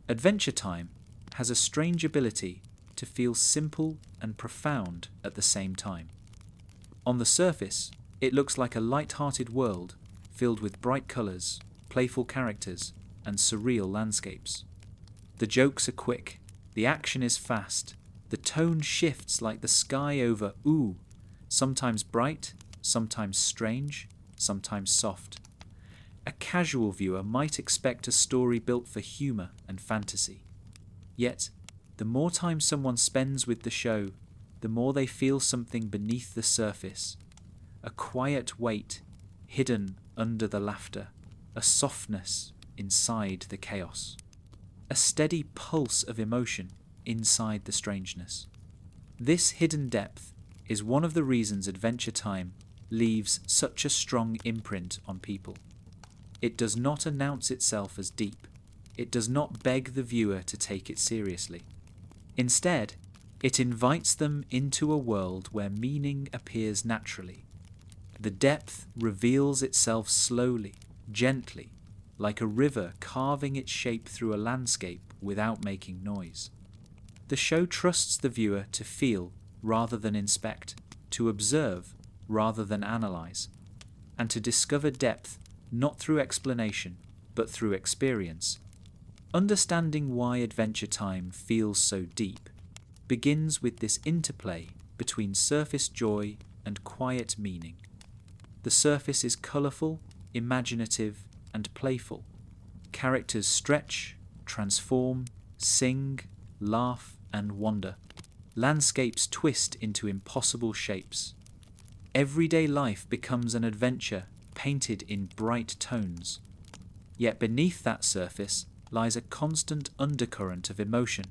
Adventure Time has a strange ability to feel simple and profound at the same time. On the surface, it looks like a light-hearted world filled with bright colours, playful characters, and surreal landscapes. The jokes are quick, the action is fast, the tone shifts like the sky over Ooh, sometimes bright, sometimes strange, sometimes soft. A casual viewer might expect a story built for humour and fantasy. Yet, the more time someone spends with the show, the more they feel something beneath the surface. A quiet weight hidden under the laughter, a softness inside the chaos. A steady pulse of emotion inside the strangeness. This hidden depth is one of the reasons Adventure Time leaves such a strong imprint on people. It does not announce itself as deep. It does not beg the viewer to take it seriously. Instead, it invites them into a world where meaning appears naturally. The depth reveals itself slowly, gently, like a river carving its shape through a landscape without making noise. The show trusts the viewer to feel rather than inspect, to observe rather than analyze, and to discover depth not through explanation, but through experience. Understanding why Adventure Time feels so deep begins with this interplay between surface joy and quiet meaning. The surface is colourful, imaginative, and playful. Characters stretch, transform, sing, laugh, and wander. Landscapes twist into impossible shapes. Everyday life becomes an adventure painted in bright tones. Yet beneath that surface lies a constant undercurrent of emotion.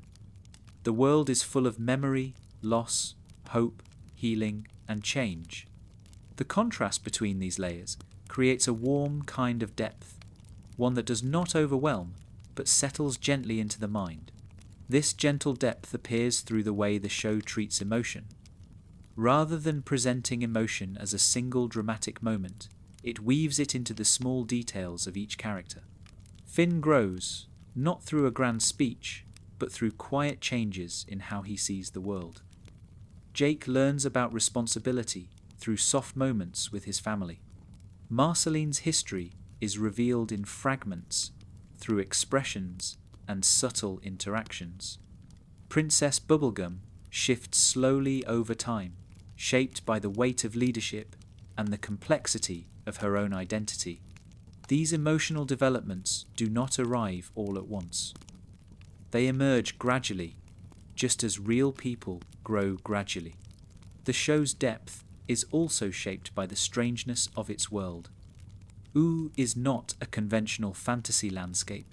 The world is full of memory, loss, hope, healing, and change. The contrast between these layers creates a warm kind of depth, one that does not overwhelm, but settles gently into the mind. This gentle depth appears through the way the show treats emotion. Rather than presenting emotion as a single dramatic moment, it weaves it into the small details of each character. Finn grows, not through a grand speech, but through quiet changes in how he sees the world. Jake learns about responsibility through soft moments with his family. Marceline's history is revealed in fragments, through expressions and subtle interactions. Princess Bubblegum shifts slowly over time, shaped by the weight of leadership and the complexity of her own identity. These emotional developments do not arrive all at once. They emerge gradually, just as real people grow gradually. The show's depth is also shaped by the strangeness of its world. Ooh is not a conventional fantasy landscape.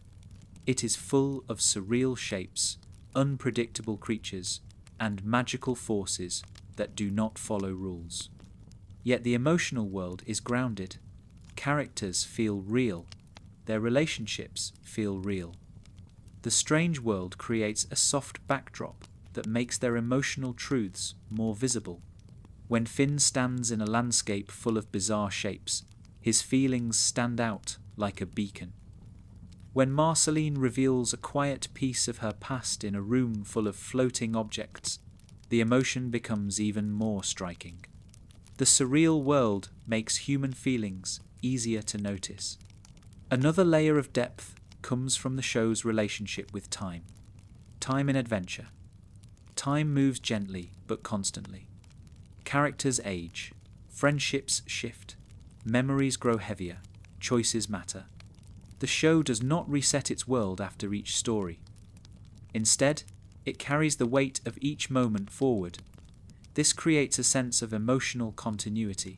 It is full of surreal shapes, unpredictable creatures, and magical forces that do not follow rules. Yet the emotional world is grounded. Characters feel real. Their relationships feel real. The strange world creates a soft backdrop that makes their emotional truths more visible. When Finn stands in a landscape full of bizarre shapes, his feelings stand out like a beacon. When Marceline reveals a quiet piece of her past in a room full of floating objects, the emotion becomes even more striking. The surreal world makes human feelings easier to notice. Another layer of depth comes from the show's relationship with time. Time in adventure. Time moves gently but constantly. Characters age, friendships shift, memories grow heavier, choices matter. The show does not reset its world after each story. Instead, it carries the weight of each moment forward. This creates a sense of emotional continuity.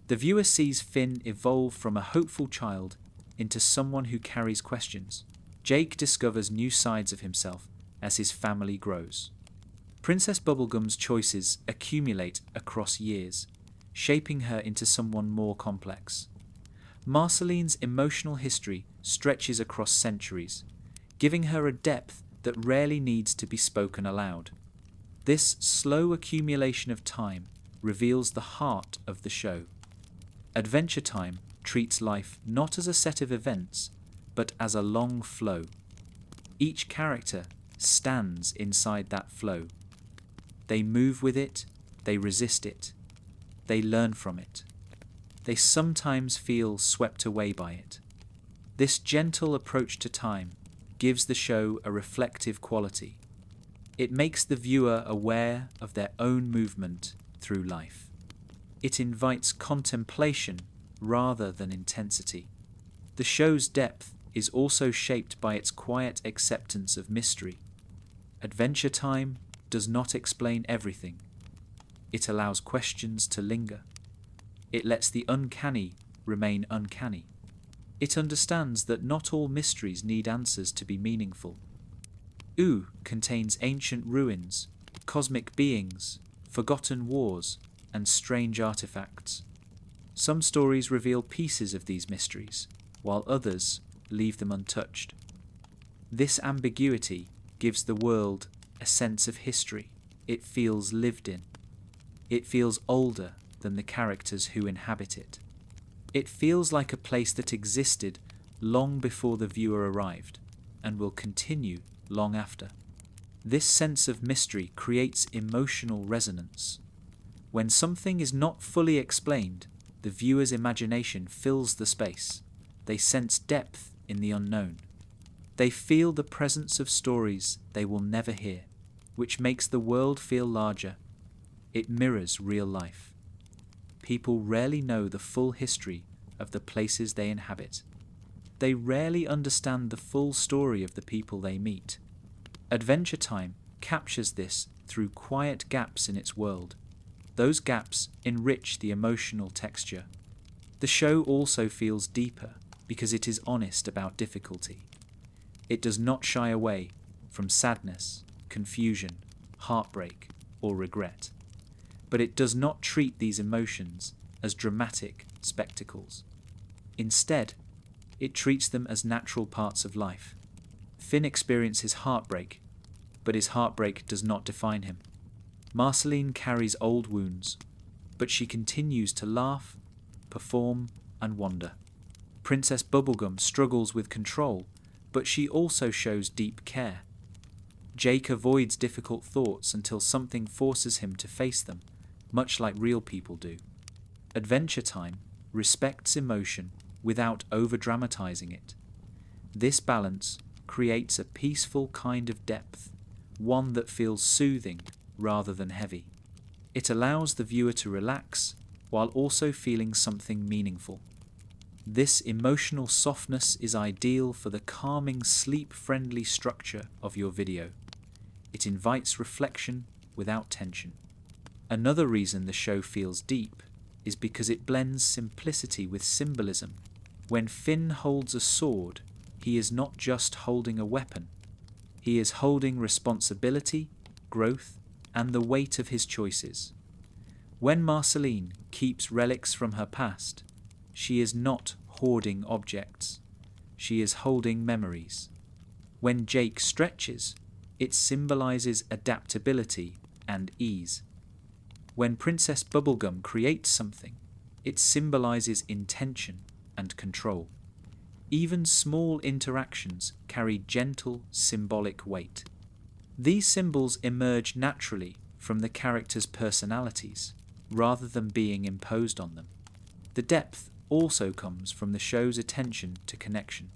The viewer sees Finn evolve from a hopeful child into someone who carries questions. Jake discovers new sides of himself as his family grows. Princess Bubblegum's choices accumulate across years, shaping her into someone more complex. Marceline's emotional history stretches across centuries, giving her a depth that rarely needs to be spoken aloud. This slow accumulation of time reveals the heart of the show. Adventure Time treats life not as a set of events, but as a long flow. Each character stands inside that flow. They move with it, they resist it, they learn from it. They sometimes feel swept away by it. This gentle approach to time gives the show a reflective quality. It makes the viewer aware of their own movement through life. It invites contemplation rather than intensity. The show's depth is also shaped by its quiet acceptance of mystery. Adventure Time does not explain everything. It allows questions to linger. It lets the uncanny remain uncanny. It understands that not all mysteries need answers to be meaningful. Contains ancient ruins, cosmic beings, forgotten wars, and strange artifacts. Some stories reveal pieces of these mysteries, while others leave them untouched. This ambiguity gives the world a sense of history. It feels lived in. It feels older than the characters who inhabit it. It feels like a place that existed long before the viewer arrived, and will continue long after. This sense of mystery creates emotional resonance. When something is not fully explained, the viewer's imagination fills the space. They sense depth in the unknown. They feel the presence of stories they will never hear, which makes the world feel larger. It mirrors real life. People rarely know the full history of the places they inhabit. They rarely understand the full story of the people they meet. Adventure Time captures this through quiet gaps in its world. Those gaps enrich the emotional texture. The show also feels deeper because it is honest about difficulty. It does not shy away from sadness, confusion, heartbreak, or regret. But it does not treat these emotions as dramatic spectacles. Instead, it treats them as natural parts of life. Finn experiences heartbreak, but his heartbreak does not define him. Marceline carries old wounds, but she continues to laugh, perform, and wander. Princess Bubblegum struggles with control, but she also shows deep care. Jake avoids difficult thoughts until something forces him to face them, much like real people do. Adventure Time respects emotion without over-dramatizing it. This balance creates a peaceful kind of depth, one that feels soothing rather than heavy. It allows the viewer to relax while also feeling something meaningful. This emotional softness is ideal for the calming, sleep-friendly structure of your video. It invites reflection without tension. Another reason the show feels deep is because it blends simplicity with symbolism. When Finn holds a sword, he is not just holding a weapon. He is holding responsibility, growth, and the weight of his choices. When Marceline keeps relics from her past, she is not hoarding objects. She is holding memories. When Jake stretches, it symbolizes adaptability and ease. When Princess Bubblegum creates something, it symbolizes intention and control. Even small interactions carry gentle symbolic weight. These symbols emerge naturally from the characters' personalities, rather than being imposed on them. The depth also comes from the show's attention to connection.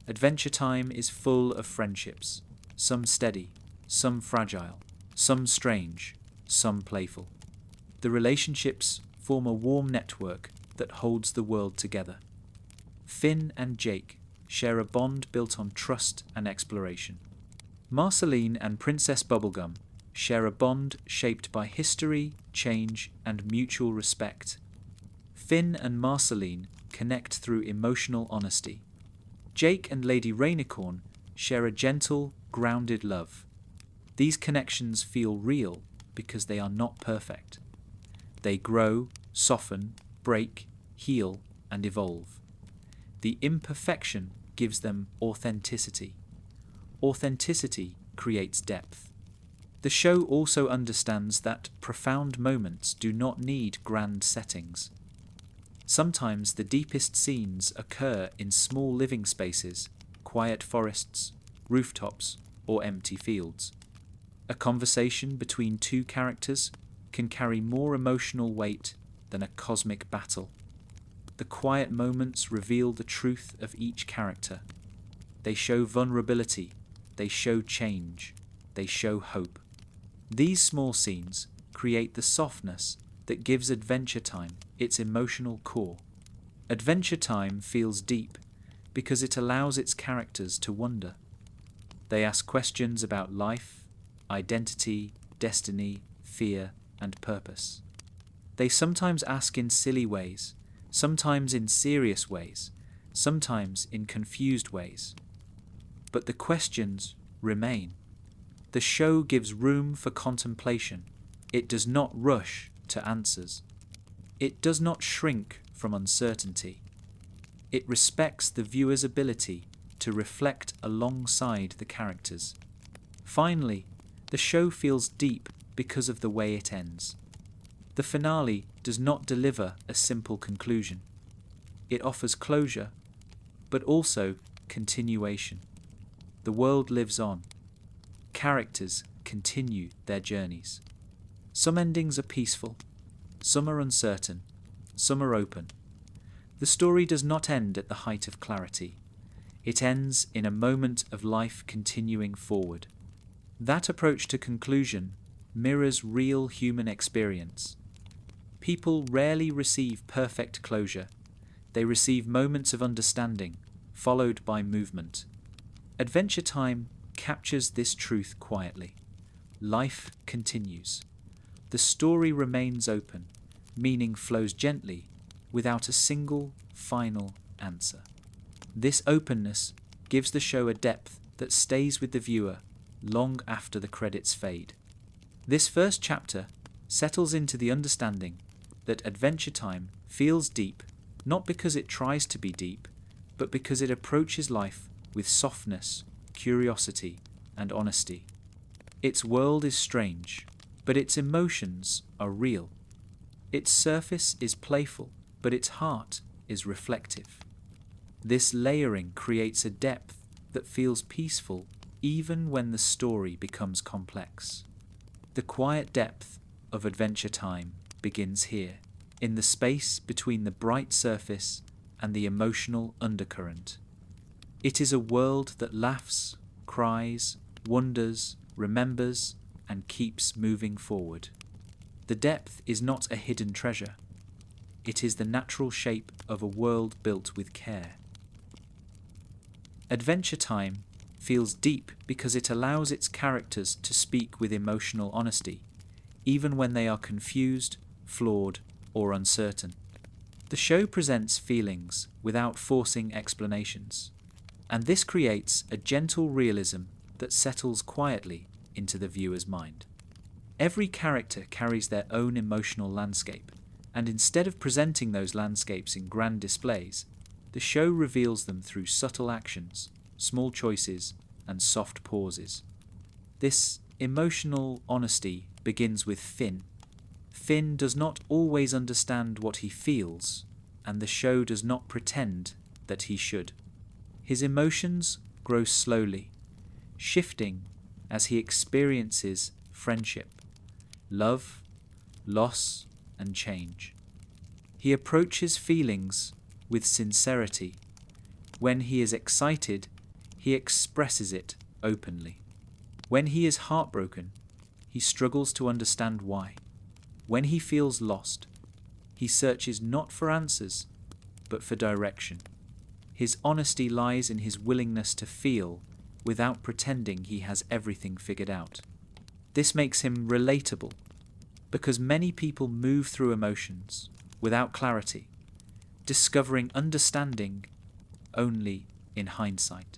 Adventure Time is full of friendships, some steady, some fragile, some strange, some playful. The relationships form a warm network that holds the world together. Finn and Jake share a bond built on trust and exploration. Marceline and Princess Bubblegum share a bond shaped by history, change, and mutual respect. Finn and Marceline connect through emotional honesty. Jake and Lady Rainicorn share a gentle, grounded love. These connections feel real because they are not perfect. They grow, soften, break, heal, and evolve. The imperfection gives them authenticity. Authenticity creates depth. The show also understands that profound moments do not need grand settings. Sometimes the deepest scenes occur in small living spaces, quiet forests, rooftops, or empty fields. A conversation between two characters can carry more emotional weight than a cosmic battle. The quiet moments reveal the truth of each character. They show vulnerability, they show change, they show hope. These small scenes create the softness that gives Adventure Time its emotional core. Adventure Time feels deep because it allows its characters to wonder. They ask questions about life, identity, destiny, fear, and purpose. They sometimes ask in silly ways, sometimes in serious ways, sometimes in confused ways. But the questions remain. The show gives room for contemplation. It does not rush to answers. It does not shrink from uncertainty. It respects the viewer's ability to reflect alongside the characters. Finally, the show feels deep because of the way it ends. The finale does not deliver a simple conclusion. It offers closure, but also continuation. The world lives on. Characters continue their journeys. Some endings are peaceful, some are uncertain, some are open. The story does not end at the height of clarity. It ends in a moment of life continuing forward. That approach to conclusion mirrors real human experience. People rarely receive perfect closure. They receive moments of understanding, followed by movement. Adventure Time captures this truth quietly. Life continues. The story remains open, meaning flows gently, without a single final answer. This openness gives the show a depth that stays with the viewer long after the credits fade. This first chapter settles into the understanding that Adventure Time feels deep, not because it tries to be deep, but because it approaches life with softness, curiosity, and honesty. Its world is strange, but its emotions are real. Its surface is playful, but its heart is reflective. This layering creates a depth that feels peaceful even when the story becomes complex. The quiet depth of Adventure Time begins here, in the space between the bright surface and the emotional undercurrent. It is a world that laughs, cries, wonders, remembers, and keeps moving forward. The depth is not a hidden treasure. It is the natural shape of a world built with care. Adventure Time feels deep because it allows its characters to speak with emotional honesty, even when they are confused, flawed, or uncertain. The show presents feelings without forcing explanations, and this creates a gentle realism that settles quietly into the viewer's mind. Every character carries their own emotional landscape, and instead of presenting those landscapes in grand displays, the show reveals them through subtle actions, small choices, and soft pauses. This emotional honesty begins with Finn. Finn does not always understand what he feels, and the show does not pretend that he should. His emotions grow slowly, shifting as he experiences friendship, love, loss, and change. He approaches feelings with sincerity. When he is excited, he expresses it openly. When he is heartbroken, he struggles to understand why. When he feels lost, he searches not for answers, but for direction. His honesty lies in his willingness to feel without pretending he has everything figured out. This makes him relatable, because many people move through emotions without clarity, discovering understanding only in hindsight.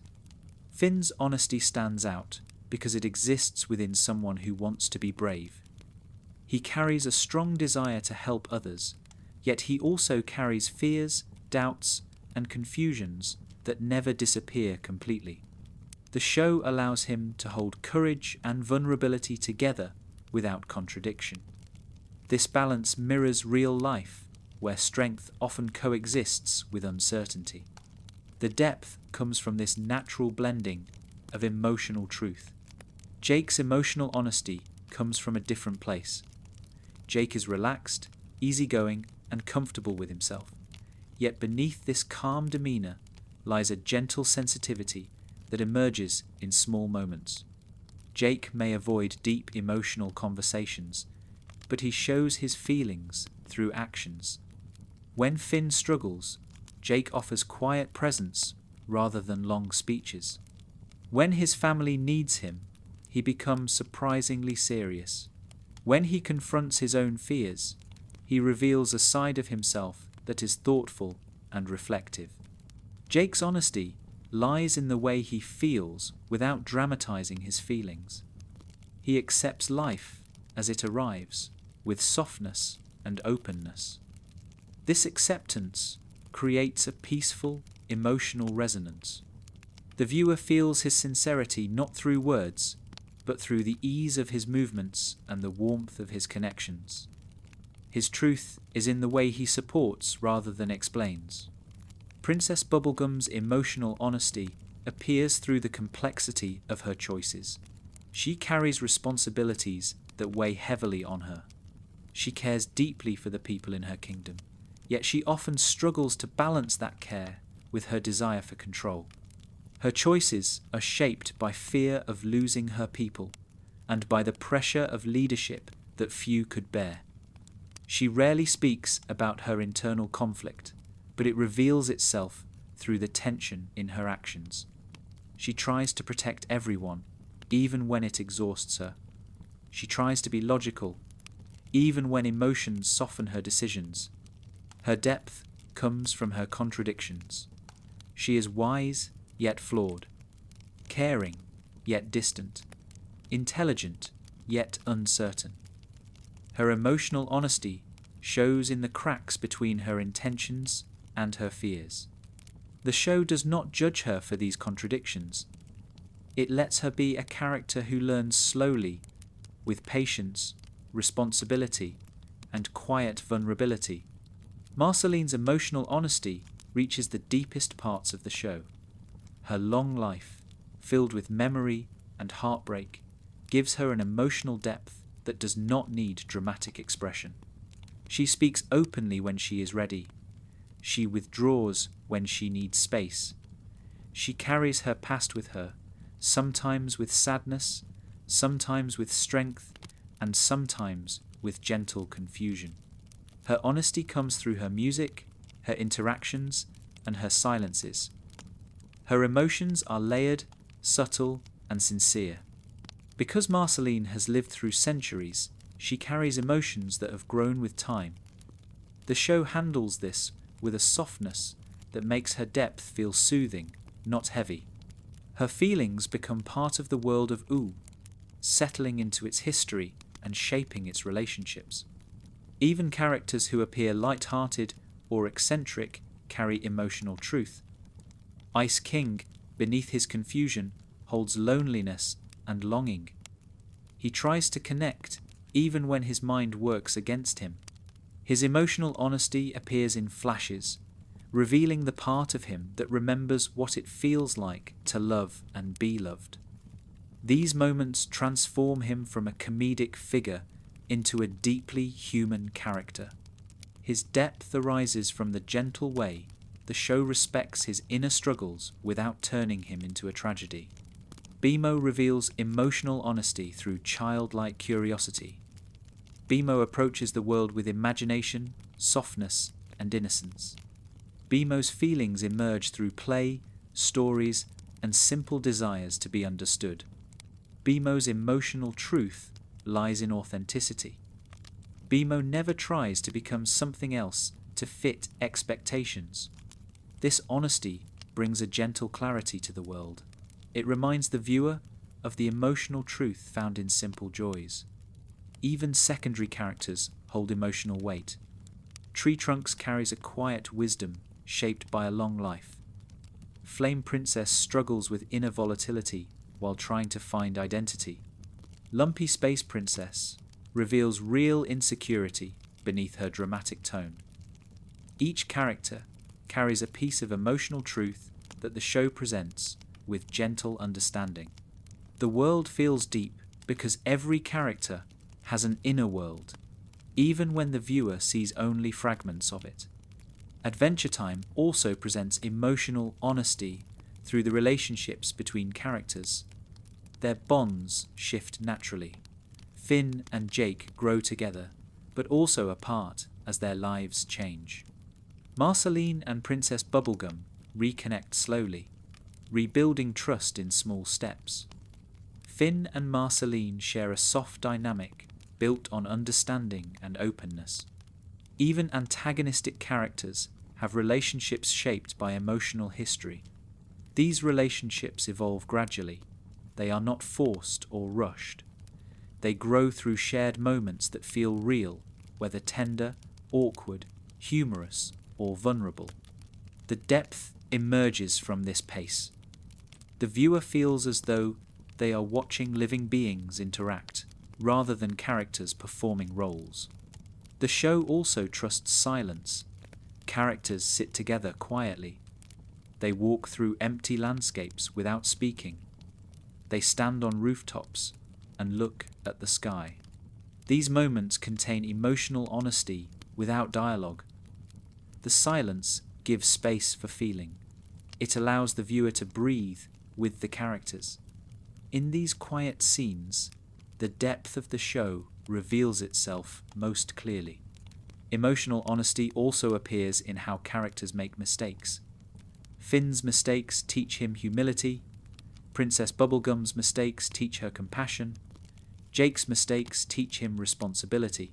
Finn's honesty stands out because it exists within someone who wants to be brave. He carries a strong desire to help others, yet he also carries fears, doubts, and confusions that never disappear completely. The show allows him to hold courage and vulnerability together without contradiction. This balance mirrors real life, where strength often coexists with uncertainty. The depth comes from this natural blending of emotional truth. Jake's emotional honesty comes from a different place. Jake is relaxed, easygoing, and comfortable with himself. Yet beneath this calm demeanor lies a gentle sensitivity that emerges in small moments. Jake may avoid deep emotional conversations, but he shows his feelings through actions. When Finn struggles, Jake offers quiet presence rather than long speeches. When his family needs him, he becomes surprisingly serious. When he confronts his own fears, he reveals a side of himself that is thoughtful and reflective. Jake's honesty lies in the way he feels without dramatizing his feelings. He accepts life as it arrives, with softness and openness. This acceptance creates a peaceful, emotional resonance. The viewer feels his sincerity not through words, but through the ease of his movements and the warmth of his connections. His truth is in the way he supports rather than explains. Princess Bubblegum's emotional honesty appears through the complexity of her choices. She carries responsibilities that weigh heavily on her. She cares deeply for the people in her kingdom, yet she often struggles to balance that care with her desire for control. Her choices are shaped by fear of losing her people and by the pressure of leadership that few could bear. She rarely speaks about her internal conflict, but it reveals itself through the tension in her actions. She tries to protect everyone, even when it exhausts her. She tries to be logical, even when emotions soften her decisions. Her depth comes from her contradictions. She is wise yet flawed, caring yet distant, intelligent yet uncertain. Her emotional honesty shows in the cracks between her intentions and her fears. The show does not judge her for these contradictions. It lets her be a character who learns slowly, with patience, responsibility, and quiet vulnerability. Marceline's emotional honesty reaches the deepest parts of the show. Her long life, filled with memory and heartbreak, gives her an emotional depth that does not need dramatic expression. She speaks openly when she is ready. She withdraws when she needs space. She carries her past with her, sometimes with sadness, sometimes with strength, and sometimes with gentle confusion. Her honesty comes through her music, her interactions, and her silences. Her emotions are layered, subtle, and sincere. Because Marceline has lived through centuries, she carries emotions that have grown with time. The show handles this with a softness that makes her depth feel soothing, not heavy. Her feelings become part of the world of Ooh, settling into its history and shaping its relationships. Even characters who appear light-hearted or eccentric carry emotional truth. Ice King, beneath his confusion, holds loneliness and longing. He tries to connect even when his mind works against him. His emotional honesty appears in flashes, revealing the part of him that remembers what it feels like to love and be loved. These moments transform him from a comedic figure into a deeply human character. His depth arises from the gentle way the show respects his inner struggles without turning him into a tragedy. Bimo reveals emotional honesty through childlike curiosity. Bimo approaches the world with imagination, softness, and innocence. Bimo's feelings emerge through play, stories, and simple desires to be understood. Bimo's emotional truth lies in authenticity. Bimo never tries to become something else to fit expectations. This honesty brings a gentle clarity to the world. It reminds the viewer of the emotional truth found in simple joys. Even secondary characters hold emotional weight. Tree Trunks carries a quiet wisdom shaped by a long life. Flame Princess struggles with inner volatility while trying to find identity. Lumpy Space Princess reveals real insecurity beneath her dramatic tone. Each character carries a piece of emotional truth that the show presents with gentle understanding. The world feels deep because every character has an inner world, even when the viewer sees only fragments of it. Adventure Time also presents emotional honesty through the relationships between characters. Their bonds shift naturally. Finn and Jake grow together, but also apart as their lives change. Marceline and Princess Bubblegum reconnect slowly, rebuilding trust in small steps. Finn and Marceline share a soft dynamic built on understanding and openness. Even antagonistic characters have relationships shaped by emotional history. These relationships evolve gradually. They are not forced or rushed. They grow through shared moments that feel real, whether tender, awkward, humorous, or vulnerable. The depth emerges from this pace. The viewer feels as though they are watching living beings interact, rather than characters performing roles. The show also trusts silence. Characters sit together quietly. They walk through empty landscapes without speaking. They stand on rooftops and look at the sky. These moments contain emotional honesty without dialogue. The silence gives space for feeling. It allows the viewer to breathe with the characters. In these quiet scenes, the depth of the show reveals itself most clearly. Emotional honesty also appears in how characters make mistakes. Finn's mistakes teach him humility. Princess Bubblegum's mistakes teach her compassion. Jake's mistakes teach him responsibility.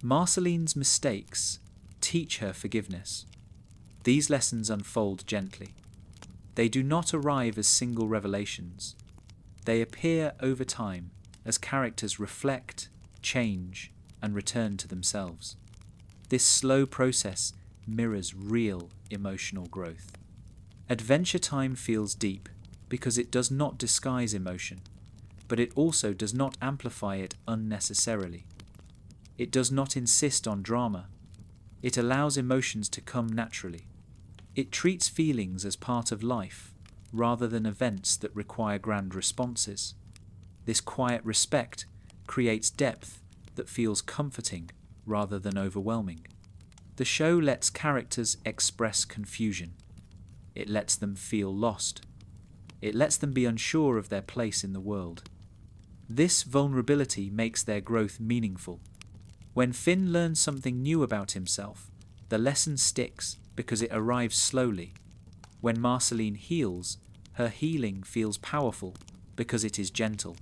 Marceline's mistakes teach her forgiveness. These lessons unfold gently. They do not arrive as single revelations. They appear over time as characters reflect, change, and return to themselves. This slow process mirrors real emotional growth. Adventure Time feels deep because it does not disguise emotion, but it also does not amplify it unnecessarily. It does not insist on drama. It allows emotions to come naturally. It treats feelings as part of life, rather than events that require grand responses. This quiet respect creates depth that feels comforting rather than overwhelming. The show lets characters express confusion. It lets them feel lost. It lets them be unsure of their place in the world. This vulnerability makes their growth meaningful. When Finn learns something new about himself, the lesson sticks because it arrives slowly. When Marceline heals, her healing feels powerful because it is gentle.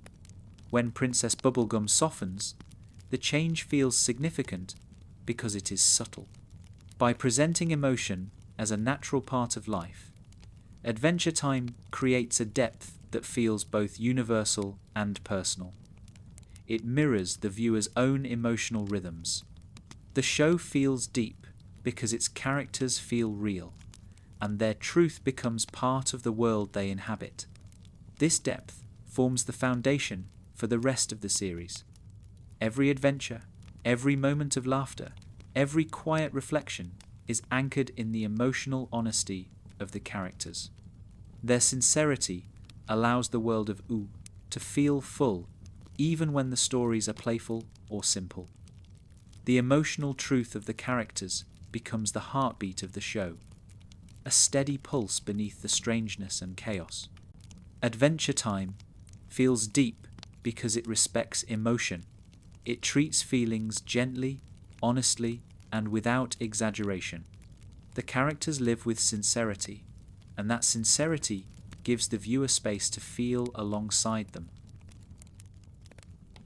When Princess Bubblegum softens, the change feels significant because it is subtle. By presenting emotion as a natural part of life, Adventure Time creates a depth that feels both universal and personal. It mirrors the viewer's own emotional rhythms. The show feels deep because its characters feel real, and their truth becomes part of the world they inhabit. This depth forms the foundation for the rest of the series. Every adventure, every moment of laughter, every quiet reflection is anchored in the emotional honesty of the characters. Their sincerity allows the world of Ooh to feel full, even when the stories are playful or simple. The emotional truth of the characters becomes the heartbeat of the show, a steady pulse beneath the strangeness and chaos. Adventure Time feels deep because it respects emotion. It treats feelings gently, honestly, and without exaggeration. The characters live with sincerity, and that sincerity gives the viewer space to feel alongside them.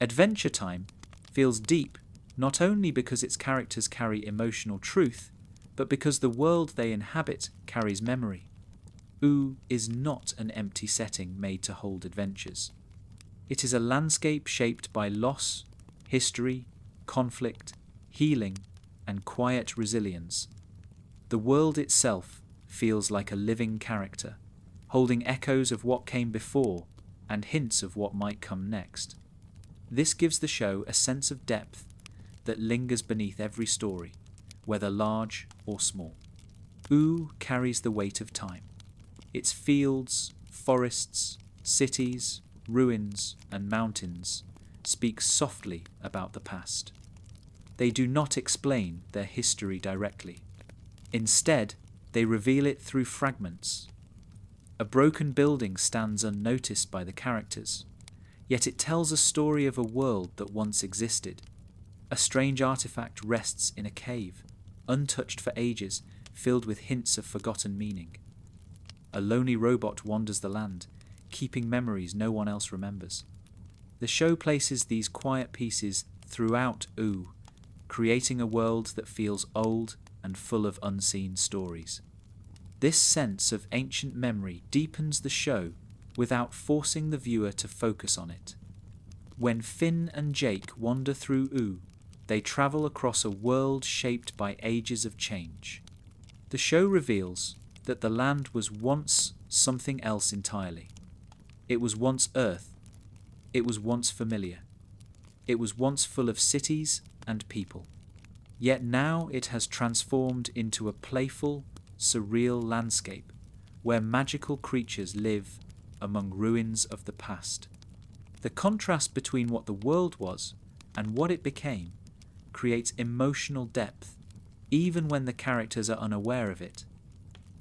Adventure Time feels deep not only because its characters carry emotional truth, but because the world they inhabit carries memory. Ooh is not an empty setting made to hold adventures. It is a landscape shaped by loss, history, conflict, healing, and quiet resilience. The world itself feels like a living character, holding echoes of what came before and hints of what might come next. This gives the show a sense of depth that lingers beneath every story, whether large or small. Ooh carries the weight of time. Its fields, forests, cities, ruins, and mountains speak softly about the past. They do not explain their history directly. Instead, they reveal it through fragments. A broken building stands unnoticed by the characters, yet it tells a story of a world that once existed. A strange artifact rests in a cave, untouched for ages, filled with hints of forgotten meaning. A lonely robot wanders the land, keeping memories no one else remembers. The show places these quiet pieces throughout Ooh, creating a world that feels old and full of unseen stories. This sense of ancient memory deepens the show without forcing the viewer to focus on it. When Finn and Jake wander through Ooh, they travel across a world shaped by ages of change. The show reveals that the land was once something else entirely. It was once Earth. It was once familiar. It was once full of cities and people. Yet now it has transformed into a playful, surreal landscape where magical creatures live among ruins of the past. The contrast between what the world was and what it became creates emotional depth, even when the characters are unaware of it.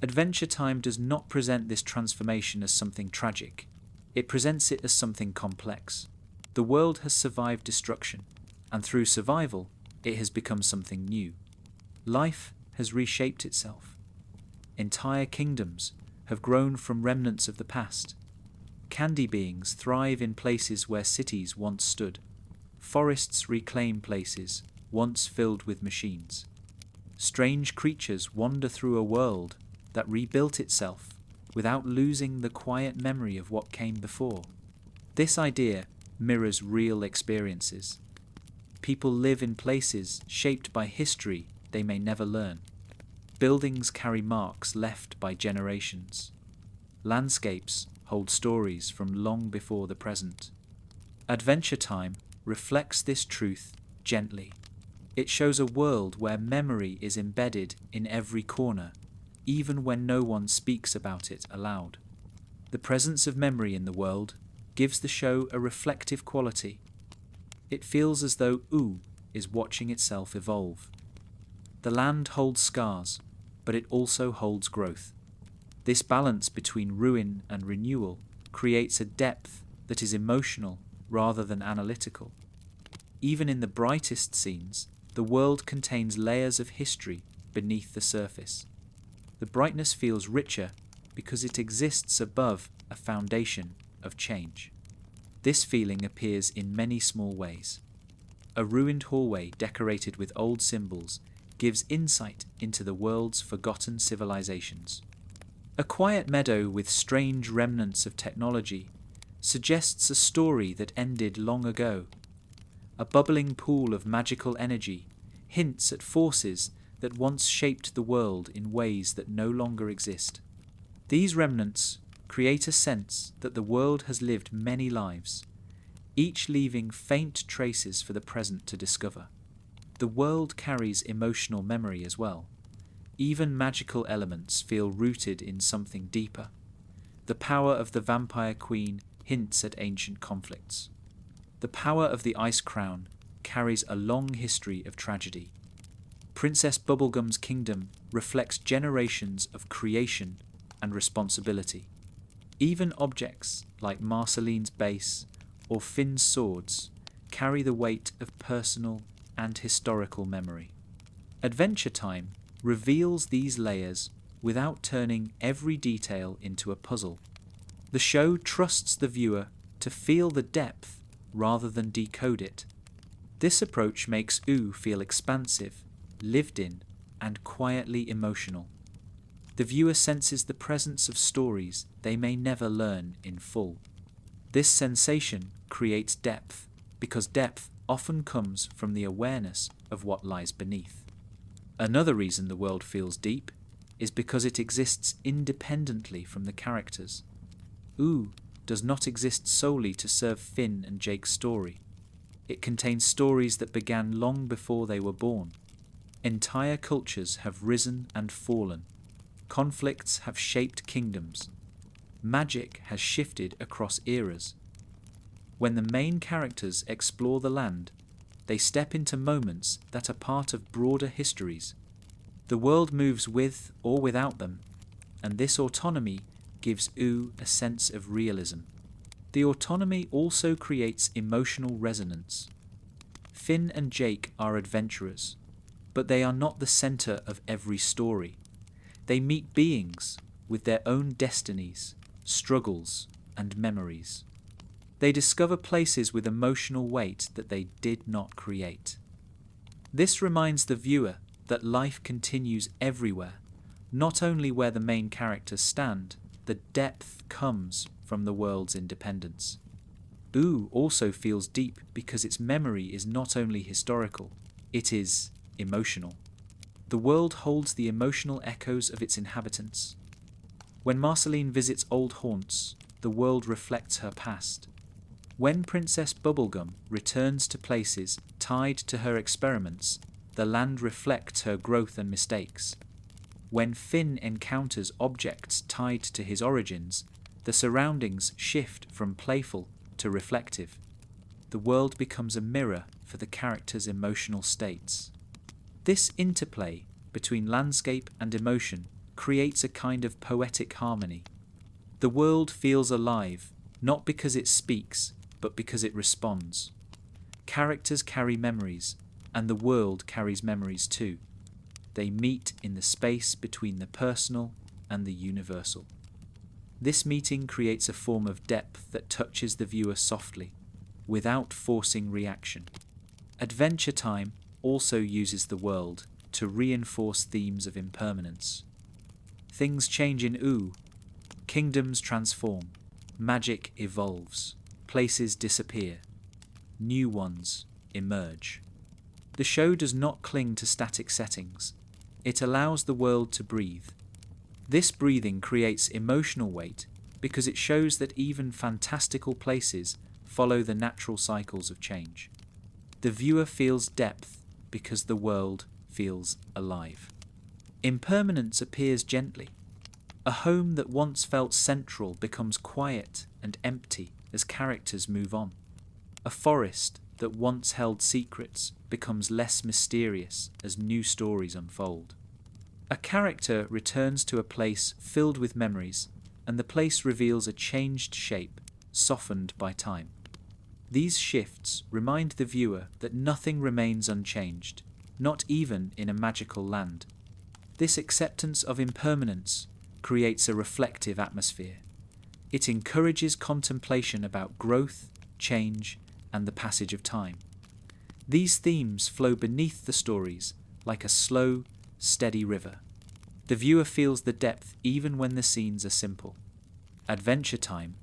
Adventure Time does not present this transformation as something tragic. It presents it as something complex. The world has survived destruction, and through survival, it has become something new. Life has reshaped itself. Entire kingdoms have grown from remnants of the past. Candy beings thrive in places where cities once stood. Forests reclaim places once filled with machines. Strange creatures wander through a world that rebuilt itself without losing the quiet memory of what came before. This idea mirrors real experiences. People live in places shaped by history they may never learn. Buildings carry marks left by generations. Landscapes hold stories from long before the present. Adventure Time reflects this truth gently. It shows a world where memory is embedded in every corner, even when no one speaks about it aloud. The presence of memory in the world gives the show a reflective quality. It feels as though Ooh is watching itself evolve. The land holds scars, but it also holds growth. This balance between ruin and renewal creates a depth that is emotional rather than analytical. Even in the brightest scenes, the world contains layers of history beneath the surface. The brightness feels richer because it exists above a foundation of change. This feeling appears in many small ways. A ruined hallway decorated with old symbols gives insight into the world's forgotten civilizations. A quiet meadow with strange remnants of technology suggests a story that ended long ago. A bubbling pool of magical energy hints at forces that once shaped the world in ways that no longer exist. These remnants create a sense that the world has lived many lives, each leaving faint traces for the present to discover. The world carries emotional memory as well. Even magical elements feel rooted in something deeper. The power of the Vampire Queen hints at ancient conflicts. The power of the Ice Crown carries a long history of tragedy. Princess Bubblegum's kingdom reflects generations of creation and responsibility. Even objects like Marceline's base or Finn's swords carry the weight of personal and historical memory. Adventure Time reveals these layers without turning every detail into a puzzle. The show trusts the viewer to feel the depth rather than decode it. This approach makes Ooh feel expansive, lived in, and quietly emotional. The viewer senses the presence of stories they may never learn in full. This sensation creates depth, because depth often comes from the awareness of what lies beneath. Another reason the world feels deep is because it exists independently from the characters. Ooh does not exist solely to serve Finn and Jake's story. It contains stories that began long before they were born. Entire cultures have risen and fallen. Conflicts have shaped kingdoms. magic has shifted across eras. When the main characters explore the land, they step into moments that are part of broader histories. The world moves with or without them, and this autonomy gives U a sense of realism. The autonomy also creates emotional resonance. Finn and Jake are adventurers, but they are not the center of every story. They meet beings with their own destinies, struggles, and memories. They discover places with emotional weight that they did not create. This reminds the viewer that life continues everywhere, not only where the main characters stand. The depth comes from the world's independence. U also feels deep because its memory is not only historical, it is emotional. The world holds the emotional echoes of its inhabitants. When Marceline visits old haunts, the world reflects her past. When Princess Bubblegum returns to places tied to her experiments, the land reflects her growth and mistakes. When Finn encounters objects tied to his origins, the surroundings shift from playful to reflective. The world becomes a mirror for the character's emotional states. This interplay between landscape and emotion creates a kind of poetic harmony. The world feels alive, not because it speaks, but because it responds. Characters carry memories, and the world carries memories too. They meet in the space between the personal and the universal. This meeting creates a form of depth that touches the viewer softly, without forcing reaction. Adventure Time also uses the world to reinforce themes of impermanence. Things change in U, kingdoms transform, magic evolves, places disappear, new ones emerge. The show does not cling to static settings. It allows the world to breathe. This breathing creates emotional weight because it shows that even fantastical places follow the natural cycles of change. The viewer feels depth because the world feels alive. Impermanence appears gently. A home that once felt central becomes quiet and empty as characters move on. A forest that once held secrets becomes less mysterious as new stories unfold. A character returns to a place filled with memories, and the place reveals a changed shape, softened by time. These shifts remind the viewer that nothing remains unchanged, not even in a magical land. This acceptance of impermanence creates a reflective atmosphere. It encourages contemplation about growth, change, and the passage of time. These themes flow beneath the stories like a slow, steady river. The viewer feels the depth even when the scenes are simple. Adventure Time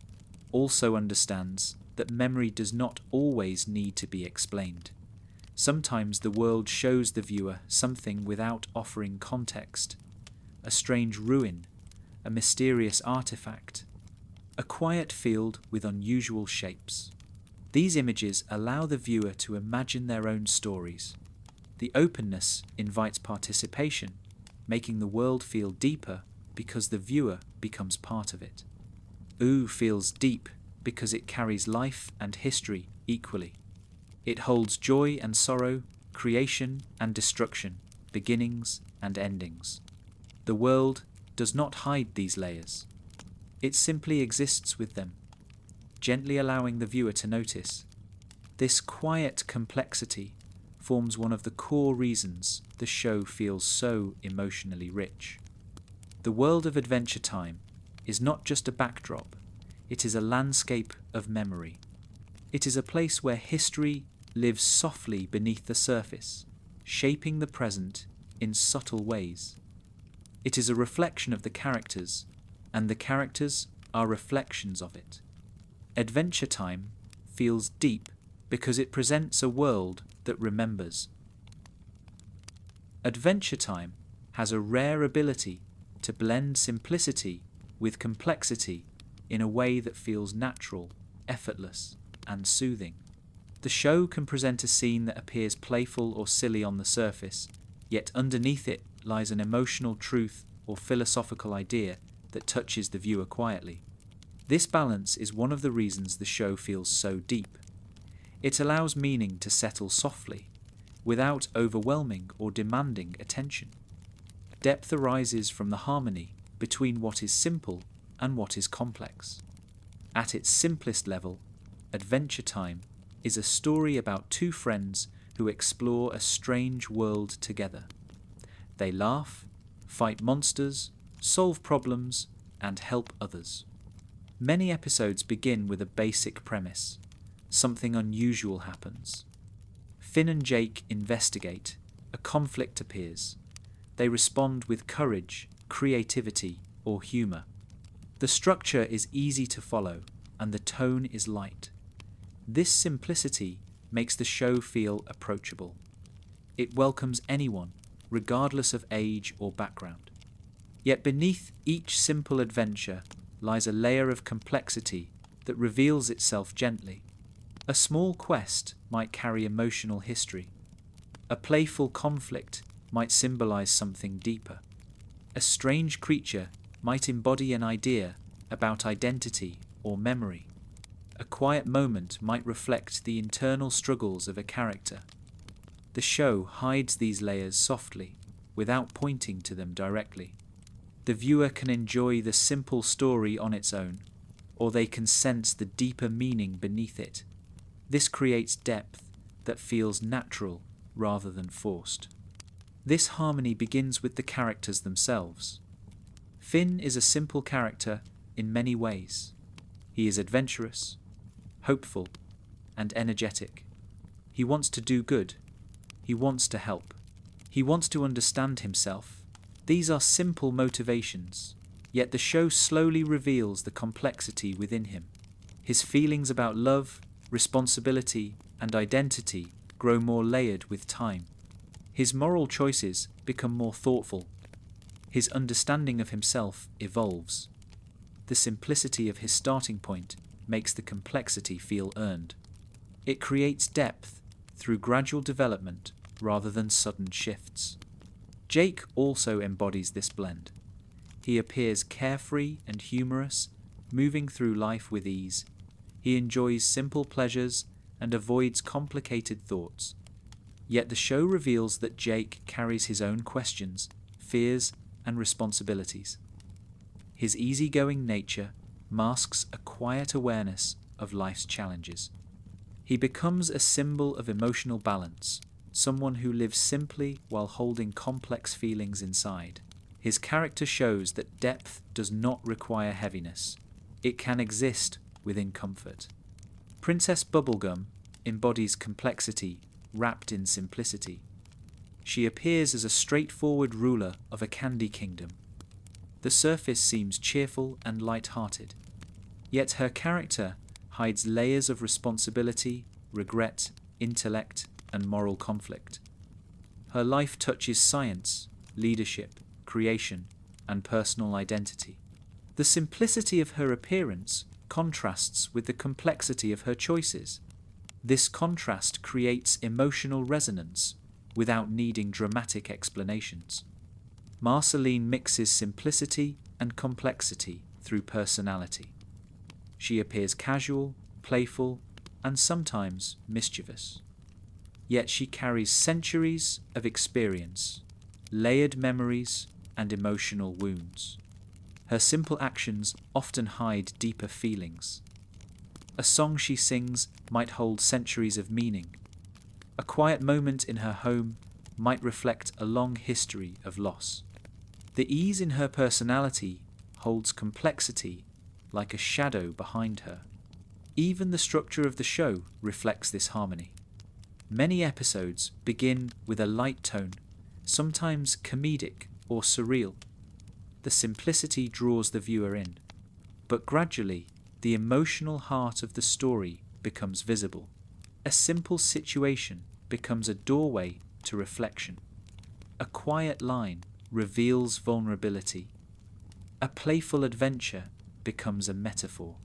also understands that memory does not always need to be explained. Sometimes the world shows the viewer something without offering context. A strange ruin, a mysterious artifact, a quiet field with unusual shapes. These images allow the viewer to imagine their own stories. The openness invites participation, making the world feel deeper because the viewer becomes part of it. U feels deep because it carries life and history equally. It holds joy and sorrow, creation and destruction, beginnings and endings. The world does not hide these layers. It simply exists with them, gently allowing the viewer to notice. This quiet complexity forms one of the core reasons the show feels so emotionally rich. The world of Adventure Time is not just a backdrop, it is a landscape of memory. It is a place where history lives softly beneath the surface, shaping the present in subtle ways. It is a reflection of the characters, and the characters are reflections of it. Adventure Time feels deep because it presents a world that remembers. Adventure Time has a rare ability to blend simplicity with complexity in a way that feels natural, effortless, and soothing. The show can present a scene that appears playful or silly on the surface, yet underneath it lies an emotional truth or philosophical idea that touches the viewer quietly. This balance is one of the reasons the show feels so deep. It allows meaning to settle softly, without overwhelming or demanding attention. Depth arises from the harmony between what is simple and what is complex. At its simplest level, Adventure Time is a story about two friends who explore a strange world together. They laugh, fight monsters, solve problems, and help others. Many episodes begin with a basic premise. Something unusual happens. Finn and Jake investigate. A conflict appears. They respond with courage, creativity, or humour. The structure is easy to follow, and the tone is light. This simplicity makes the show feel approachable. It welcomes anyone, regardless of age or background. Yet beneath each simple adventure lies a layer of complexity that reveals itself gently. A small quest might carry emotional history. A playful conflict might symbolize something deeper. A strange creature might embody an idea about identity or memory. A quiet moment might reflect the internal struggles of a character. The show hides these layers softly, without pointing to them directly. The viewer can enjoy the simple story on its own, or they can sense the deeper meaning beneath it. This creates depth that feels natural rather than forced. This harmony begins with the characters themselves. Finn is a simple character in many ways. He is adventurous, hopeful, and energetic. He wants to do good. He wants to help. He wants to understand himself. These are simple motivations, yet the show slowly reveals the complexity within him. His feelings about love, responsibility, and identity grow more layered with time. His moral choices become more thoughtful. His understanding of himself evolves. The simplicity of his starting point makes the complexity feel earned. It creates depth through gradual development rather than sudden shifts. Jake also embodies this blend. He appears carefree and humorous, moving through life with ease. He enjoys simple pleasures and avoids complicated thoughts. Yet the show reveals that Jake carries his own questions, fears, and responsibilities. His easygoing nature masks a quiet awareness of life's challenges. He becomes a symbol of emotional balance, someone who lives simply while holding complex feelings inside. His character shows that depth does not require heaviness. It can exist within comfort. Princess Bubblegum embodies complexity wrapped in simplicity. She appears as a straightforward ruler of a candy kingdom. The surface seems cheerful and light-hearted, yet her character hides layers of responsibility, regret, intellect, and moral conflict. Her life touches science, leadership, creation, and personal identity. The simplicity of her appearance contrasts with the complexity of her choices. This contrast creates emotional resonance without needing dramatic explanations. Marceline mixes simplicity and complexity through personality. She appears casual, playful, and sometimes mischievous. Yet she carries centuries of experience, layered memories, and emotional wounds. Her simple actions often hide deeper feelings. A song she sings might hold centuries of meaning. A quiet moment in her home might reflect a long history of loss. The ease in her personality holds complexity like a shadow behind her. Even the structure of the show reflects this harmony. Many episodes begin with a light tone, sometimes comedic or surreal. The simplicity draws the viewer in, but gradually the emotional heart of the story becomes visible. A simple situation becomes a doorway to reflection. A quiet line reveals vulnerability. A playful adventure becomes a metaphor.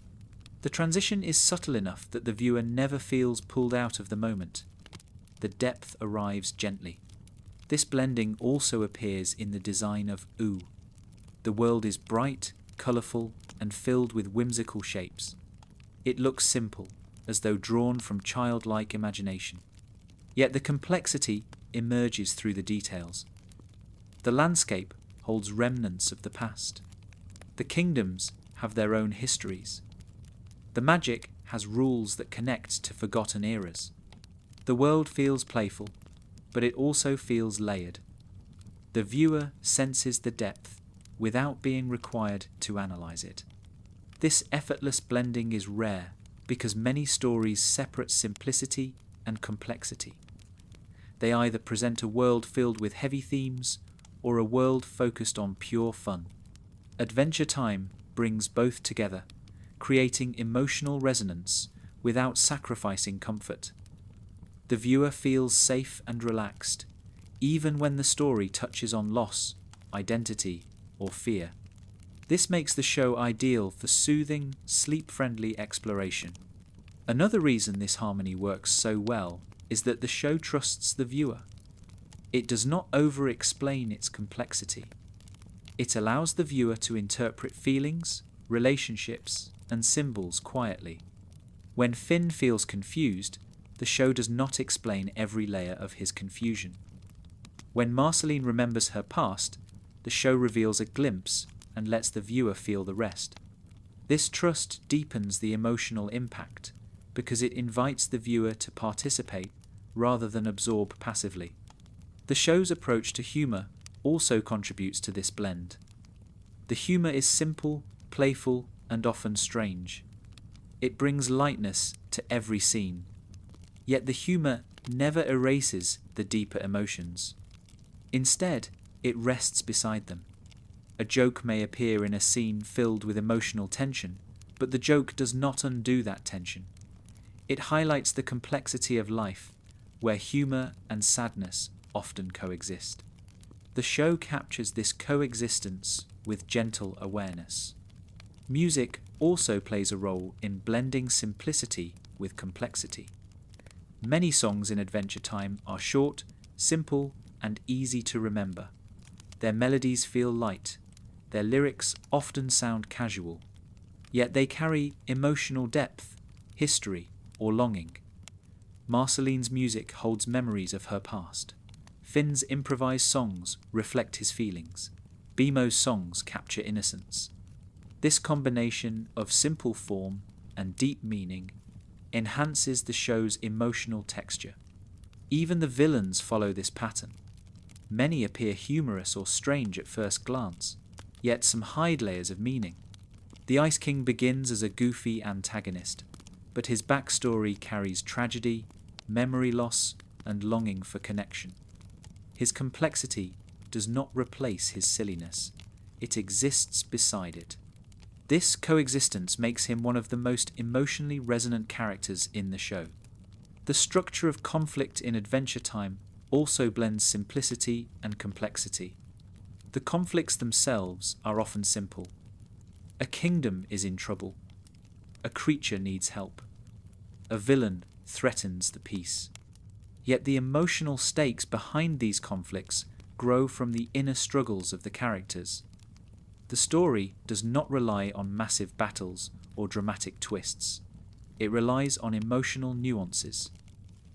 The transition is subtle enough that the viewer never feels pulled out of the moment. The depth arrives gently. This blending also appears in the design of Ooh. The world is bright, colourful, and filled with whimsical shapes. It looks simple, as though drawn from childlike imagination. Yet the complexity emerges through the details. The landscape holds remnants of the past. The kingdoms have their own histories. The magic has rules that connect to forgotten eras. The world feels playful, but it also feels layered. The viewer senses the depth without being required to analyze it. This effortless blending is rare because many stories separate simplicity and complexity. They either present a world filled with heavy themes or a world focused on pure fun. Adventure Time brings both together, creating emotional resonance without sacrificing comfort. The viewer feels safe and relaxed, even when the story touches on loss, identity, or fear. This makes the show ideal for soothing, sleep-friendly exploration. Another reason this harmony works so well is that the show trusts the viewer. It does not over-explain its complexity. It allows the viewer to interpret feelings, relationships, and symbols quietly. When Finn feels confused, the show does not explain every layer of his confusion. When Marceline remembers her past, the show reveals a glimpse and lets the viewer feel the rest. This trust deepens the emotional impact because it invites the viewer to participate rather than absorb passively. The show's approach to humour also contributes to this blend. The humour is simple, playful, and often strange. It brings lightness to every scene. Yet the humour never erases the deeper emotions. Instead, it rests beside them. A joke may appear in a scene filled with emotional tension, but the joke does not undo that tension. It highlights the complexity of life, where humour and sadness often coexist. The show captures this coexistence with gentle awareness. Music also plays a role in blending simplicity with complexity. Many songs in Adventure Time are short, simple, and easy to remember. Their melodies feel light. Their lyrics often sound casual. Yet they carry emotional depth, history, or longing. Marceline's music holds memories of her past. Finn's improvised songs reflect his feelings. Bemo's songs capture innocence. This combination of simple form and deep meaning enhances the show's emotional texture. Even the villains follow this pattern. Many appear humorous or strange at first glance, yet some hide layers of meaning. The Ice King begins as a goofy antagonist, but his backstory carries tragedy, memory loss, and longing for connection. His complexity does not replace his silliness. It exists beside it. This coexistence makes him one of the most emotionally resonant characters in the show. The structure of conflict in Adventure Time also blends simplicity and complexity. The conflicts themselves are often simple. A kingdom is in trouble. A creature needs help. A villain threatens the peace. Yet the emotional stakes behind these conflicts grow from the inner struggles of the characters. The story does not rely on massive battles or dramatic twists. It relies on emotional nuances.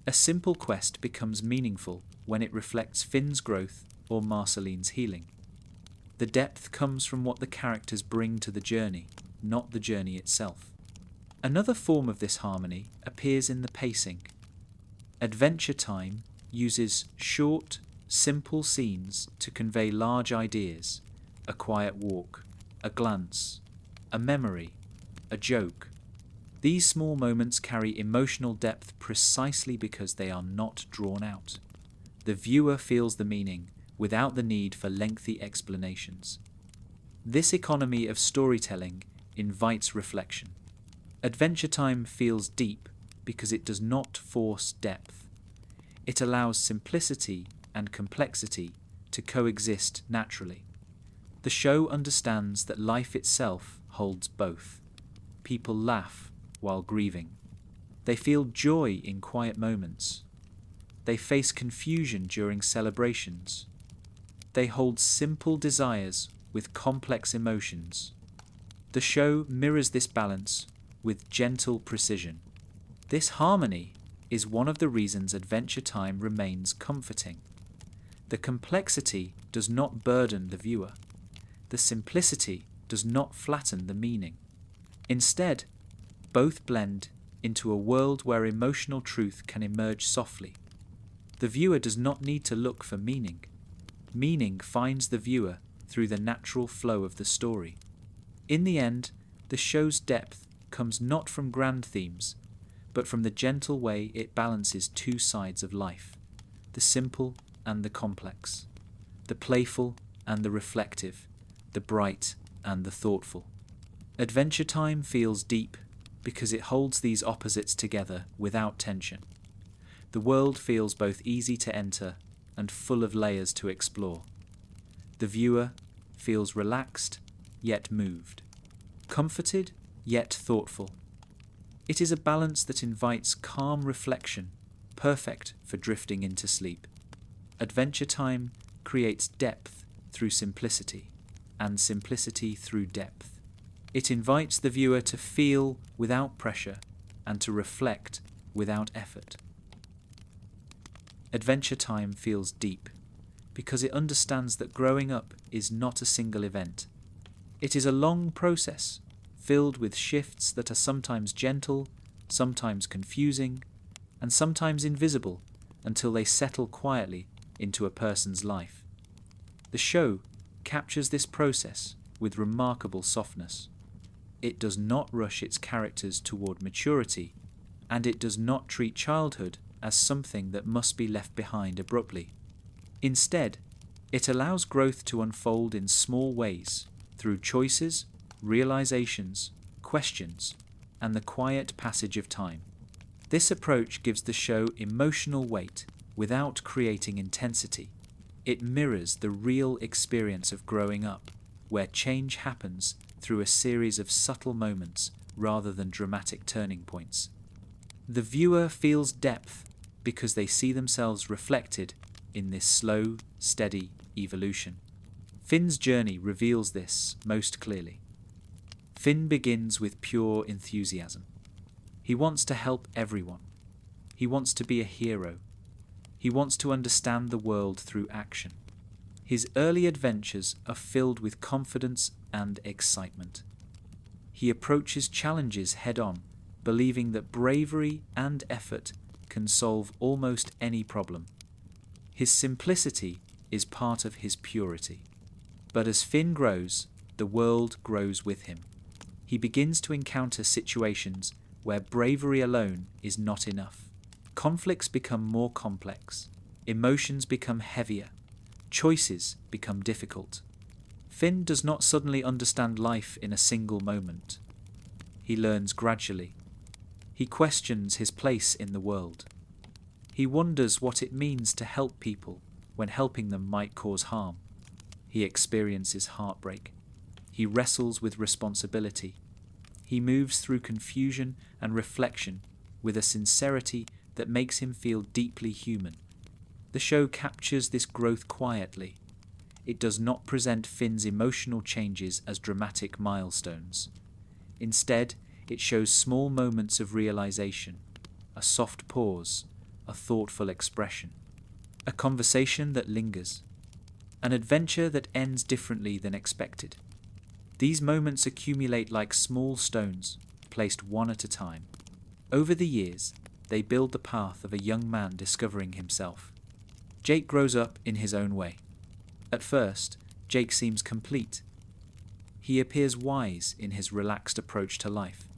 A simple quest becomes meaningful when it reflects Finn's growth or Marceline's healing. The depth comes from what the characters bring to the journey, not the journey itself. Another form of this harmony appears in the pacing. Adventure Time uses short, simple scenes to convey large ideas: a quiet walk, a glance, a memory, a joke. These small moments carry emotional depth precisely because they are not drawn out. The viewer feels the meaning without the need for lengthy explanations. This economy of storytelling invites reflection. Adventure Time feels deep because it does not force depth. It allows simplicity and complexity to coexist naturally. The show understands that life itself holds both. People laugh while grieving. They feel joy in quiet moments. They face confusion during celebrations. They hold simple desires with complex emotions. The show mirrors this balance with gentle precision. This harmony is one of the reasons Adventure Time remains comforting. The complexity does not burden the viewer. The simplicity does not flatten the meaning. Instead, both blend into a world where emotional truth can emerge softly. The viewer does not need to look for meaning. Meaning finds the viewer through the natural flow of the story. In the end, the show's depth comes not from grand themes, but from the gentle way it balances two sides of life, the simple and the complex, the playful and the reflective, the bright and the thoughtful. Adventure Time feels deep because it holds these opposites together without tension. The world feels both easy to enter and full of layers to explore. The viewer feels relaxed yet moved, comforted yet thoughtful. It is a balance that invites calm reflection, perfect for drifting into sleep. Adventure Time creates depth through simplicity, and simplicity through depth. It invites the viewer to feel without pressure and to reflect without effort. Adventure Time feels deep because it understands that growing up is not a single event. It is a long process filled with shifts that are sometimes gentle, sometimes confusing, and sometimes invisible until they settle quietly into a person's life. The show captures this process with remarkable softness. It does not rush its characters toward maturity, and it does not treat childhood as something that must be left behind abruptly. Instead, it allows growth to unfold in small ways through choices, realizations, questions, and the quiet passage of time. This approach gives the show emotional weight without creating intensity. It mirrors the real experience of growing up, where change happens through a series of subtle moments rather than dramatic turning points. The viewer feels depth because they see themselves reflected in this slow, steady evolution. Finn's journey reveals this most clearly. Finn begins with pure enthusiasm. He wants to help everyone. He wants to be a hero. He wants to understand the world through action. His early adventures are filled with confidence and excitement. He approaches challenges head-on, believing that bravery and effort can solve almost any problem. His simplicity is part of his purity. But as Finn grows, the world grows with him. He begins to encounter situations where bravery alone is not enough. Conflicts become more complex. Emotions become heavier. Choices become difficult. Finn does not suddenly understand life in a single moment. He learns gradually. He questions his place in the world. He wonders what it means to help people when helping them might cause harm. He experiences heartbreak. He wrestles with responsibility. He moves through confusion and reflection with a sincerity that makes him feel deeply human. The show captures this growth quietly. It does not present Finn's emotional changes as dramatic milestones. Instead, it shows small moments of realization, a soft pause, a thoughtful expression, a conversation that lingers, an adventure that ends differently than expected. These moments accumulate like small stones, placed one at a time. Over the years, they build the path of a young man discovering himself. Jake grows up in his own way. At first, Jake seems complete. He appears wise in his relaxed approach to life.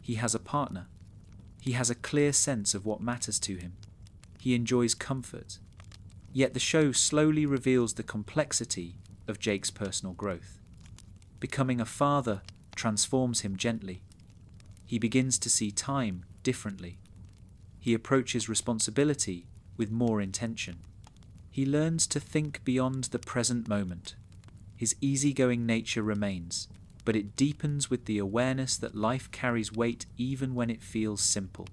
He has a partner. He has a clear sense of what matters to him. He enjoys comfort. Yet the show slowly reveals the complexity of Jake's personal growth. Becoming a father transforms him gently. He begins to see time differently. He approaches responsibility with more intention. He learns to think beyond the present moment. His easygoing nature remains, but it deepens with the awareness that life carries weight even when it feels simple.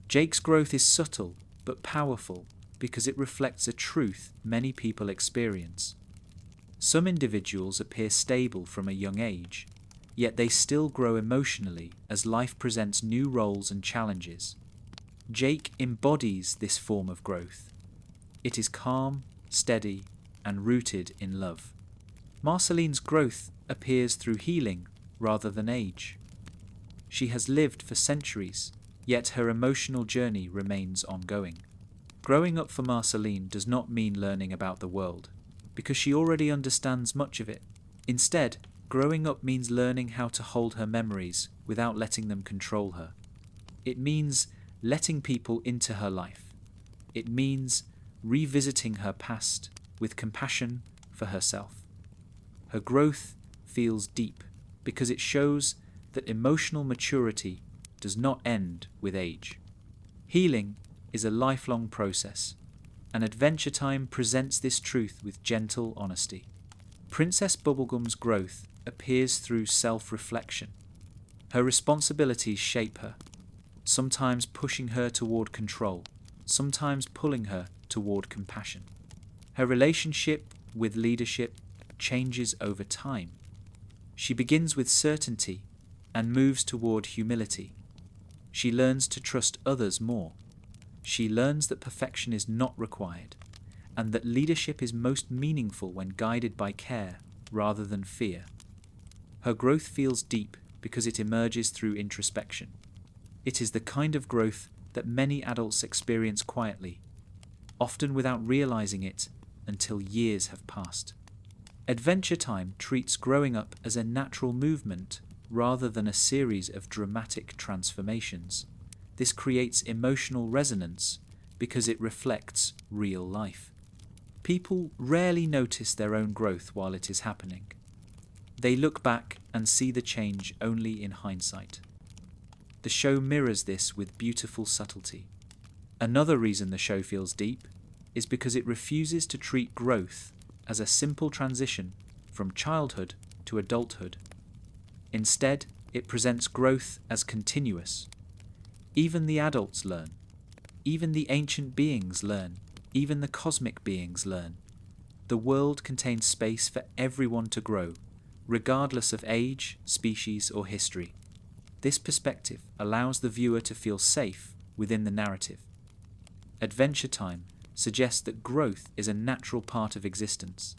Jake's growth is subtle but powerful because it reflects a truth many people experience. Some individuals appear stable from a young age, yet they still grow emotionally as life presents new roles and challenges. Jake embodies this form of growth. It is calm, steady, and rooted in love. Marceline's growth appears through healing rather than age. She has lived for centuries, yet her emotional journey remains ongoing. Growing up for Marceline does not mean learning about the world, because she already understands much of it. Instead, growing up means learning how to hold her memories without letting them control her. It means letting people into her life. It means revisiting her past with compassion for herself. Her growth feels deep because it shows that emotional maturity does not end with age. Healing is a lifelong process, and Adventure Time presents this truth with gentle honesty. Princess Bubblegum's growth appears through self-reflection. Her responsibilities shape her, sometimes pushing her toward control, sometimes pulling her toward compassion. Her relationship with leadership changes over time. She begins with certainty and moves toward humility. She learns to trust others more. She learns that perfection is not required, and that leadership is most meaningful when guided by care rather than fear. Her growth feels deep because it emerges through introspection. It is the kind of growth that many adults experience quietly, often without realizing it until years have passed. Adventure Time treats growing up as a natural movement rather than a series of dramatic transformations. This creates emotional resonance because it reflects real life. People rarely notice their own growth while it is happening. They look back and see the change only in hindsight. The show mirrors this with beautiful subtlety. Another reason the show feels deep is because it refuses to treat growth as a simple transition from childhood to adulthood. Instead, it presents growth as continuous. Even the adults learn. Even the ancient beings learn. Even the cosmic beings learn. The world contains space for everyone to grow, regardless of age, species, or history. This perspective allows the viewer to feel safe within the narrative. Adventure Time suggests that growth is a natural part of existence.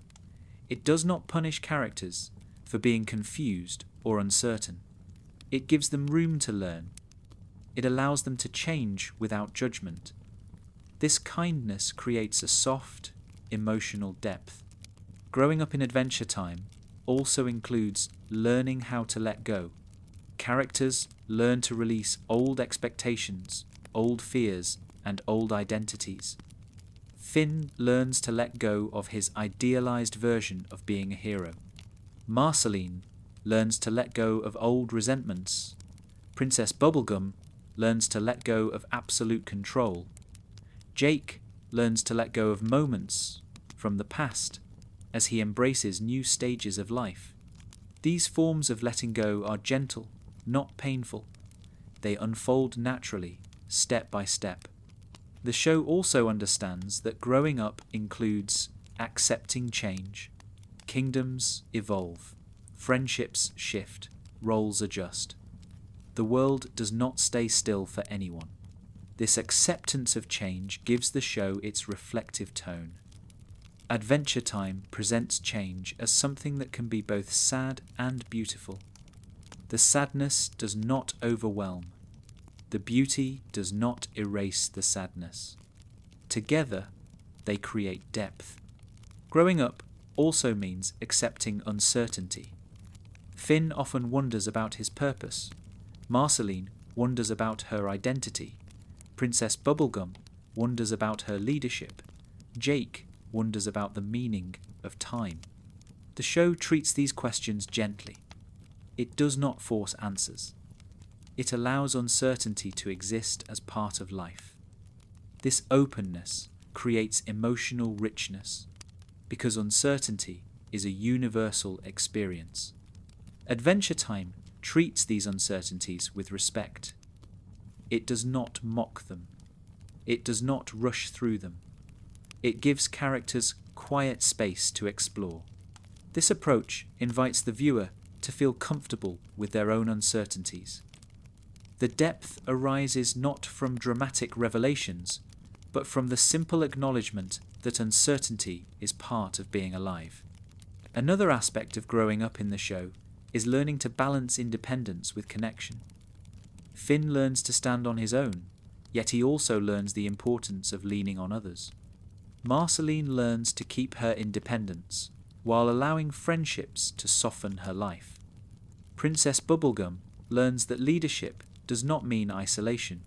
It does not punish characters for being confused or uncertain. It gives them room to learn. It allows them to change without judgment. This kindness creates a soft, emotional depth. Growing up in Adventure Time also includes learning how to let go. Characters learn to release old expectations, old fears, and old identities. Finn learns to let go of his idealized version of being a hero. Marceline learns to let go of old resentments. Princess Bubblegum learns to let go of absolute control. Jake learns to let go of moments from the past as he embraces new stages of life. These forms of letting go are gentle, not painful. They unfold naturally, step by step. The show also understands that growing up includes accepting change. Kingdoms evolve, friendships shift, roles adjust. The world does not stay still for anyone. This acceptance of change gives the show its reflective tone. Adventure Time presents change as something that can be both sad and beautiful. The sadness does not overwhelm. The beauty does not erase the sadness. Together, they create depth. Growing up also means accepting uncertainty. Finn often wonders about his purpose. Marceline wonders about her identity. Princess Bubblegum wonders about her leadership. Jake wonders about the meaning of time. The show treats these questions gently. It does not force answers. It allows uncertainty to exist as part of life. This openness creates emotional richness, because uncertainty is a universal experience. Adventure Time treats these uncertainties with respect. It does not mock them. It does not rush through them. It gives characters quiet space to explore. This approach invites the viewer to feel comfortable with their own uncertainties. The depth arises not from dramatic revelations, but from the simple acknowledgement that uncertainty is part of being alive. Another aspect of growing up in the show is learning to balance independence with connection. Finn learns to stand on his own, yet he also learns the importance of leaning on others. Marceline learns to keep her independence, while allowing friendships to soften her life. Princess Bubblegum learns that leadership does not mean isolation.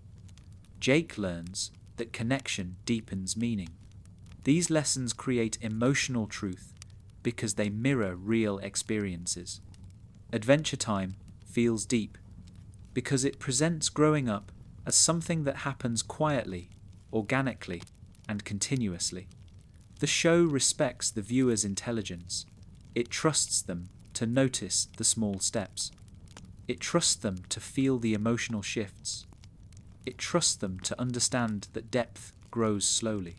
Jake learns that connection deepens meaning. These lessons create emotional truth because they mirror real experiences. Adventure Time feels deep because it presents growing up as something that happens quietly, organically, and continuously. The show respects the viewer's intelligence. It trusts them to notice the small steps. It trusts them to feel the emotional shifts. It trusts them to understand that depth grows slowly.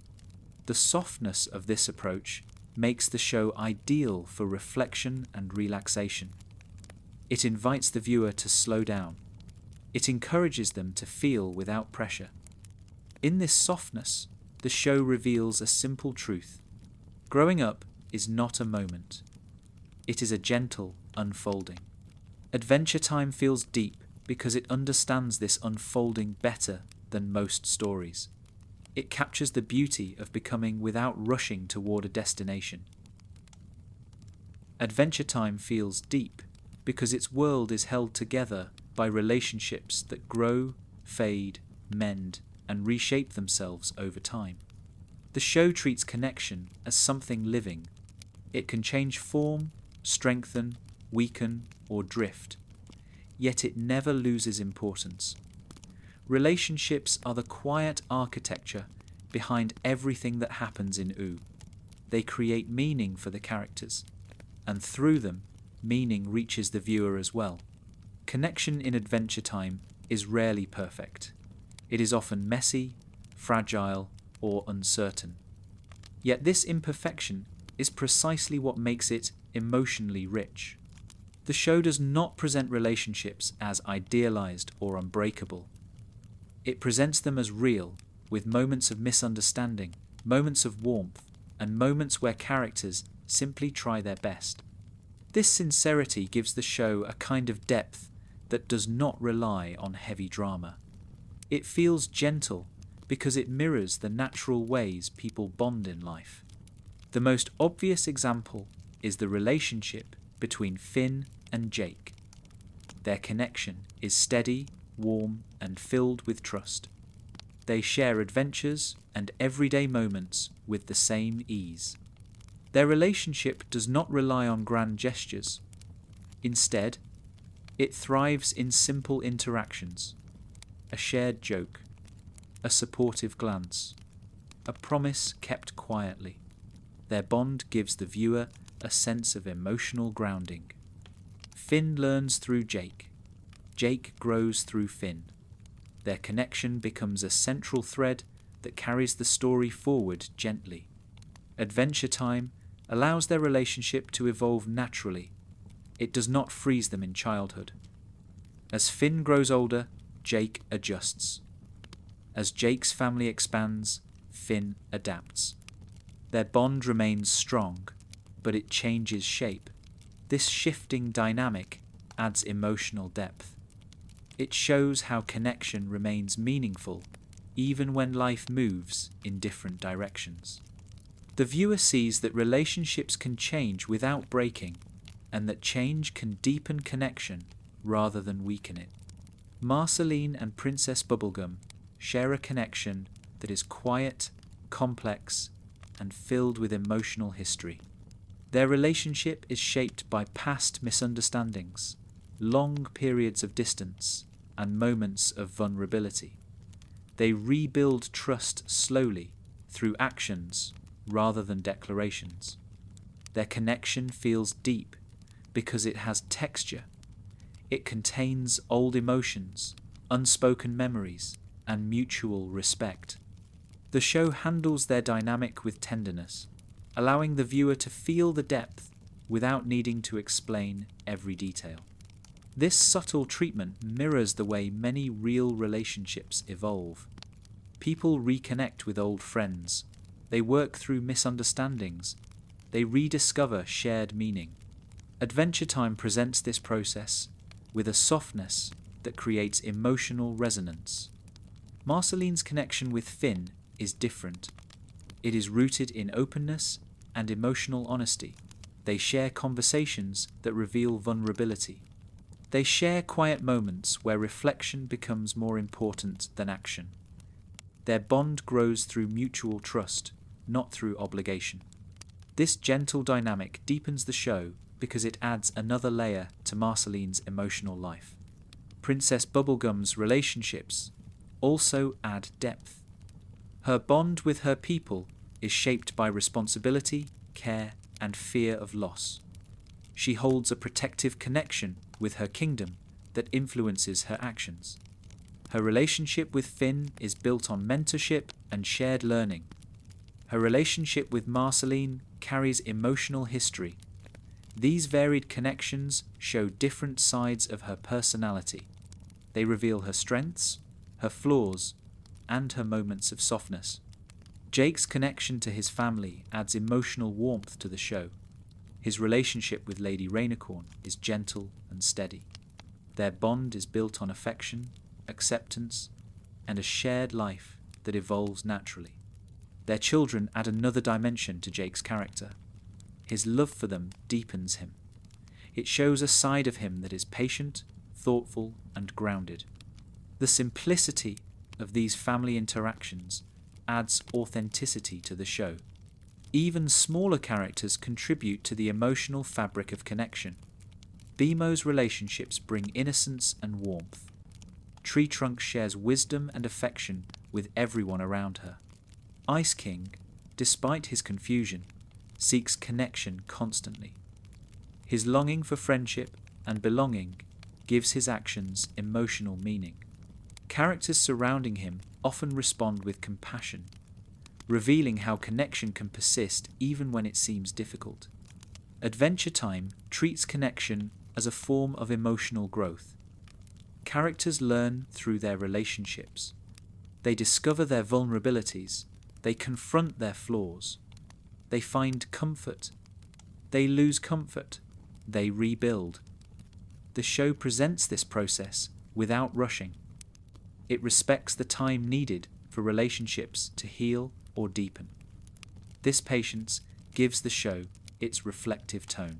The softness of this approach makes the show ideal for reflection and relaxation. It invites the viewer to slow down. It encourages them to feel without pressure. In this softness, the show reveals a simple truth. Growing up is not a moment. It is a gentle unfolding. Adventure Time feels deep because it understands this unfolding better than most stories. It captures the beauty of becoming without rushing toward a destination. Adventure Time feels deep because its world is held together by relationships that grow, fade, mend, and reshape themselves over time. The show treats connection as something living. It can change form, strengthen, weaken, or drift, yet it never loses importance. Relationships are the quiet architecture behind everything that happens in OO. They create meaning for the characters, and through them, meaning reaches the viewer as well. Connection in Adventure Time is rarely perfect. It is often messy, fragile, or uncertain. Yet this imperfection is precisely what makes it emotionally rich. The show does not present relationships as idealized or unbreakable. It presents them as real, with moments of misunderstanding, moments of warmth, and moments where characters simply try their best. This sincerity gives the show a kind of depth that does not rely on heavy drama. It feels gentle because it mirrors the natural ways people bond in life. The most obvious example is the relationship between Finn and Jake. Their connection is steady, warm, and filled with trust. They share adventures and everyday moments with the same ease. Their relationship does not rely on grand gestures. Instead, it thrives in simple interactions: a shared joke, a supportive glance, a promise kept quietly. Their bond gives the viewer a sense of emotional grounding. Finn learns through Jake. Jake grows through Finn. Their connection becomes a central thread that carries the story forward gently. Adventure Time allows their relationship to evolve naturally. It does not freeze them in childhood. As Finn grows older, Jake adjusts. As Jake's family expands, Finn adapts. Their bond remains strong, but it changes shape. This shifting dynamic adds emotional depth. It shows how connection remains meaningful even when life moves in different directions. The viewer sees that relationships can change without breaking, and that change can deepen connection rather than weaken it. Marceline and Princess Bubblegum share a connection that is quiet, complex, and filled with emotional history. Their relationship is shaped by past misunderstandings, long periods of distance, and moments of vulnerability. They rebuild trust slowly through actions rather than declarations. Their connection feels deep because it has texture. It contains old emotions, unspoken memories, and mutual respect. The show handles their dynamic with tenderness, allowing the viewer to feel the depth without needing to explain every detail. This subtle treatment mirrors the way many real relationships evolve. People reconnect with old friends. They work through misunderstandings. They rediscover shared meaning. Adventure Time presents this process with a softness that creates emotional resonance. Marceline's connection with Finn is different. It is rooted in openness and emotional honesty. They share conversations that reveal vulnerability. They share quiet moments where reflection becomes more important than action. Their bond grows through mutual trust, not through obligation. This gentle dynamic deepens the show because it adds another layer to Marceline's emotional life. Princess Bubblegum's relationships also add depth. Her bond with her people is shaped by responsibility, care, and fear of loss. She holds a protective connection with her kingdom that influences her actions. Her relationship with Finn is built on mentorship and shared learning. Her relationship with Marceline carries emotional history. These varied connections show different sides of her personality. They reveal her strengths, her flaws, and her moments of softness. Jake's connection to his family adds emotional warmth to the show. His relationship with Lady Rainicorn is gentle and steady. Their bond is built on affection, acceptance, and a shared life that evolves naturally. Their children add another dimension to Jake's character. His love for them deepens him. It shows a side of him that is patient, thoughtful, and grounded. The simplicity of these family interactions adds authenticity to the show. Even smaller characters contribute to the emotional fabric of connection. Bemo's relationships bring innocence and warmth. Tree Trunk shares wisdom and affection with everyone around her. Ice King, despite his confusion, seeks connection constantly. His longing for friendship and belonging gives his actions emotional meaning. Characters surrounding him often respond with compassion, revealing how connection can persist even when it seems difficult. Adventure Time treats connection as a form of emotional growth. Characters learn through their relationships. They discover their vulnerabilities. They confront their flaws. They find comfort. They lose comfort. They rebuild. The show presents this process without rushing. It respects the time needed for relationships to heal or deepen. This patience gives the show its reflective tone.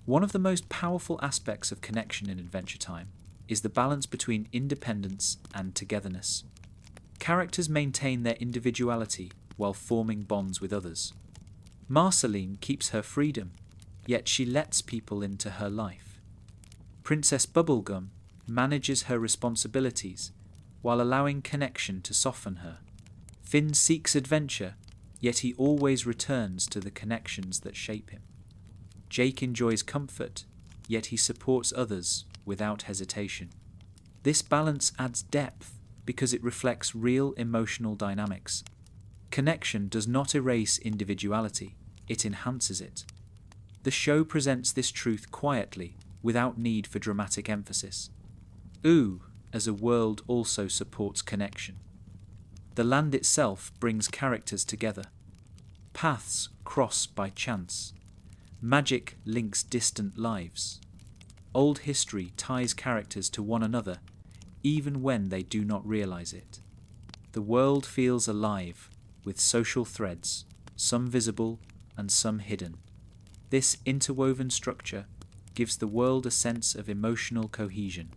One of the most powerful aspects of connection in Adventure Time is the balance between independence and togetherness. Characters maintain their individuality while forming bonds with others. Marceline keeps her freedom, yet she lets people into her life. Princess Bubblegum manages her responsibilities while allowing connection to soften her. Finn seeks adventure, yet he always returns to the connections that shape him. Jake enjoys comfort, yet he supports others without hesitation. This balance adds depth because it reflects real emotional dynamics. Connection does not erase individuality, it enhances it. The show presents this truth quietly, without need for dramatic emphasis. Ooh, as a world also supports connection. The land itself brings characters together. Paths cross by chance. Magic links distant lives. Old history ties characters to one another, even when they do not realize it. The world feels alive, with social threads, some visible and some hidden. This interwoven structure gives the world a sense of emotional cohesion.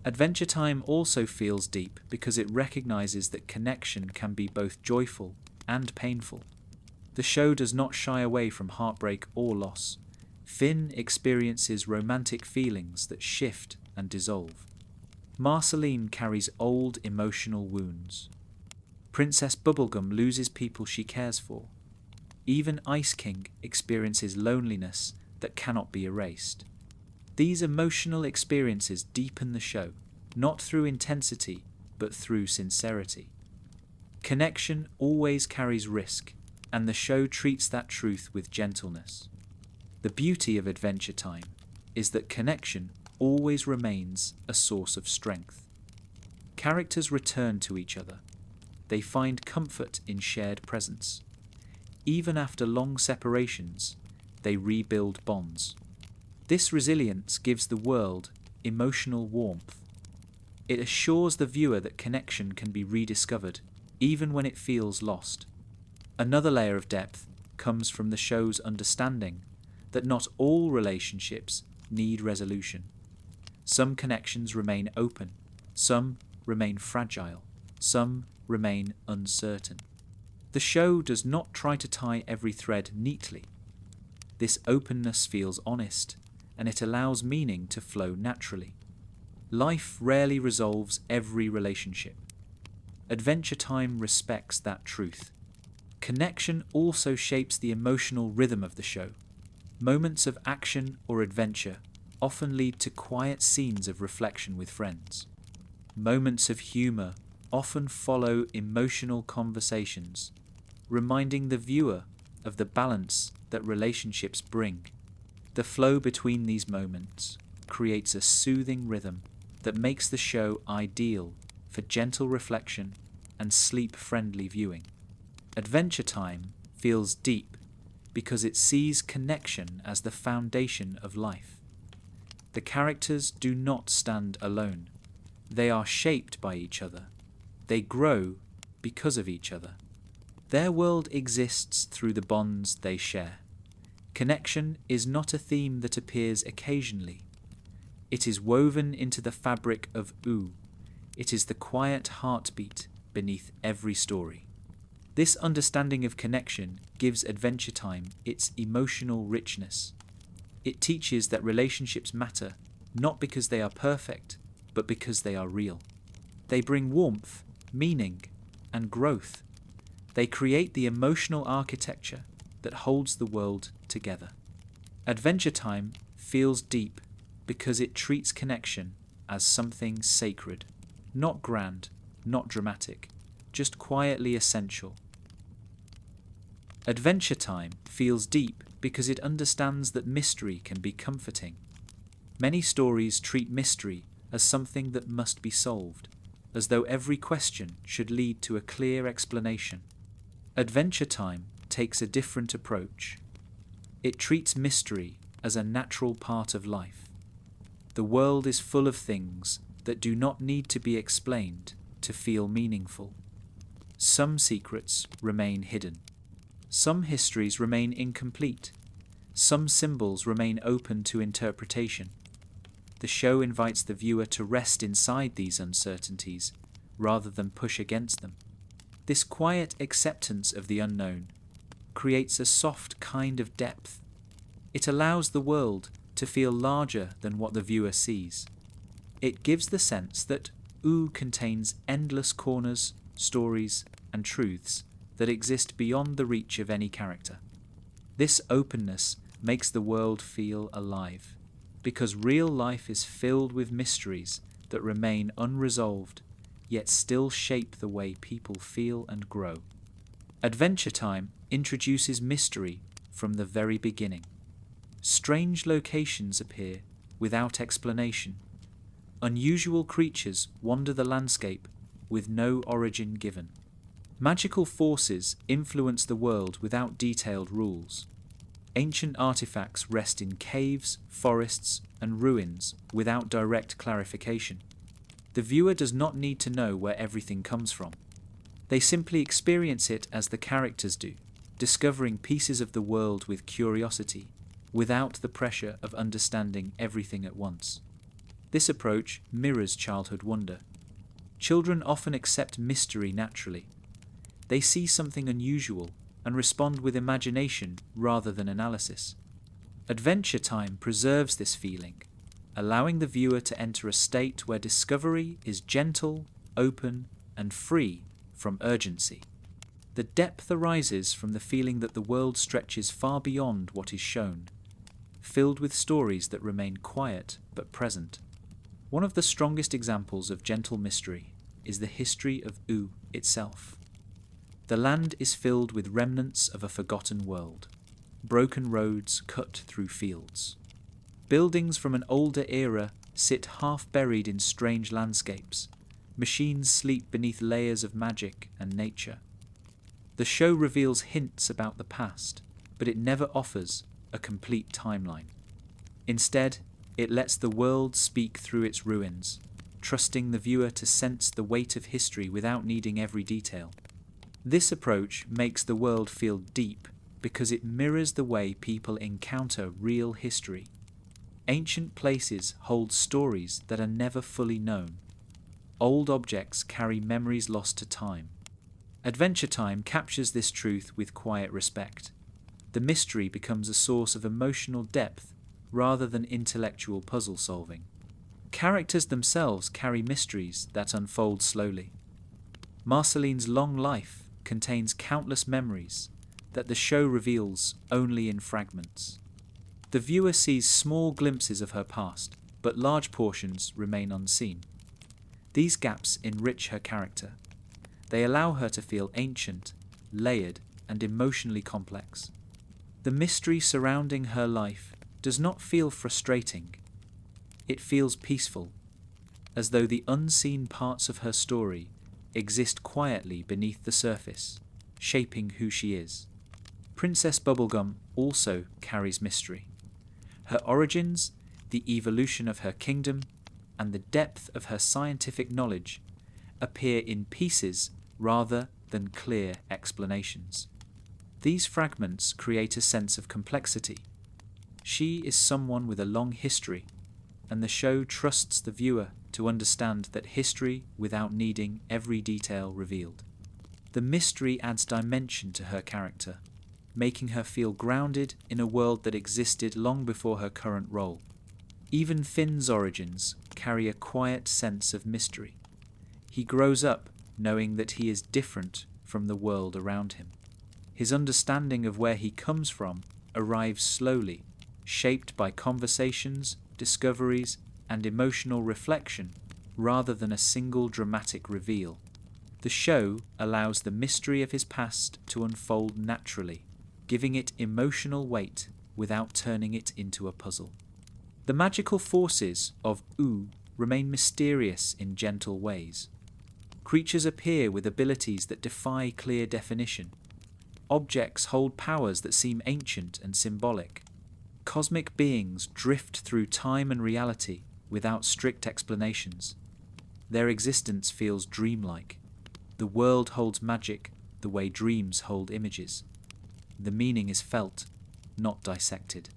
Adventure Time also feels deep because it recognizes that connection can be both joyful and painful. The show does not shy away from heartbreak or loss. Finn experiences romantic feelings that shift and dissolve. Marceline carries old emotional wounds. Princess Bubblegum loses people she cares for. Even Ice King experiences loneliness that cannot be erased. These emotional experiences deepen the show, not through intensity, but through sincerity. Connection always carries risk, and the show treats that truth with gentleness. The beauty of Adventure Time is that connection always remains a source of strength. Characters return to each other. They find comfort in shared presence. Even after long separations, they rebuild bonds. This resilience gives the world emotional warmth. It assures the viewer that connection can be rediscovered, even when it feels lost. Another layer of depth comes from the show's understanding that not all relationships need resolution. Some connections remain open, some remain fragile, some remain uncertain. The show does not try to tie every thread neatly. This openness feels honest, and it allows meaning to flow naturally. Life rarely resolves every relationship. Adventure Time respects that truth. Connection also shapes the emotional rhythm of the show. Moments of action or adventure often lead to quiet scenes of reflection with friends. Moments of humour often follow emotional conversations, reminding the viewer of the balance that relationships bring. The flow between these moments creates a soothing rhythm that makes the show ideal for gentle reflection and sleep-friendly viewing. Adventure Time feels deep because it sees connection as the foundation of life. The characters do not stand alone. They are shaped by each other. They grow because of each other. Their world exists through the bonds they share. Connection is not a theme that appears occasionally. It is woven into the fabric of U. It is the quiet heartbeat beneath every story. This understanding of connection gives Adventure Time its emotional richness. It teaches that relationships matter not because they are perfect, but because they are real. They bring warmth, meaning, and growth. They create the emotional architecture that holds the world together. Adventure Time feels deep because it treats connection as something sacred, not grand, not dramatic, just quietly essential. Adventure Time feels deep because it understands that mystery can be comforting. Many stories treat mystery as something that must be solved, as though every question should lead to a clear explanation. Adventure Time takes a different approach. It treats mystery as a natural part of life. The world is full of things that do not need to be explained to feel meaningful. Some secrets remain hidden. Some histories remain incomplete. Some symbols remain open to interpretation. The show invites the viewer to rest inside these uncertainties rather than push against them. This quiet acceptance of the unknown creates a soft kind of depth. It allows the world to feel larger than what the viewer sees. It gives the sense that U contains endless corners, stories, and truths that exist beyond the reach of any character. This openness makes the world feel alive, because real life is filled with mysteries that remain unresolved, yet still shape the way people feel and grow. Adventure Time introduces mystery from the very beginning. Strange locations appear without explanation. Unusual creatures wander the landscape with no origin given. Magical forces influence the world without detailed rules. Ancient artifacts rest in caves, forests, and ruins without direct clarification. The viewer does not need to know where everything comes from. They simply experience it as the characters do, discovering pieces of the world with curiosity, without the pressure of understanding everything at once. This approach mirrors childhood wonder. Children often accept mystery naturally. They see something unusual and respond with imagination rather than analysis. Adventure Time preserves this feeling, allowing the viewer to enter a state where discovery is gentle, open, and free from urgency. The depth arises from the feeling that the world stretches far beyond what is shown, filled with stories that remain quiet but present. One of the strongest examples of gentle mystery is the history of U itself. The land is filled with remnants of a forgotten world. broken roads cut through fields. Buildings from an older era sit half buried in strange landscapes. Machines sleep beneath layers of magic and nature. The show reveals hints about the past, but it never offers a complete timeline. Instead, it lets the world speak through its ruins, trusting the viewer to sense the weight of history without needing every detail. This approach makes the world feel deep because it mirrors the way people encounter real history. Ancient places hold stories that are never fully known. Old objects carry memories lost to time. Adventure Time captures this truth with quiet respect. The mystery becomes a source of emotional depth rather than intellectual puzzle solving. Characters themselves carry mysteries that unfold slowly. Marceline's long life contains countless memories that the show reveals only in fragments. The viewer sees small glimpses of her past, but large portions remain unseen. These gaps enrich her character. They allow her to feel ancient, layered, and emotionally complex. The mystery surrounding her life does not feel frustrating. It feels peaceful, as though the unseen parts of her story exist quietly beneath the surface, shaping who she is. Princess Bubblegum also carries mystery. Her origins, the evolution of her kingdom, and the depth of her scientific knowledge appear in pieces rather than clear explanations. These fragments create a sense of complexity. She is someone with a long history, and the show trusts the viewer to understand that history without needing every detail revealed. The mystery adds dimension to her character, making her feel grounded in a world that existed long before her current role. Even Finn's origins carry a quiet sense of mystery. He grows up knowing that he is different from the world around him. His understanding of where he comes from arrives slowly, shaped by conversations, discoveries, and emotional reflection rather than a single dramatic reveal. The show allows the mystery of his past to unfold naturally, giving it emotional weight without turning it into a puzzle. The magical forces of Oo remain mysterious in gentle ways. Creatures appear with abilities that defy clear definition. Objects hold powers that seem ancient and symbolic. Cosmic beings drift through time and reality without strict explanations. Their existence feels dreamlike. The world holds magic the way dreams hold images. The meaning is felt, not dissected.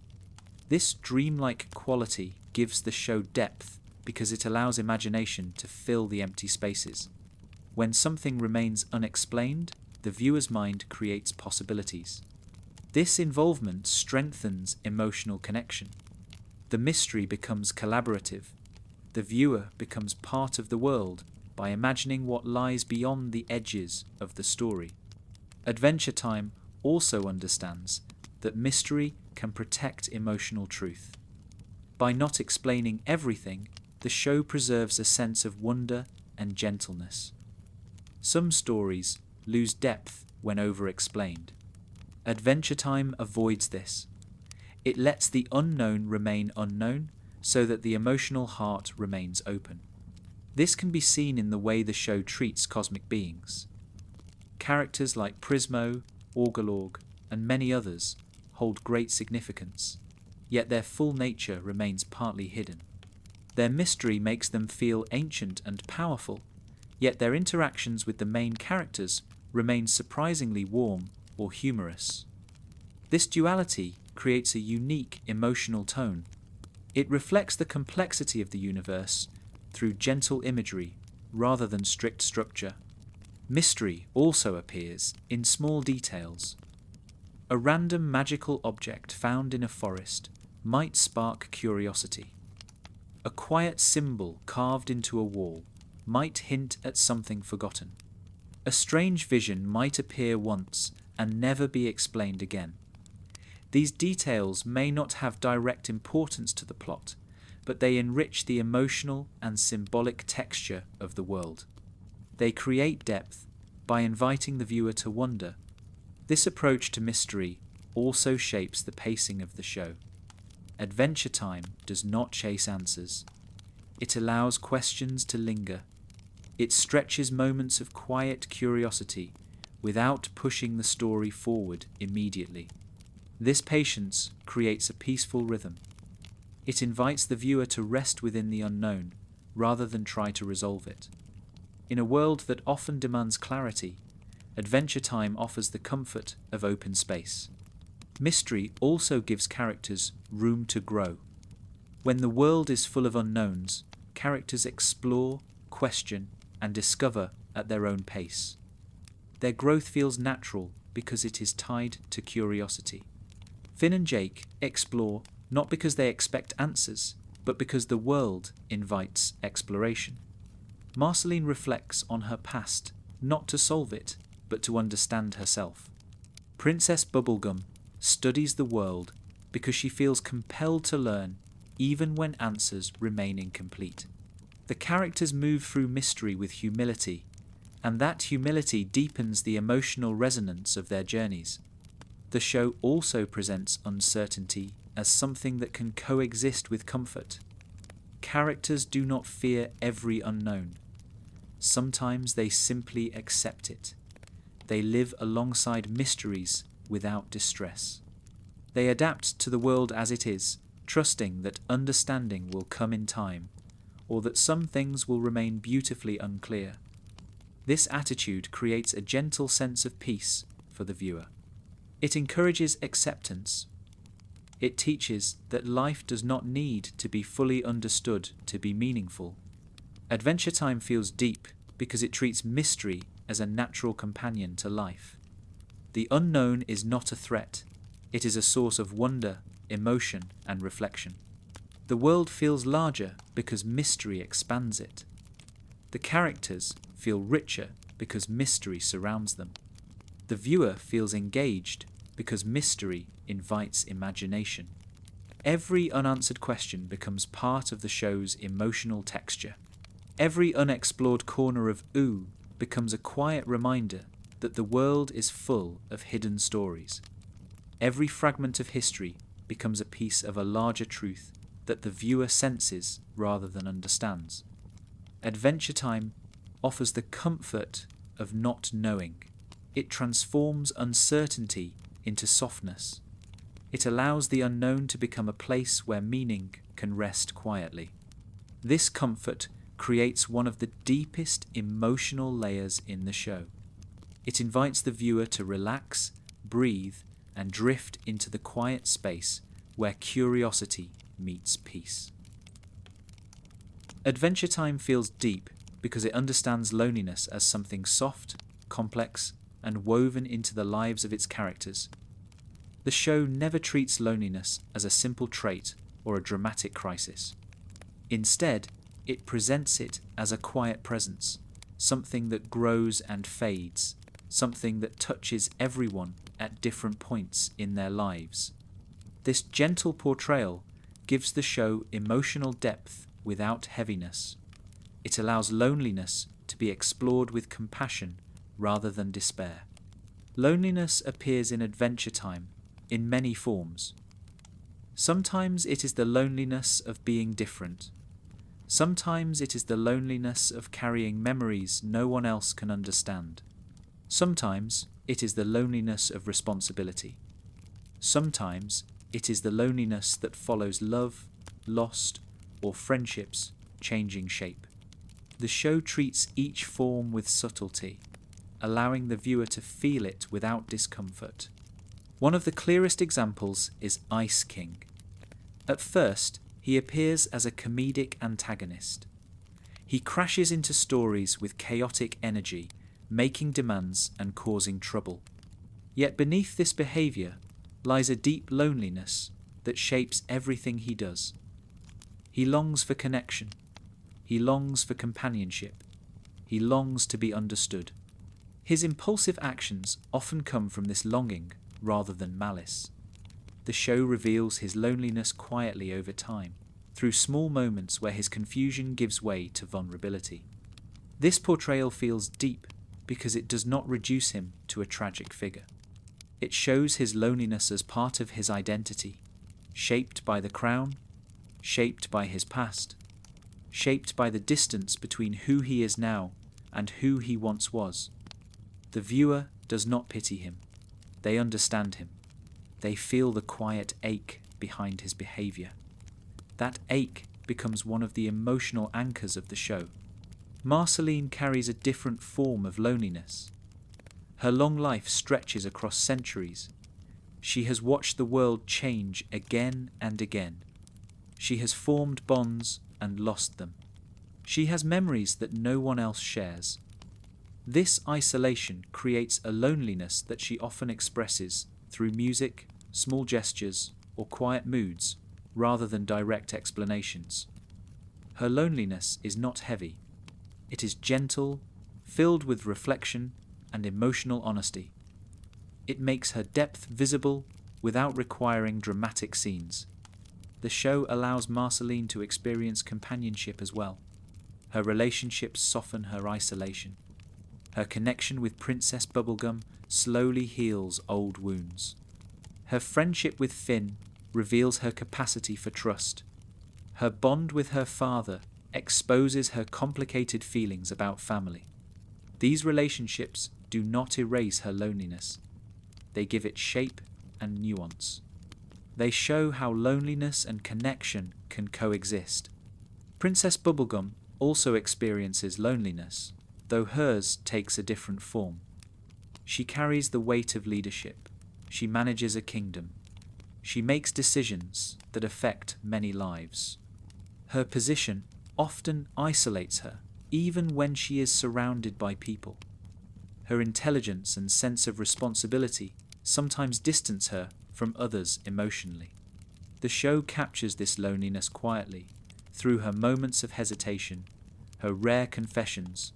This dreamlike quality gives the show depth because it allows imagination to fill the empty spaces. When something remains unexplained, the viewer's mind creates possibilities. This involvement strengthens emotional connection. The mystery becomes collaborative. The viewer becomes part of the world by imagining what lies beyond the edges of the story. Adventure Time also understands that mystery can protect emotional truth. By not explaining everything, the show preserves a sense of wonder and gentleness. Some stories lose depth when over-explained. Adventure Time avoids this. It lets the unknown remain unknown so that the emotional heart remains open. This can be seen in the way the show treats cosmic beings. Characters like Prismo, Orgalorg, and many others hold great significance, yet their full nature remains partly hidden. Their mystery makes them feel ancient and powerful, yet their interactions with the main characters remain surprisingly warm or humorous. This duality creates a unique emotional tone. It reflects the complexity of the universe through gentle imagery rather than strict structure. Mystery also appears in small details. A random magical object found in a forest might spark curiosity. A quiet symbol carved into a wall might hint at something forgotten. A strange vision might appear once and never be explained again. These details may not have direct importance to the plot, but they enrich the emotional and symbolic texture of the world. They create depth by inviting the viewer to wonder. This approach to mystery also shapes the pacing of the show. Adventure Time does not chase answers. It allows questions to linger. It stretches moments of quiet curiosity without pushing the story forward immediately. This patience creates a peaceful rhythm. It invites the viewer to rest within the unknown rather than try to resolve it. In a world that often demands clarity, Adventure Time offers the comfort of open space. Mystery also gives characters room to grow. When the world is full of unknowns, characters explore, question, and discover at their own pace. Their growth feels natural because it is tied to curiosity. Finn and Jake explore not because they expect answers, but because the world invites exploration. Marceline reflects on her past, not to solve it, but to understand herself. Princess Bubblegum studies the world because she feels compelled to learn even when answers remain incomplete. The characters move through mystery with humility, and that humility deepens the emotional resonance of their journeys. The show also presents uncertainty as something that can coexist with comfort. Characters do not fear every unknown. Sometimes they simply accept it. They live alongside mysteries without distress. They adapt to the world as it is, trusting that understanding will come in time, or that some things will remain beautifully unclear. This attitude creates a gentle sense of peace for the viewer. It encourages acceptance. It teaches that life does not need to be fully understood to be meaningful. Adventure Time feels deep because it treats mystery as a natural companion to life. The unknown is not a threat. It is a source of wonder, emotion, and reflection. The world feels larger because mystery expands it. The characters feel richer because mystery surrounds them. The viewer feels engaged because mystery invites imagination. Every unanswered question becomes part of the show's emotional texture. Every unexplored corner of Ooh becomes a quiet reminder that the world is full of hidden stories. Every fragment of history becomes a piece of a larger truth that the viewer senses rather than understands. Adventure Time offers the comfort of not knowing. It transforms uncertainty into softness. It allows the unknown to become a place where meaning can rest quietly. This comfort creates one of the deepest emotional layers in the show. It invites the viewer to relax, breathe, and drift into the quiet space where curiosity meets peace. Adventure Time feels deep because it understands loneliness as something soft, complex, and woven into the lives of its characters. The show never treats loneliness as a simple trait or a dramatic crisis. Instead, it presents it as a quiet presence, something that grows and fades, something that touches everyone at different points in their lives. This gentle portrayal gives the show emotional depth without heaviness. It allows loneliness to be explored with compassion rather than despair. Loneliness appears in Adventure Time in many forms. Sometimes it is the loneliness of being different. Sometimes it is the loneliness of carrying memories no one else can understand. Sometimes it is the loneliness of responsibility. Sometimes it is the loneliness that follows love, lost, or friendships changing shape. The show treats each form with subtlety, allowing the viewer to feel it without discomfort. One of the clearest examples is Ice King. At first, he appears as a comedic antagonist. He crashes into stories with chaotic energy, making demands and causing trouble. Yet beneath this behaviour lies a deep loneliness that shapes everything he does. He longs for connection. He longs for companionship. He longs to be understood. His impulsive actions often come from this longing rather than malice. The show reveals his loneliness quietly over time, through small moments where his confusion gives way to vulnerability. This portrayal feels deep because it does not reduce him to a tragic figure. It shows his loneliness as part of his identity, shaped by the crown, shaped by his past, shaped by the distance between who he is now and who he once was. The viewer does not pity him. They understand him. They feel the quiet ache behind his behavior. That ache becomes one of the emotional anchors of the show. Marceline carries a different form of loneliness. Her long life stretches across centuries. She has watched the world change again and again. She has formed bonds and lost them. She has memories that no one else shares. This isolation creates a loneliness that she often expresses through music, small gestures, or quiet moods, rather than direct explanations. Her loneliness is not heavy. It is gentle, filled with reflection and emotional honesty. It makes her depth visible without requiring dramatic scenes. The show allows Marceline to experience companionship as well. Her relationships soften her isolation. Her connection with Princess Bubblegum slowly heals old wounds. Her friendship with Finn reveals her capacity for trust. Her bond with her father exposes her complicated feelings about family. These relationships do not erase her loneliness. They give it shape and nuance. They show how loneliness and connection can coexist. Princess Bubblegum also experiences loneliness, though hers takes a different form. She carries the weight of leadership. She manages a kingdom. She makes decisions that affect many lives. Her position often isolates her, even when she is surrounded by people. Her intelligence and sense of responsibility sometimes distance her from others emotionally. The show captures this loneliness quietly, through her moments of hesitation, her rare confessions,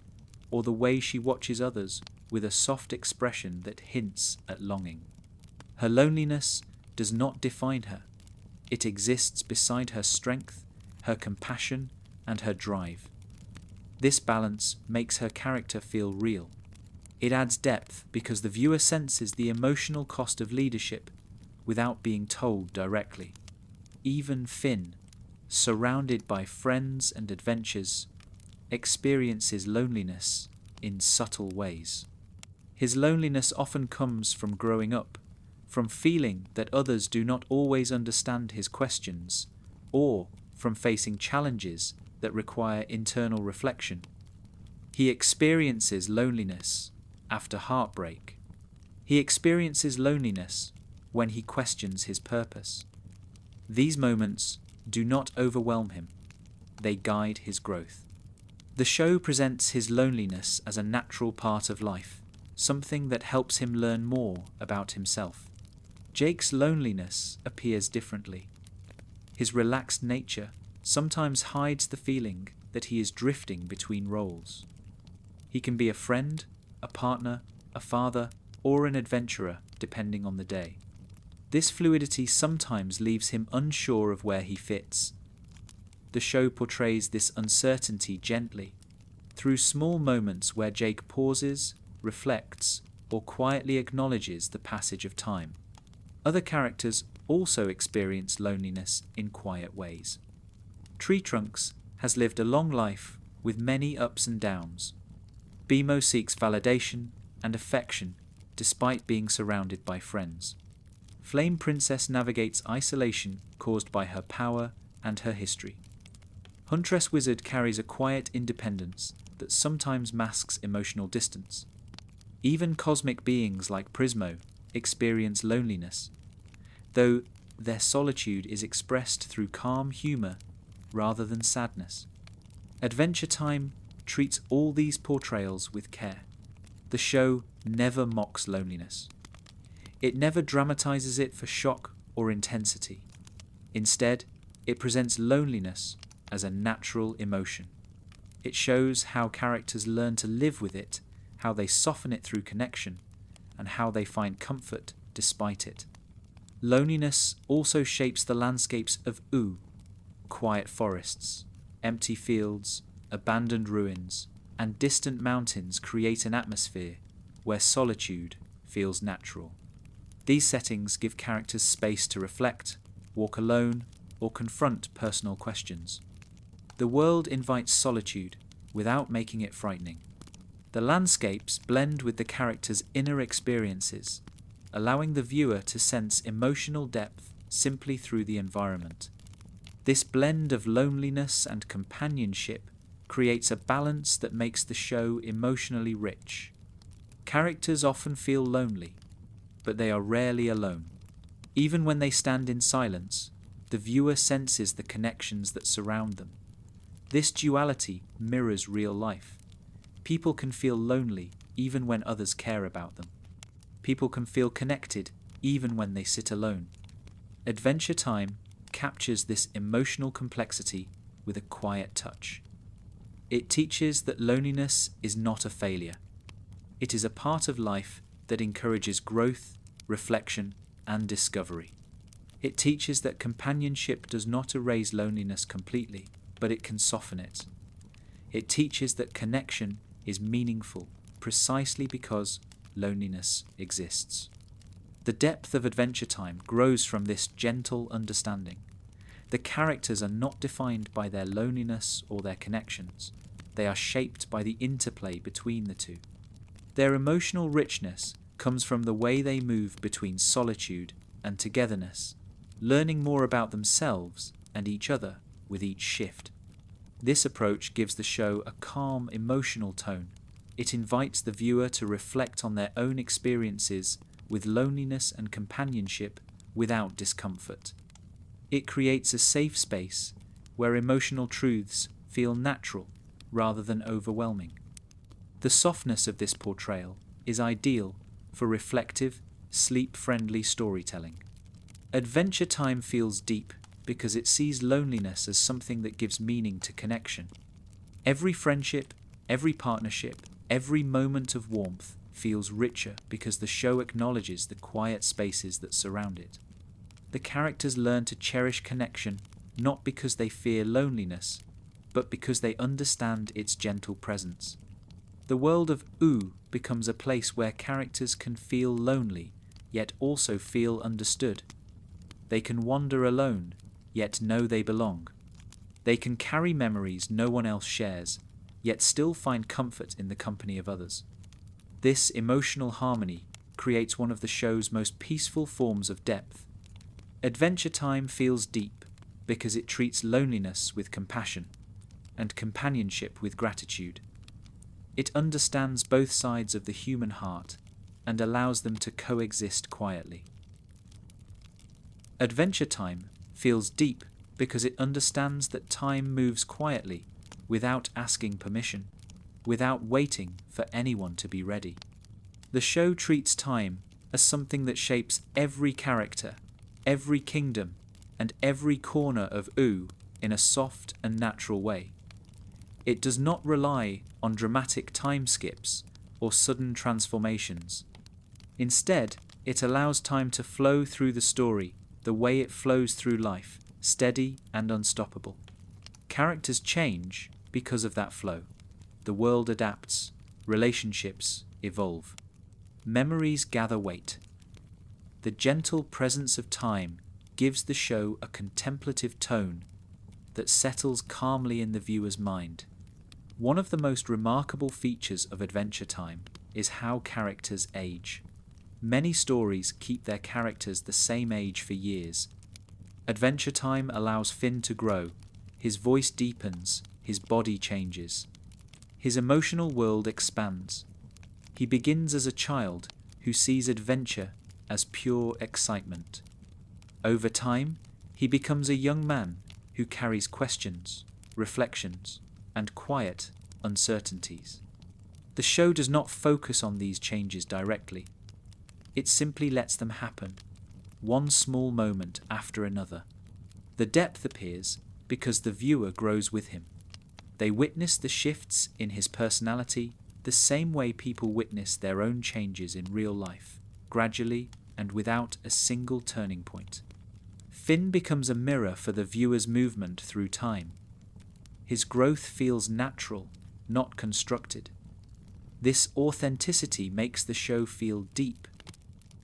or the way she watches others with a soft expression that hints at longing. Her loneliness does not define her. It exists beside her strength, her compassion, and her drive. This balance makes her character feel real. It adds depth because the viewer senses the emotional cost of leadership without being told directly. Even Finn, surrounded by friends and adventures, experiences loneliness in subtle ways. His loneliness often comes from growing up, from feeling that others do not always understand his questions, or from facing challenges that require internal reflection. He experiences loneliness after heartbreak. He experiences loneliness when he questions his purpose. These moments do not overwhelm him. They guide his growth. The show presents his loneliness as a natural part of life, something that helps him learn more about himself. Jake's loneliness appears differently. His relaxed nature sometimes hides the feeling that he is drifting between roles. He can be a friend, a partner, a father, or an adventurer, depending on the day. This fluidity sometimes leaves him unsure of where he fits. The show portrays this uncertainty gently, through small moments where Jake pauses, reflects, or quietly acknowledges the passage of time. Other characters also experience loneliness in quiet ways. Tree Trunks has lived a long life with many ups and downs. Bimo seeks validation and affection despite being surrounded by friends. Flame Princess navigates isolation caused by her power and her history. Huntress Wizard carries a quiet independence that sometimes masks emotional distance. Even cosmic beings like Prismo experience loneliness, though their solitude is expressed through calm humour rather than sadness. Adventure Time treats all these portrayals with care. The show never mocks loneliness. It never dramatizes it for shock or intensity. Instead, it presents loneliness as a natural emotion. It shows how characters learn to live with it, how they soften it through connection, and how they find comfort despite it. Loneliness also shapes the landscapes of Ooo, quiet forests, empty fields, abandoned ruins, and distant mountains create an atmosphere where solitude feels natural. These settings give characters space to reflect, walk alone, or confront personal questions. The world invites solitude without making it frightening. The landscapes blend with the characters' inner experiences, allowing the viewer to sense emotional depth simply through the environment. This blend of loneliness and companionship creates a balance that makes the show emotionally rich. Characters often feel lonely, but they are rarely alone. Even when they stand in silence, the viewer senses the connections that surround them. This duality mirrors real life. People can feel lonely even when others care about them. People can feel connected even when they sit alone. Adventure Time captures this emotional complexity with a quiet touch. It teaches that loneliness is not a failure. It is a part of life that encourages growth, reflection, and discovery. It teaches that companionship does not erase loneliness completely, but it can soften it. It teaches that connection is meaningful precisely because loneliness exists. The depth of Adventure Time grows from this gentle understanding. The characters are not defined by their loneliness or their connections. They are shaped by the interplay between the two. Their emotional richness comes from the way they move between solitude and togetherness, learning more about themselves and each other with each shift. This approach gives the show a calm, emotional tone. It invites the viewer to reflect on their own experiences with loneliness and companionship without discomfort. It creates a safe space where emotional truths feel natural rather than overwhelming. The softness of this portrayal is ideal for reflective, sleep-friendly storytelling. Adventure Time feels deep because it sees loneliness as something that gives meaning to connection. Every friendship, every partnership, every moment of warmth feels richer because the show acknowledges the quiet spaces that surround it. The characters learn to cherish connection not because they fear loneliness, but because they understand its gentle presence. The world of Ooh becomes a place where characters can feel lonely, yet also feel understood. They can wander alone, yet know they belong. They can carry memories no one else shares, yet still find comfort in the company of others. This emotional harmony creates one of the show's most peaceful forms of depth. Adventure Time feels deep because it treats loneliness with compassion and companionship with gratitude. It understands both sides of the human heart and allows them to coexist quietly. Adventure Time feels deep because it understands that time moves quietly, without asking permission, without waiting for anyone to be ready. The show treats time as something that shapes every character, every kingdom, and every corner of Ooh in a soft and natural way. It does not rely on dramatic time skips or sudden transformations. Instead, it allows time to flow through the story the way it flows through life, steady and unstoppable. Characters change because of that flow. The world adapts, relationships evolve. Memories gather weight. The gentle presence of time gives the show a contemplative tone that settles calmly in the viewer's mind. One of the most remarkable features of Adventure Time is how characters age. Many stories keep their characters the same age for years. Adventure Time allows Finn to grow. His voice deepens, his body changes. His emotional world expands. He begins as a child who sees adventure as pure excitement. Over time, he becomes a young man who carries questions, reflections, and quiet uncertainties. The show does not focus on these changes directly. It simply lets them happen, one small moment after another. The depth appears because the viewer grows with him. They witness the shifts in his personality the same way people witness their own changes in real life, gradually and without a single turning point. Finn becomes a mirror for the viewer's movement through time. His growth feels natural, not constructed. This authenticity makes the show feel deep.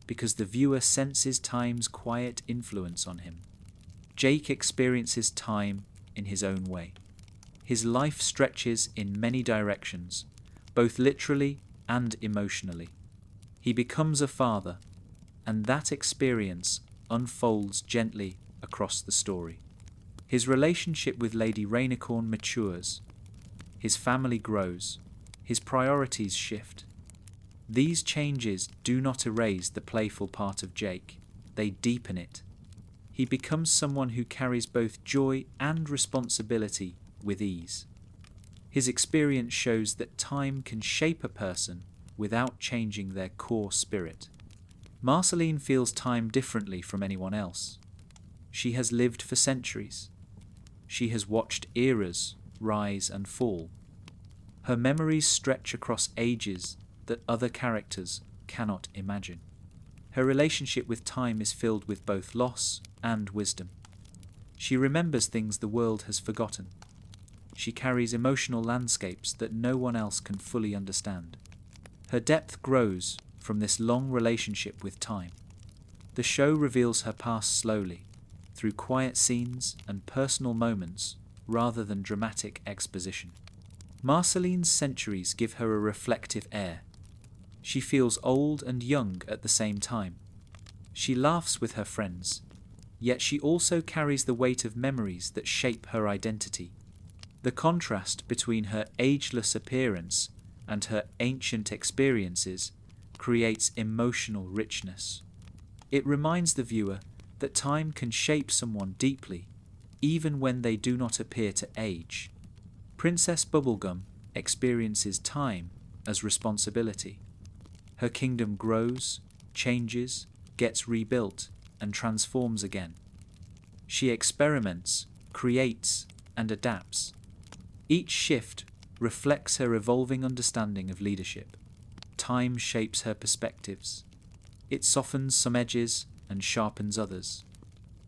because the viewer senses time's quiet influence on him. Jake experiences time in his own way. His life stretches in many directions, both literally and emotionally. He becomes a father, and that experience unfolds gently across the story. His relationship with Lady Rainicorn matures. His family grows. His priorities shift. These changes do not erase the playful part of Jake. They deepen it. He becomes someone who carries both joy and responsibility with ease. His experience shows that time can shape a person without changing their core spirit. Marceline feels time differently from anyone else. She has lived for centuries. She has watched eras rise and fall. Her memories stretch across ages that other characters cannot imagine. Her relationship with time is filled with both loss and wisdom. She remembers things the world has forgotten. She carries emotional landscapes that no one else can fully understand. Her depth grows from this long relationship with time. The show reveals her past slowly, through quiet scenes and personal moments rather than dramatic exposition. Marceline's centuries give her a reflective air. She feels old and young at the same time. She laughs with her friends, yet she also carries the weight of memories that shape her identity. The contrast between her ageless appearance and her ancient experiences creates emotional richness. It reminds the viewer that time can shape someone deeply, even when they do not appear to age. Princess Bubblegum experiences time as responsibility. Her kingdom grows, changes, gets rebuilt, and transforms again. She experiments, creates, and adapts. Each shift reflects her evolving understanding of leadership. Time shapes her perspectives. It softens some edges and sharpens others.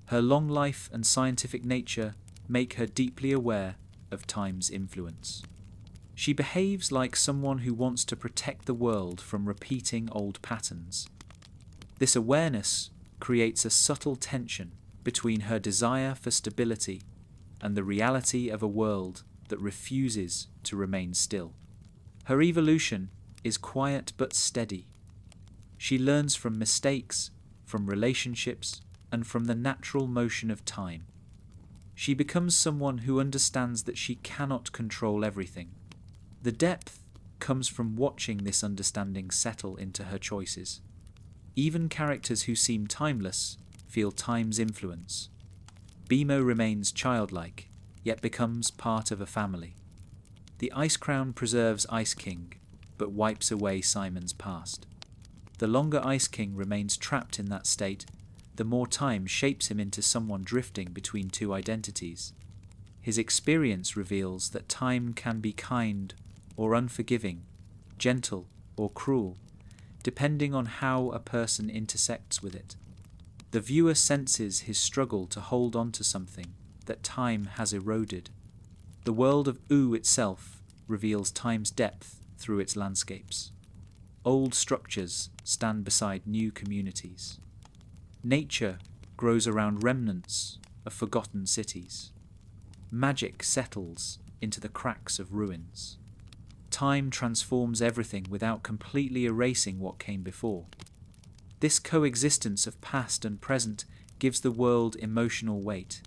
Her long life and scientific nature make her deeply aware of time's influence. She behaves like someone who wants to protect the world from repeating old patterns. This awareness creates a subtle tension between her desire for stability and the reality of a world that refuses to remain still. Her evolution is quiet but steady. She learns from mistakes, from relationships, and from the natural motion of time. She becomes someone who understands that she cannot control everything. The depth comes from watching this understanding settle into her choices. Even characters who seem timeless feel time's influence. Bimo remains childlike, yet becomes part of a family. The Ice Crown preserves Ice King, but wipes away Simon's past. The longer Ice King remains trapped in that state, the more time shapes him into someone drifting between two identities. His experience reveals that time can be kind or unforgiving, gentle or cruel, depending on how a person intersects with it. The viewer senses his struggle to hold on to something that time has eroded. The world of Ooh itself reveals time's depth through its landscapes. Old structures stand beside new communities. Nature grows around remnants of forgotten cities. Magic settles into the cracks of ruins. Time transforms everything without completely erasing what came before. This coexistence of past and present gives the world emotional weight.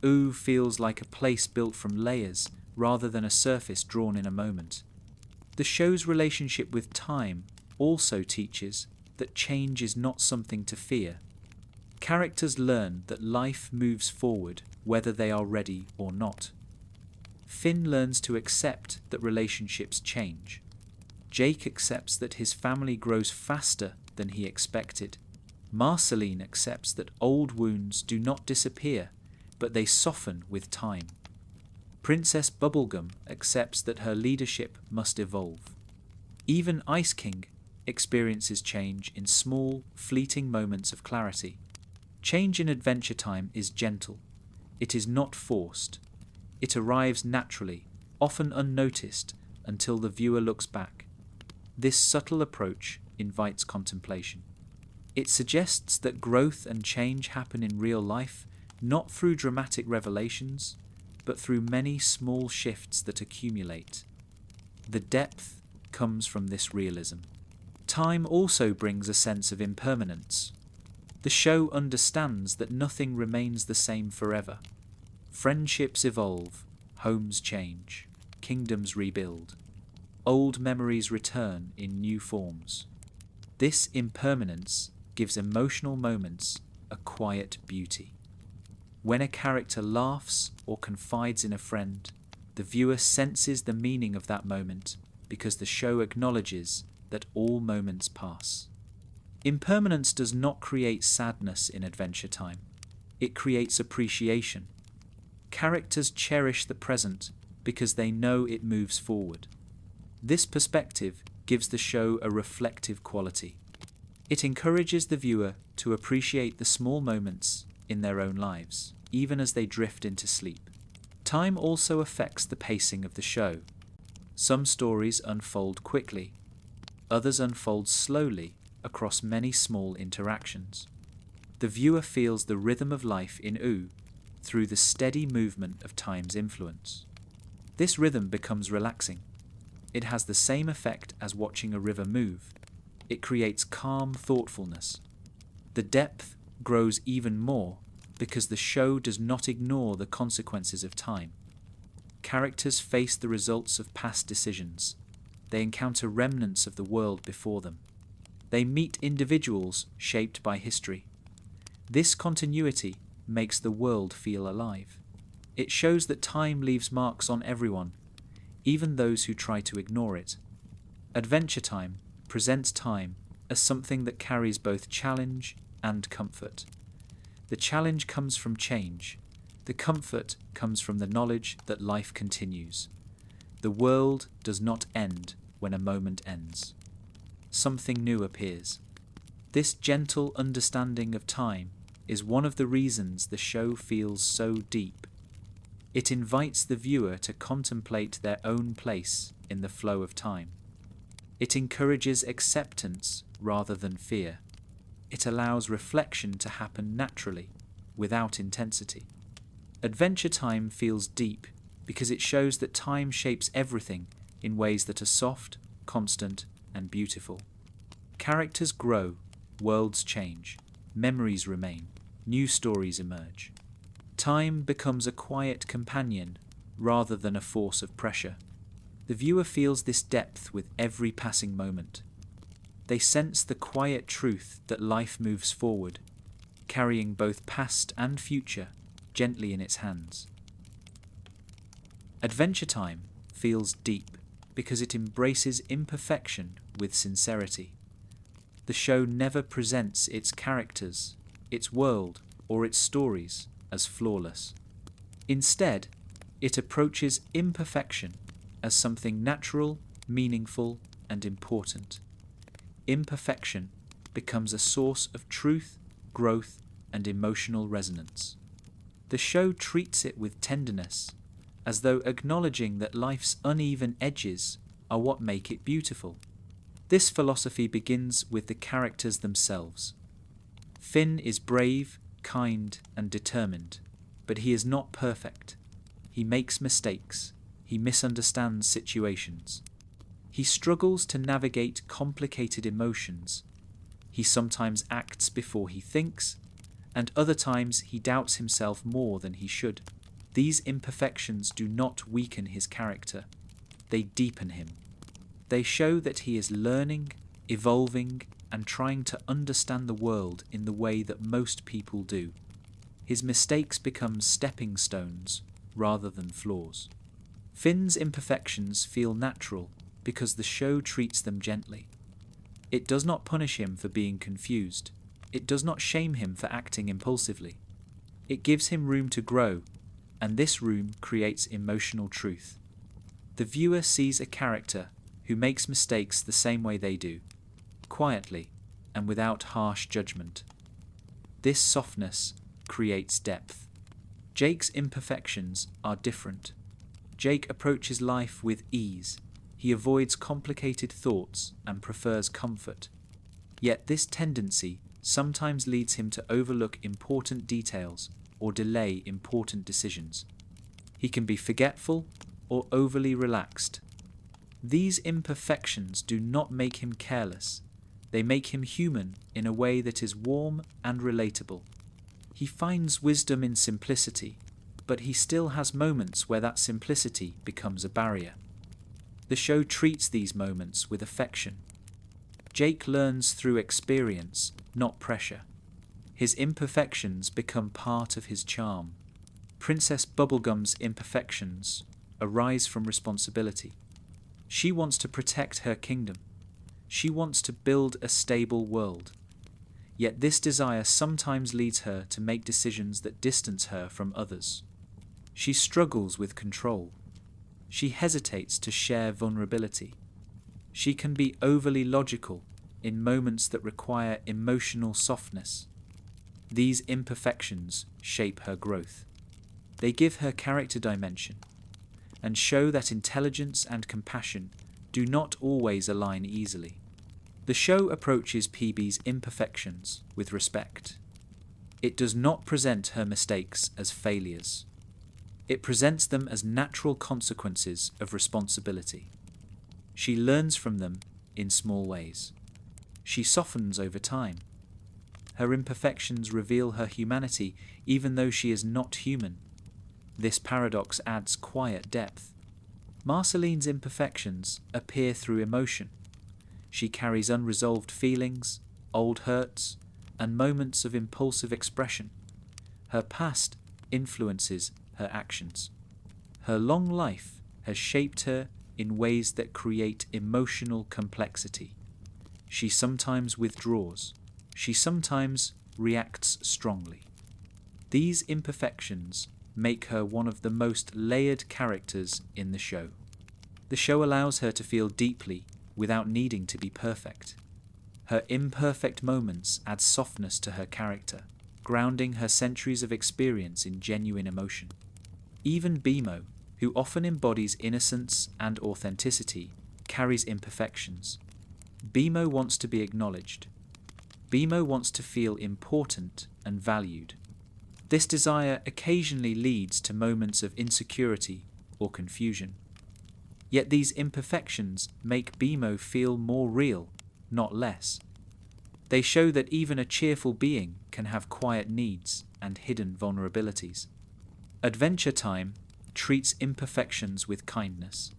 Ooh feels like a place built from layers rather than a surface drawn in a moment. The show's relationship with time also teaches that change is not something to fear. Characters learn that life moves forward whether they are ready or not. Finn learns to accept that relationships change. Jake accepts that his family grows faster than he expected. Marceline accepts that old wounds do not disappear, but they soften with time. Princess Bubblegum accepts that her leadership must evolve. Even Ice King experiences change in small, fleeting moments of clarity. Change in Adventure Time is gentle. It is not forced. It arrives naturally, often unnoticed, until the viewer looks back. This subtle approach invites contemplation. It suggests that growth and change happen in real life, not through dramatic revelations, but through many small shifts that accumulate. The depth comes from this realism. Time also brings a sense of impermanence. The show understands that nothing remains the same forever. Friendships evolve, homes change, kingdoms rebuild, old memories return in new forms. This impermanence gives emotional moments a quiet beauty. When a character laughs or confides in a friend, the viewer senses the meaning of that moment because the show acknowledges that all moments pass. Impermanence does not create sadness in Adventure Time. It creates appreciation. Characters cherish the present because they know it moves forward. This perspective gives the show a reflective quality. It encourages the viewer to appreciate the small moments in their own lives, even as they drift into sleep. Time also affects the pacing of the show. Some stories unfold quickly, others unfold slowly across many small interactions. The viewer feels the rhythm of life in U through the steady movement of time's influence. This rhythm becomes relaxing. It has the same effect as watching a river move. It creates calm thoughtfulness. The depth grows even more because the show does not ignore the consequences of time. Characters face the results of past decisions. They encounter remnants of the world before them. They meet individuals shaped by history. This continuity makes the world feel alive. It shows that time leaves marks on everyone, even those who try to ignore it. Adventure Time presents time as something that carries both challenge and comfort. The challenge comes from change. The comfort comes from the knowledge that life continues. The world does not end when a moment ends. Something new appears. This gentle understanding of time is one of the reasons the show feels so deep. It invites the viewer to contemplate their own place in the flow of time. It encourages acceptance rather than fear. It allows reflection to happen naturally, without intensity. Adventure Time feels deep because it shows that time shapes everything in ways that are soft, constant, and beautiful. Characters grow, worlds change, memories remain, new stories emerge. Time becomes a quiet companion rather than a force of pressure. The viewer feels this depth with every passing moment. They sense the quiet truth that life moves forward, carrying both past and future gently in its hands. Adventure Time feels deep because it embraces imperfection with sincerity. The show never presents its characters, its world, or its stories as flawless. Instead, it approaches imperfection as something natural, meaningful, and important. Imperfection becomes a source of truth, growth, and emotional resonance. The show treats it with tenderness, as though acknowledging that life's uneven edges are what make it beautiful. This philosophy begins with the characters themselves. Finn is brave, kind, and determined, but he is not perfect. He makes mistakes. He misunderstands situations. He struggles to navigate complicated emotions. He sometimes acts before he thinks, and other times he doubts himself more than he should. These imperfections do not weaken his character. They deepen him. They show that he is learning, evolving, and trying to understand the world in the way that most people do. His mistakes become stepping stones rather than flaws. Finn's imperfections feel natural because the show treats them gently. It does not punish him for being confused. It does not shame him for acting impulsively. It gives him room to grow, and this room creates emotional truth. The viewer sees a character who makes mistakes the same way they do, quietly and without harsh judgment. This softness creates depth. Jake's imperfections are different. Jake approaches life with ease. He avoids complicated thoughts and prefers comfort. Yet this tendency sometimes leads him to overlook important details or delay important decisions. He can be forgetful or overly relaxed. These imperfections do not make him careless. They make him human in a way that is warm and relatable. He finds wisdom in simplicity, but he still has moments where that simplicity becomes a barrier. The show treats these moments with affection. Jake learns through experience, not pressure. His imperfections become part of his charm. Princess Bubblegum's imperfections arise from responsibility. She wants to protect her kingdom. She wants to build a stable world. Yet this desire sometimes leads her to make decisions that distance her from others. She struggles with control. She hesitates to share vulnerability. She can be overly logical in moments that require emotional softness. These imperfections shape her growth. They give her character dimension and show that intelligence and compassion do not always align easily. The show approaches PB's imperfections with respect. It does not present her mistakes as failures. It presents them as natural consequences of responsibility. She learns from them in small ways. She softens over time. Her imperfections reveal her humanity even though she is not human. This paradox adds quiet depth. Marceline's imperfections appear through emotion. She carries unresolved feelings, old hurts, and moments of impulsive expression. Her past influences her actions. Her long life has shaped her in ways that create emotional complexity. She sometimes withdraws. She sometimes reacts strongly. These imperfections make her one of the most layered characters in the show. The show allows her to feel deeply without needing to be perfect. Her imperfect moments add softness to her character, grounding her centuries of experience in genuine emotion. Even Bimo, who often embodies innocence and authenticity, carries imperfections. Bimo wants to be acknowledged. Bimo wants to feel important and valued. This desire occasionally leads to moments of insecurity or confusion. Yet these imperfections make Bimo feel more real, not less. They show that even a cheerful being can have quiet needs and hidden vulnerabilities. Adventure Time treats imperfections with kindness.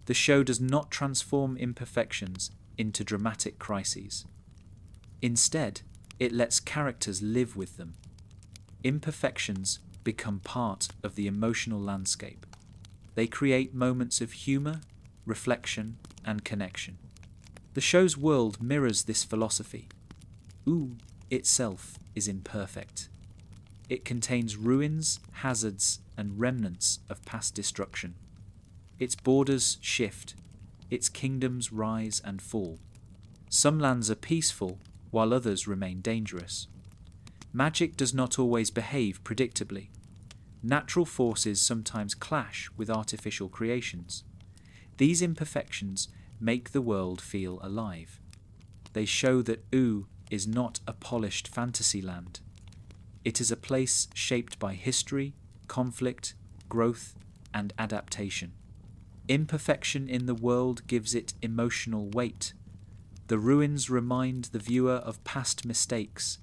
The show does not transform imperfections into dramatic crises. Instead, it lets characters live with them. Imperfections become part of the emotional landscape. They create moments of humor, reflection, and connection. The show's world mirrors this philosophy. Ooh itself is imperfect. It contains ruins, hazards, and remnants of past destruction. Its borders shift. Its kingdoms rise and fall. Some lands are peaceful, while others remain dangerous. Magic does not always behave predictably. Natural forces sometimes clash with artificial creations. These imperfections make the world feel alive. They show that Ooo is not a polished fantasy land. It is a place shaped by history, conflict, growth, and adaptation. Imperfection in the world gives it emotional weight. The ruins remind the viewer of past mistakes.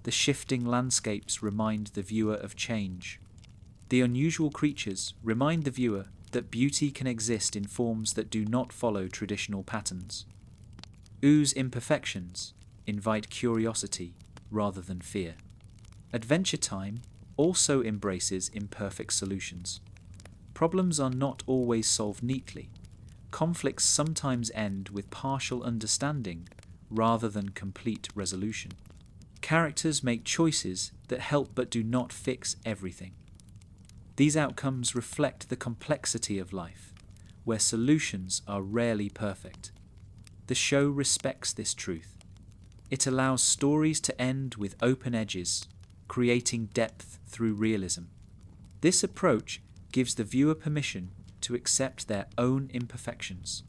The shifting landscapes remind the viewer of change. The unusual creatures remind the viewer that beauty can exist in forms that do not follow traditional patterns. Oo's imperfections invite curiosity rather than fear. Adventure Time also embraces imperfect solutions. Problems are not always solved neatly. Conflicts sometimes end with partial understanding rather than complete resolution. Characters make choices that help but do not fix everything. These outcomes reflect the complexity of life, where solutions are rarely perfect. The show respects this truth. It allows stories to end with open edges, creating depth through realism. This approach gives the viewer permission to accept their own imperfections.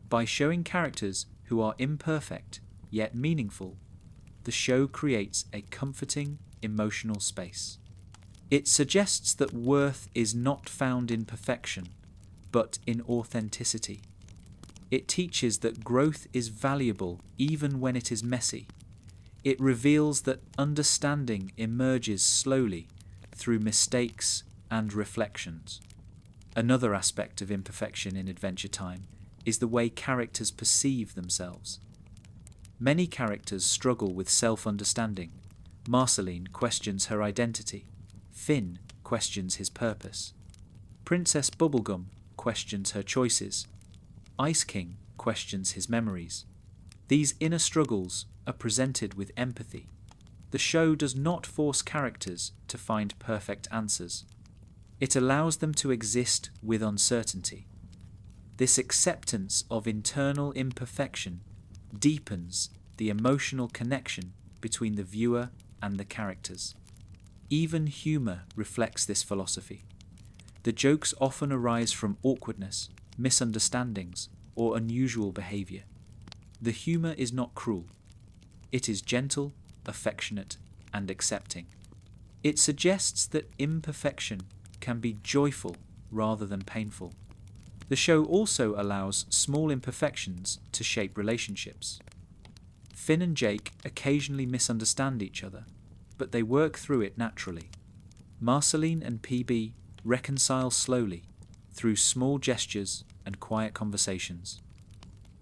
By showing characters who are imperfect yet meaningful, the show creates a comforting, emotional space. It suggests that worth is not found in perfection, but in authenticity. It teaches that growth is valuable even when it is messy. It reveals that understanding emerges slowly through mistakes and reflections. Another aspect of imperfection in Adventure Time is the way characters perceive themselves. Many characters struggle with self-understanding. Marceline questions her identity. Finn questions his purpose. Princess Bubblegum questions her choices. Ice King questions his memories. These inner struggles are presented with empathy. The show does not force characters to find perfect answers. It allows them to exist with uncertainty. This acceptance of internal imperfection deepens the emotional connection between the viewer and the characters. Even humour reflects this philosophy. The jokes often arise from awkwardness, misunderstandings, or unusual behaviour. The humour is not cruel. It is gentle, affectionate, and accepting. It suggests that imperfection can be joyful rather than painful. The show also allows small imperfections to shape relationships. Finn and Jake occasionally misunderstand each other, but they work through it naturally. Marceline and PB reconcile slowly through small gestures and quiet conversations.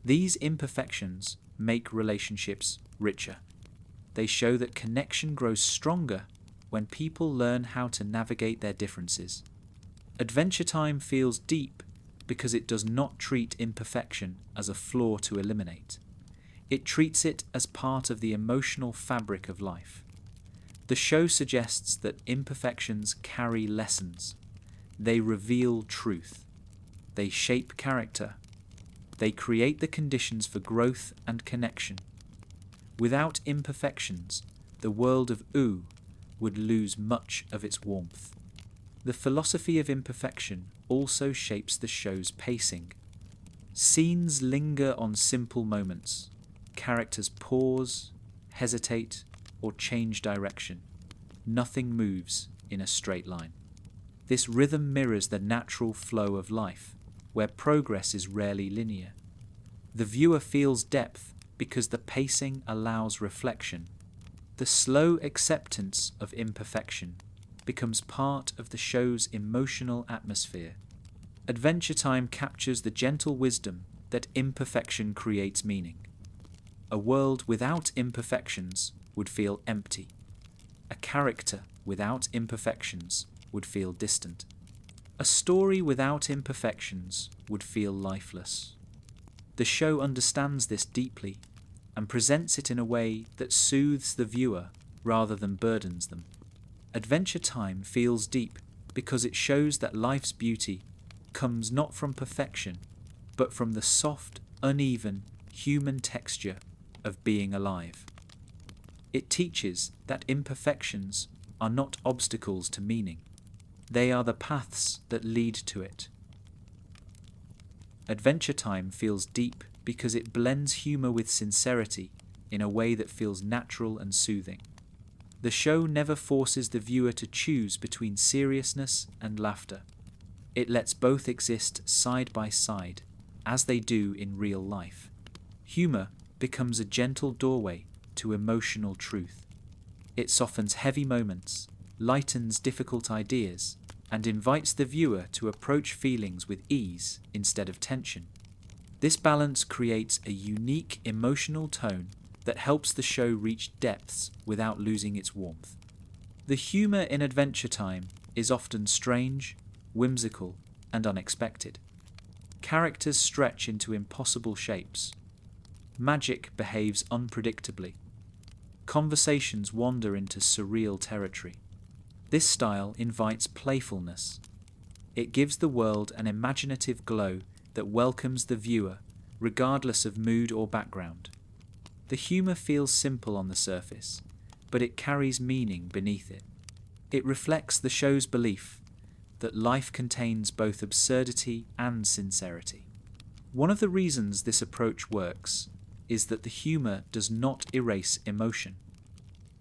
These imperfections make relationships richer. They show that connection grows stronger when people learn how to navigate their differences. Adventure Time feels deep because it does not treat imperfection as a flaw to eliminate. It treats it as part of the emotional fabric of life. The show suggests that imperfections carry lessons. They reveal truth. They shape character. They create the conditions for growth and connection. Without imperfections, the world of Ooh would lose much of its warmth. The philosophy of imperfection also shapes the show's pacing. Scenes linger on simple moments. Characters pause, hesitate, or change direction. Nothing moves in a straight line. This rhythm mirrors the natural flow of life, where progress is rarely linear. The viewer feels depth because the pacing allows reflection. The slow acceptance of imperfection becomes part of the show's emotional atmosphere. Adventure Time captures the gentle wisdom that imperfection creates meaning. A world without imperfections would feel empty. A character without imperfections would feel distant. A story without imperfections would feel lifeless. The show understands this deeply and presents it in a way that soothes the viewer rather than burdens them. Adventure Time feels deep because it shows that life's beauty comes not from perfection, but from the soft, uneven, human texture of being alive. It teaches that imperfections are not obstacles to meaning. They are the paths that lead to it. Adventure Time feels deep because it blends humour with sincerity in a way that feels natural and soothing. The show never forces the viewer to choose between seriousness and laughter. It lets both exist side by side, as they do in real life. Humour becomes a gentle doorway to emotional truth. It softens heavy moments, lightens difficult ideas, and invites the viewer to approach feelings with ease instead of tension. This balance creates a unique emotional tone that helps the show reach depths without losing its warmth. The humour in Adventure Time is often strange, whimsical, and unexpected. Characters stretch into impossible shapes. Magic behaves unpredictably. Conversations wander into surreal territory. This style invites playfulness. It gives the world an imaginative glow that welcomes the viewer, regardless of mood or background. The humour feels simple on the surface, but it carries meaning beneath it. It reflects the show's belief that life contains both absurdity and sincerity. One of the reasons this approach works is that the humour does not erase emotion.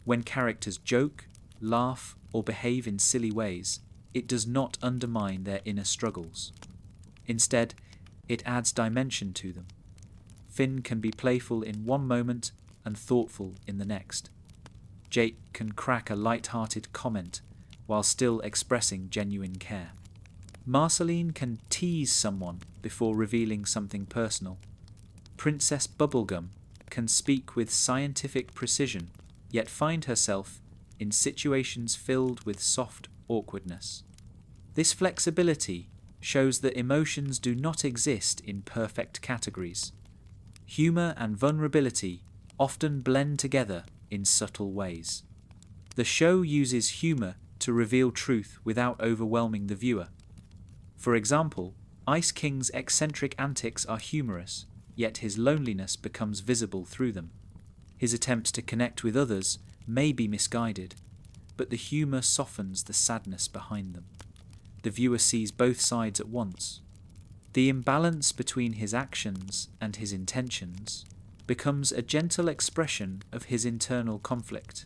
When characters joke, laugh, or behave in silly ways, it does not undermine their inner struggles. Instead, it adds dimension to them. Finn can be playful in one moment and thoughtful in the next. Jake can crack a light-hearted comment while still expressing genuine care. Marceline can tease someone before revealing something personal. Princess Bubblegum can speak with scientific precision, yet find herself in situations filled with soft awkwardness. This flexibility shows that emotions do not exist in perfect categories. Humour and vulnerability often blend together in subtle ways. The show uses humour to reveal truth without overwhelming the viewer. For example, Ice King's eccentric antics are humorous, yet his loneliness becomes visible through them. His attempts to connect with others may be misguided, but the humour softens the sadness behind them. The viewer sees both sides at once. The imbalance between his actions and his intentions becomes a gentle expression of his internal conflict.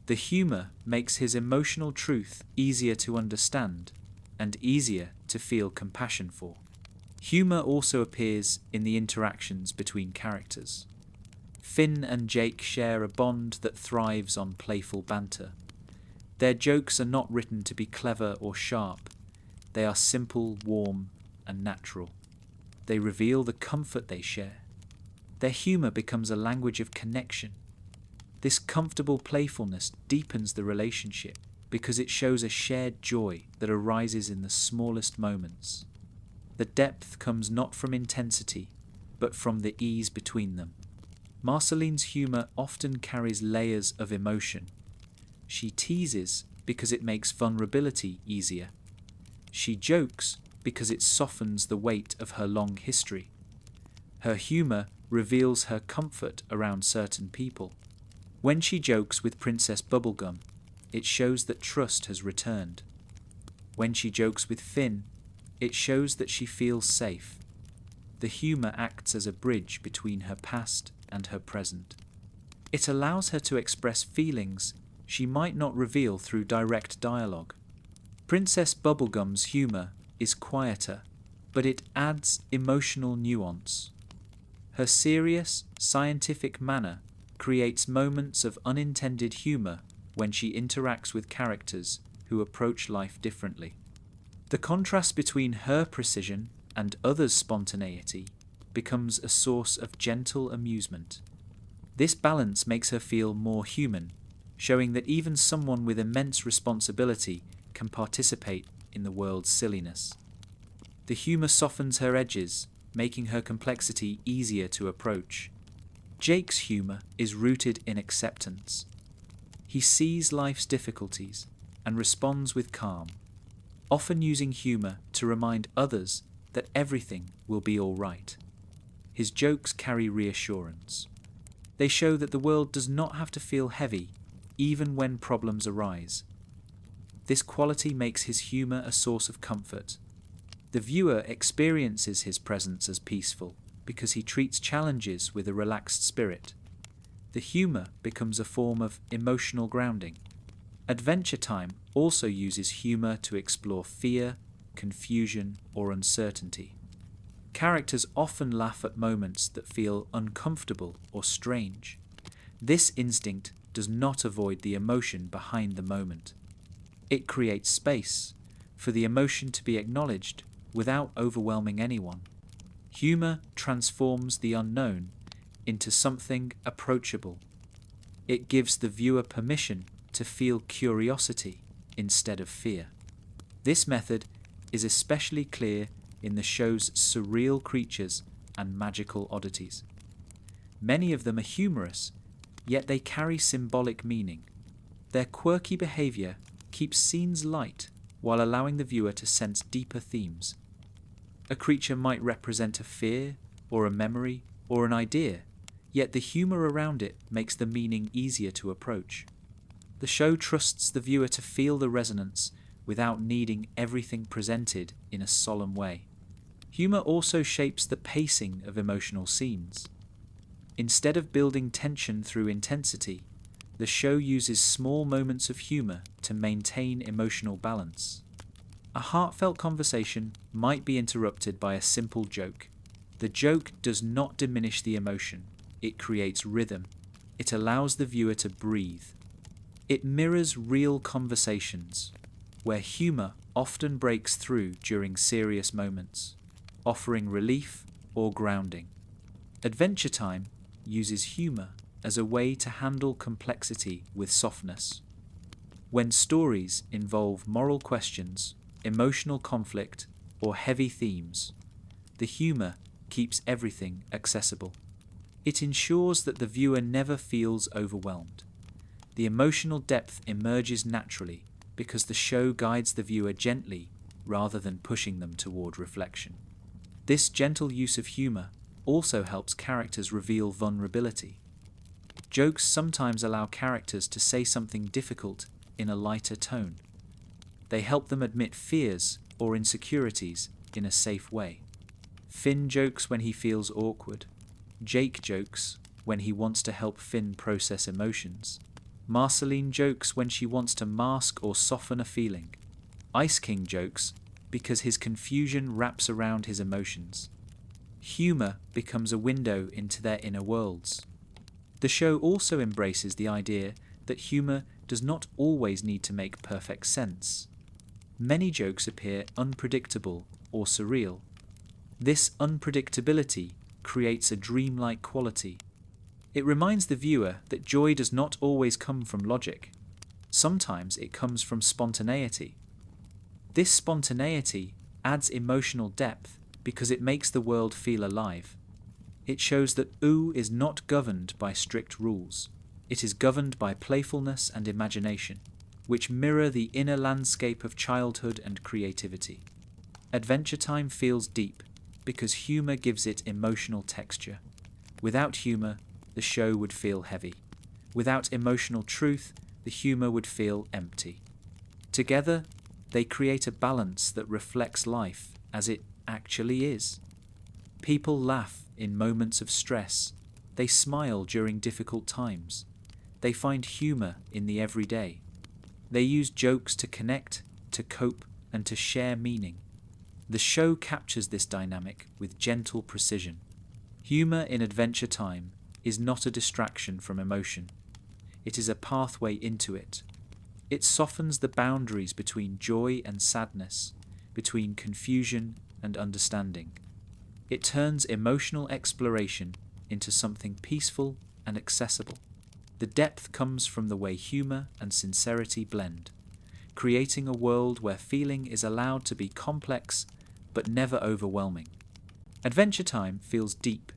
The humour makes his emotional truth easier to understand and easier to feel compassion for. Humour also appears in the interactions between characters. Finn and Jake share a bond that thrives on playful banter. Their jokes are not written to be clever or sharp. They are simple, warm, and natural. They reveal the comfort they share. Their humour becomes a language of connection. This comfortable playfulness deepens the relationship because it shows a shared joy that arises in the smallest moments. The depth comes not from intensity, but from the ease between them. Marceline's humour often carries layers of emotion. She teases because it makes vulnerability easier. She jokes because it softens the weight of her long history. Her humour reveals her comfort around certain people. When she jokes with Princess Bubblegum, it shows that trust has returned. When she jokes with Finn, it shows that she feels safe. The humour acts as a bridge between her past and her present. It allows her to express feelings she might not reveal through direct dialogue. Princess Bubblegum's humour is quieter, but it adds emotional nuance. Her serious, scientific manner creates moments of unintended humour when she interacts with characters who approach life differently. The contrast between her precision and others' spontaneity becomes a source of gentle amusement. This balance makes her feel more human, showing that even someone with immense responsibility can participate in the world's silliness. The humour softens her edges, making her complexity easier to approach. Jake's humour is rooted in acceptance. He sees life's difficulties and responds with calm, often using humour to remind others that everything will be all right. His jokes carry reassurance. They show that the world does not have to feel heavy, even when problems arise. This quality makes his humour a source of comfort. The viewer experiences his presence as peaceful because he treats challenges with a relaxed spirit. The humour becomes a form of emotional grounding. Adventure Time also uses humour to explore fear, confusion, or uncertainty. Characters often laugh at moments that feel uncomfortable or strange. This instinct does not avoid the emotion behind the moment. It creates space for the emotion to be acknowledged without overwhelming anyone. Humour transforms the unknown into something approachable. It gives the viewer permission to feel curiosity instead of fear. This method is especially clear in the show's surreal creatures and magical oddities. Many of them are humorous, yet they carry symbolic meaning. Their quirky behaviour keeps scenes light while allowing the viewer to sense deeper themes. A creature might represent a fear, or a memory, or an idea, yet the humour around it makes the meaning easier to approach. The show trusts the viewer to feel the resonance without needing everything presented in a solemn way. Humour also shapes the pacing of emotional scenes. Instead of building tension through intensity, the show uses small moments of humor to maintain emotional balance. A heartfelt conversation might be interrupted by a simple joke. The joke does not diminish the emotion, it creates rhythm. It allows the viewer to breathe. It mirrors real conversations, where humor often breaks through during serious moments, offering relief or grounding. Adventure Time uses humor as a way to handle complexity with softness. When stories involve moral questions, emotional conflict, or heavy themes, the humor keeps everything accessible. It ensures that the viewer never feels overwhelmed. The emotional depth emerges naturally because the show guides the viewer gently rather than pushing them toward reflection. This gentle use of humor also helps characters reveal vulnerability. Jokes sometimes allow characters to say something difficult in a lighter tone. They help them admit fears or insecurities in a safe way. Finn jokes when he feels awkward. Jake jokes when he wants to help Finn process emotions. Marceline jokes when she wants to mask or soften a feeling. Ice King jokes because his confusion wraps around his emotions. Humor becomes a window into their inner worlds. The show also embraces the idea that humor does not always need to make perfect sense. Many jokes appear unpredictable or surreal. This unpredictability creates a dreamlike quality. It reminds the viewer that joy does not always come from logic. Sometimes it comes from spontaneity. This spontaneity adds emotional depth because it makes the world feel alive. It shows that OO is not governed by strict rules. It is governed by playfulness and imagination, which mirror the inner landscape of childhood and creativity. Adventure Time feels deep because humor gives it emotional texture. Without humor, the show would feel heavy. Without emotional truth, the humor would feel empty. Together, they create a balance that reflects life as it actually is. People laugh in moments of stress. They smile during difficult times. They find humor in the everyday. They use jokes to connect, to cope, and to share meaning. The show captures this dynamic with gentle precision. Humor in Adventure Time is not a distraction from emotion. It is a pathway into it. It softens the boundaries between joy and sadness, between confusion and understanding. It turns emotional exploration into something peaceful and accessible. The depth comes from the way humor and sincerity blend, creating a world where feeling is allowed to be complex but never overwhelming. Adventure Time feels deep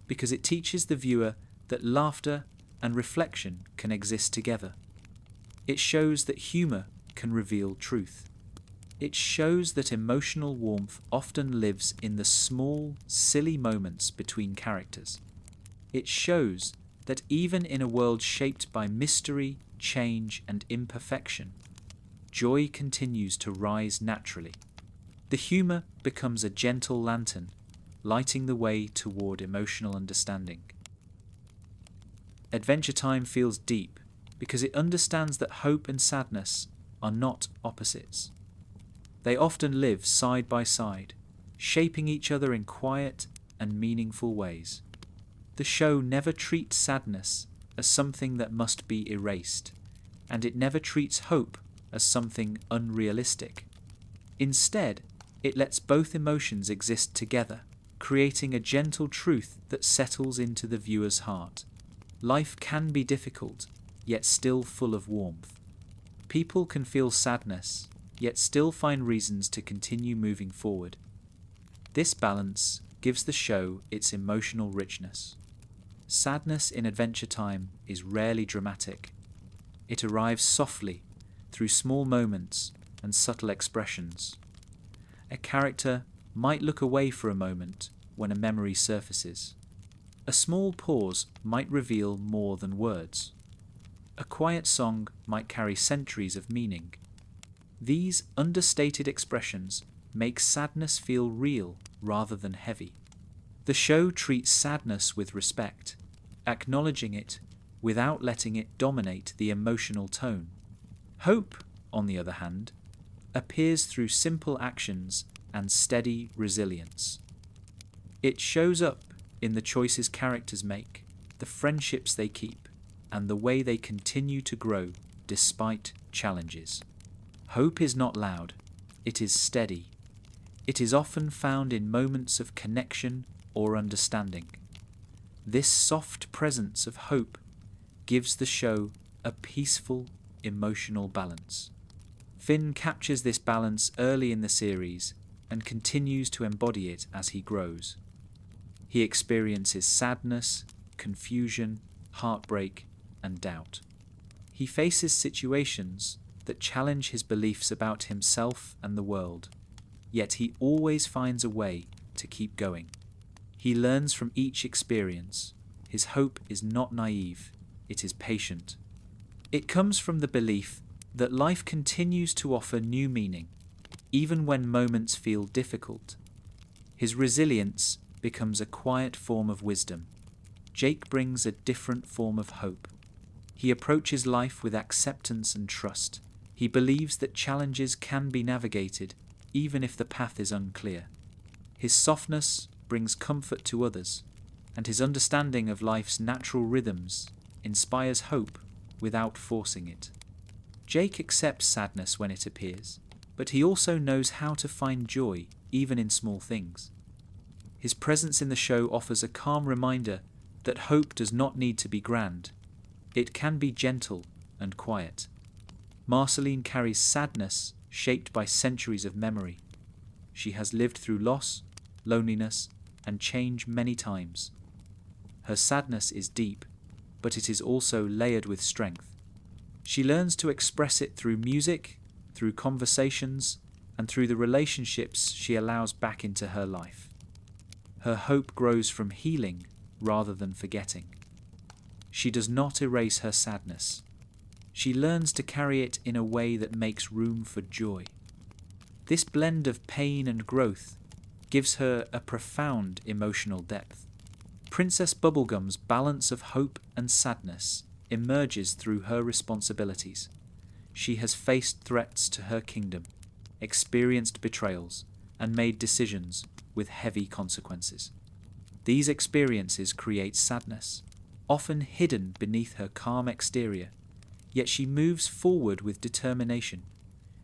because it teaches the viewer that laughter and reflection can exist together. It shows that humor can reveal truth. It shows that emotional warmth often lives in the small, silly moments between characters. It shows that even in a world shaped by mystery, change, and imperfection, joy continues to rise naturally. The humor becomes a gentle lantern, lighting the way toward emotional understanding. Adventure Time feels deep because it understands that hope and sadness are not opposites. They often live side by side, shaping each other in quiet and meaningful ways. The show never treats sadness as something that must be erased, and it never treats hope as something unrealistic. Instead, it lets both emotions exist together, creating a gentle truth that settles into the viewer's heart. Life can be difficult, yet still full of warmth. People can feel sadness, yet still find reasons to continue moving forward. This balance gives the show its emotional richness. Sadness in Adventure Time is rarely dramatic. It arrives softly, through small moments and subtle expressions. A character might look away for a moment when a memory surfaces. A small pause might reveal more than words. A quiet song might carry centuries of meaning. These understated expressions make sadness feel real rather than heavy. The show treats sadness with respect, acknowledging it without letting it dominate the emotional tone. Hope, on the other hand, appears through simple actions and steady resilience. It shows up in the choices characters make, the friendships they keep, and the way they continue to grow despite challenges. Hope is not loud, it is steady. It is often found in moments of connection or understanding. This soft presence of hope gives the show a peaceful, emotional balance. Finn captures this balance early in the series and continues to embody it as he grows. He experiences sadness, confusion, heartbreak, and doubt. He faces situations that challenge his beliefs about himself and the world, yet he always finds a way to keep going. He learns from each experience. His hope is not naive, it is patient. It comes from the belief that life continues to offer new meaning, even when moments feel difficult. His resilience becomes a quiet form of wisdom. Jake brings a different form of hope. He approaches life with acceptance and trust. He believes that challenges can be navigated, even if the path is unclear. His softness brings comfort to others, and his understanding of life's natural rhythms inspires hope without forcing it. Jake accepts sadness when it appears, but he also knows how to find joy even in small things. His presence in the show offers a calm reminder that hope does not need to be grand. It can be gentle and quiet. Marceline carries sadness shaped by centuries of memory. She has lived through loss, loneliness, and change many times. Her sadness is deep, but it is also layered with strength. She learns to express it through music, through conversations, and through the relationships she allows back into her life. Her hope grows from healing rather than forgetting. She does not erase her sadness. She learns to carry it in a way that makes room for joy. This blend of pain and growth gives her a profound emotional depth. Princess Bubblegum's balance of hope and sadness emerges through her responsibilities. She has faced threats to her kingdom, experienced betrayals, and made decisions with heavy consequences. These experiences create sadness, often hidden beneath her calm exterior, yet she moves forward with determination.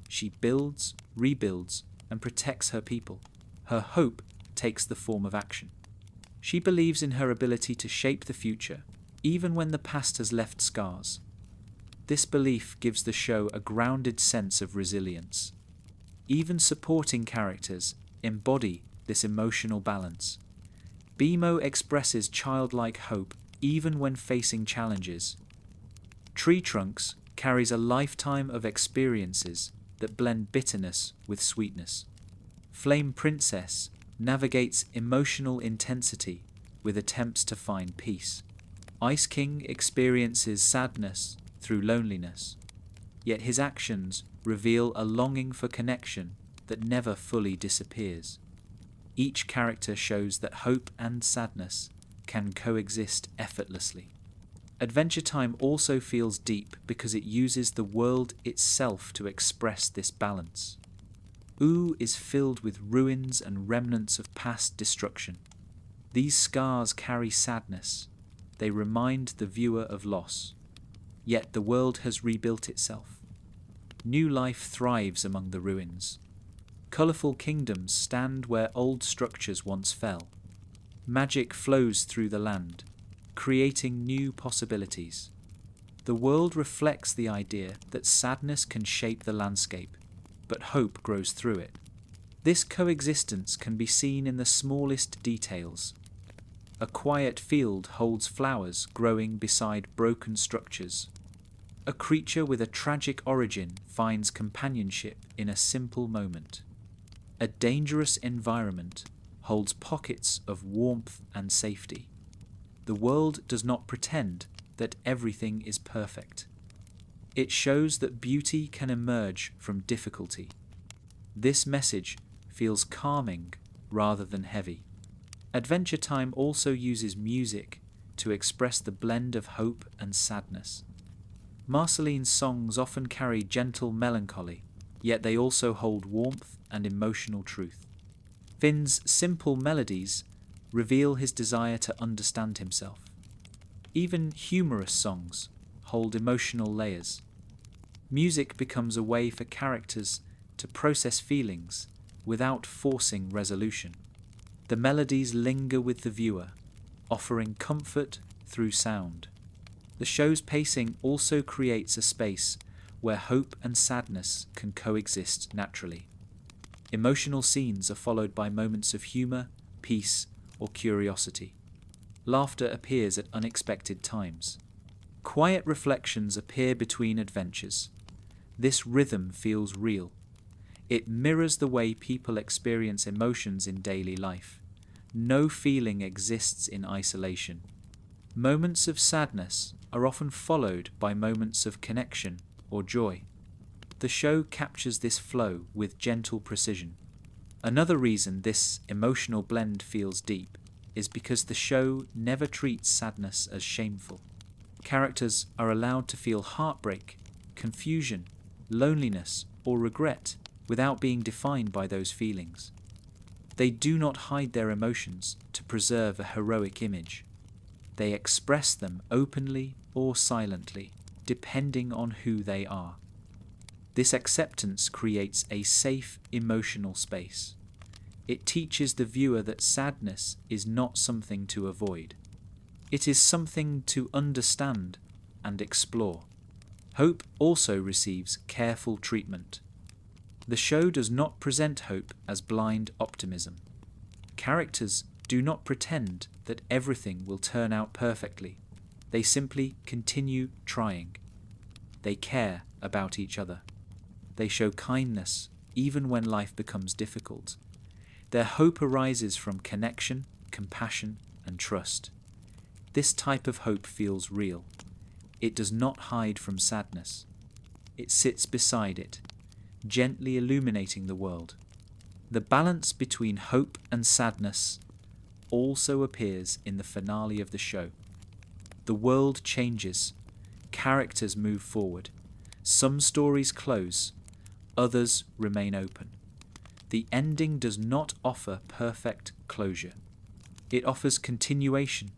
She builds, rebuilds, and protects her people. Her hope takes the form of action. She believes in her ability to shape the future, even when the past has left scars. This belief gives the show a grounded sense of resilience. Even supporting characters embody this emotional balance. Bimo expresses childlike hope even when facing challenges. Tree Trunks carries a lifetime of experiences that blend bitterness with sweetness. Flame Princess navigates emotional intensity with attempts to find peace. Ice King experiences sadness through loneliness, yet his actions reveal a longing for connection that never fully disappears. Each character shows that hope and sadness can coexist effortlessly. Adventure Time also feels deep because it uses the world itself to express this balance. Ooo is filled with ruins and remnants of past destruction. These scars carry sadness. They remind the viewer of loss. Yet the world has rebuilt itself. New life thrives among the ruins. Colourful kingdoms stand where old structures once fell. Magic flows through the land, creating new possibilities. The world reflects the idea that sadness can shape the landscape, but hope grows through it. This coexistence can be seen in the smallest details. A quiet field holds flowers growing beside broken structures. A creature with a tragic origin finds companionship in a simple moment. A dangerous environment holds pockets of warmth and safety. The world does not pretend that everything is perfect. It shows that beauty can emerge from difficulty. This message feels calming rather than heavy. Adventure Time also uses music to express the blend of hope and sadness. Marceline's songs often carry gentle melancholy, yet they also hold warmth and emotional truth. Finn's simple melodies reveal his desire to understand himself. Even humorous songs hold emotional layers. Music becomes a way for characters to process feelings without forcing resolution. The melodies linger with the viewer, offering comfort through sound. The show's pacing also creates a space where hope and sadness can coexist naturally. Emotional scenes are followed by moments of humour, peace, or curiosity. Laughter appears at unexpected times. Quiet reflections appear between adventures. This rhythm feels real. It mirrors the way people experience emotions in daily life. No feeling exists in isolation. Moments of sadness are often followed by moments of connection or joy. The show captures this flow with gentle precision. Another reason this emotional blend feels deep is because the show never treats sadness as shameful. Characters are allowed to feel heartbreak, confusion, loneliness, or regret without being defined by those feelings. They do not hide their emotions to preserve a heroic image. They express them openly or silently, depending on who they are. This acceptance creates a safe emotional space. It teaches the viewer that sadness is not something to avoid. It is something to understand and explore. Hope also receives careful treatment. The show does not present hope as blind optimism. Characters do not pretend that everything will turn out perfectly. They simply continue trying. They care about each other. They show kindness even when life becomes difficult. Their hope arises from connection, compassion, and trust. This type of hope feels real. It does not hide from sadness. It sits beside it, gently illuminating the world. The balance between hope and sadness also appears in the finale of the show. The world changes. Characters move forward. Some stories close. Others remain open. The ending does not offer perfect closure. It offers continuation.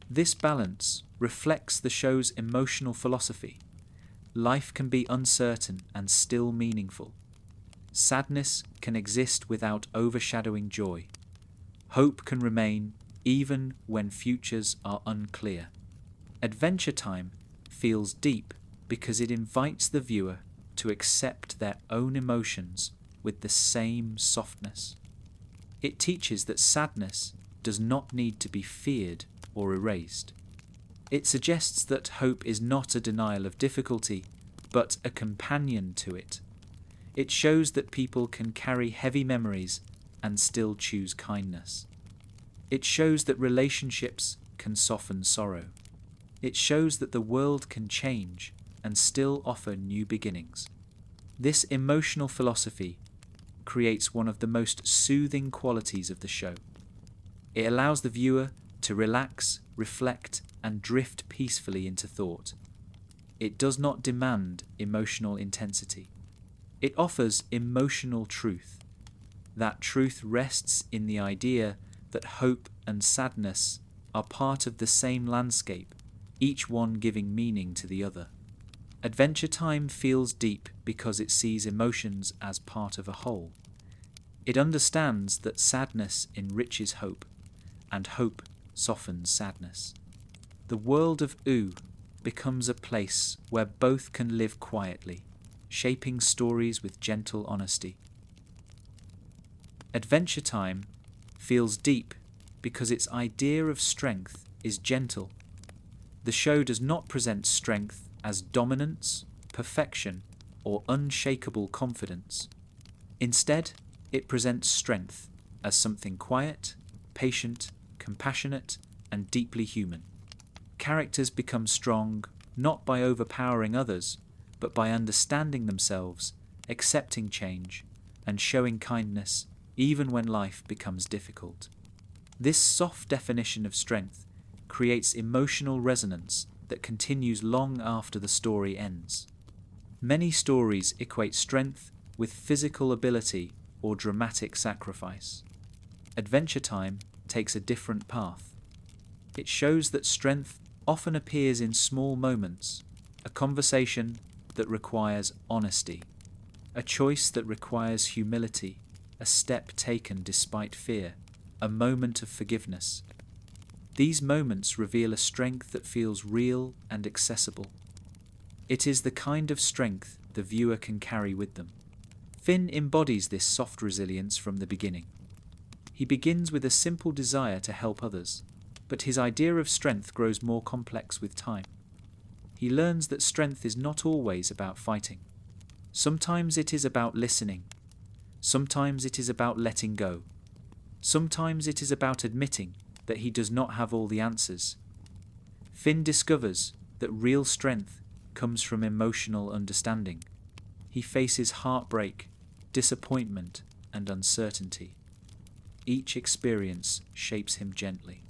This balance reflects the show's emotional philosophy. Life can be uncertain and still meaningful. Sadness can exist without overshadowing joy. Hope can remain even when futures are unclear. Adventure Time feels deep because it invites the viewer to accept their own emotions with the same softness. It teaches that sadness does not need to be feared or erased. It suggests that hope is not a denial of difficulty, but a companion to it. It shows that people can carry heavy memories and still choose kindness. It shows that relationships can soften sorrow. It shows that the world can change and still offer new beginnings. This emotional philosophy creates one of the most soothing qualities of the show. It allows the viewer to relax, reflect, and drift peacefully into thought. It does not demand emotional intensity. It offers emotional truth. That truth rests in the idea that hope and sadness are part of the same landscape, each one giving meaning to the other. Adventure Time feels deep because it sees emotions as part of a whole. It understands that sadness enriches hope, and hope softens sadness. The world of Oo becomes a place where both can live quietly, shaping stories with gentle honesty. Adventure Time feels deep because its idea of strength is gentle. The show does not present strength as dominance, perfection, or unshakable confidence. Instead, it presents strength as something quiet, patient, compassionate, and deeply human. Characters become strong not by overpowering others, but by understanding themselves, accepting change, and showing kindness even when life becomes difficult. This soft definition of strength creates emotional resonance that continues long after the story ends. Many stories equate strength with physical ability or dramatic sacrifice. Adventure Time takes a different path. It shows that strength often appears in small moments, a conversation that requires honesty, a choice that requires humility, a step taken despite fear, a moment of forgiveness. These moments reveal a strength that feels real and accessible. It is the kind of strength the viewer can carry with them. Finn embodies this soft resilience from the beginning. He begins with a simple desire to help others, but his idea of strength grows more complex with time. He learns that strength is not always about fighting. Sometimes it is about listening. Sometimes it is about letting go. Sometimes it is about admitting that he does not have all the answers. Finn discovers that real strength comes from emotional understanding. He faces heartbreak, disappointment, and uncertainty. Each experience shapes him gently.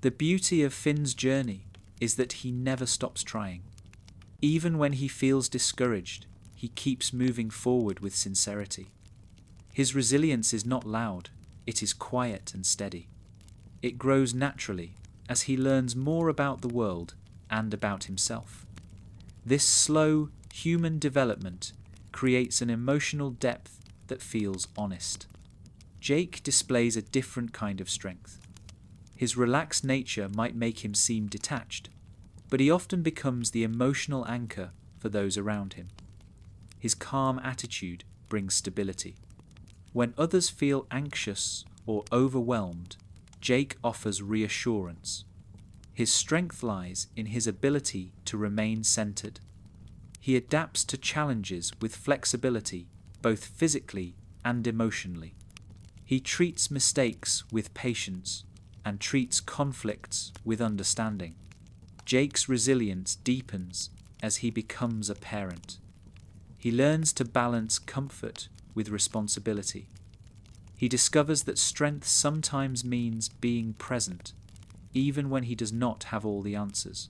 The beauty of Finn's journey is that he never stops trying. Even when he feels discouraged, he keeps moving forward with sincerity. His resilience is not loud, it is quiet and steady. It grows naturally as he learns more about the world and about himself. This slow, human development creates an emotional depth that feels honest. Jake displays a different kind of strength. His relaxed nature might make him seem detached, but he often becomes the emotional anchor for those around him. His calm attitude brings stability. When others feel anxious or overwhelmed, Jake offers reassurance. His strength lies in his ability to remain centered. He adapts to challenges with flexibility, both physically and emotionally. He treats mistakes with patience and treats conflicts with understanding. Jake's resilience deepens as he becomes a parent. He learns to balance comfort with responsibility. He discovers that strength sometimes means being present, even when he does not have all the answers.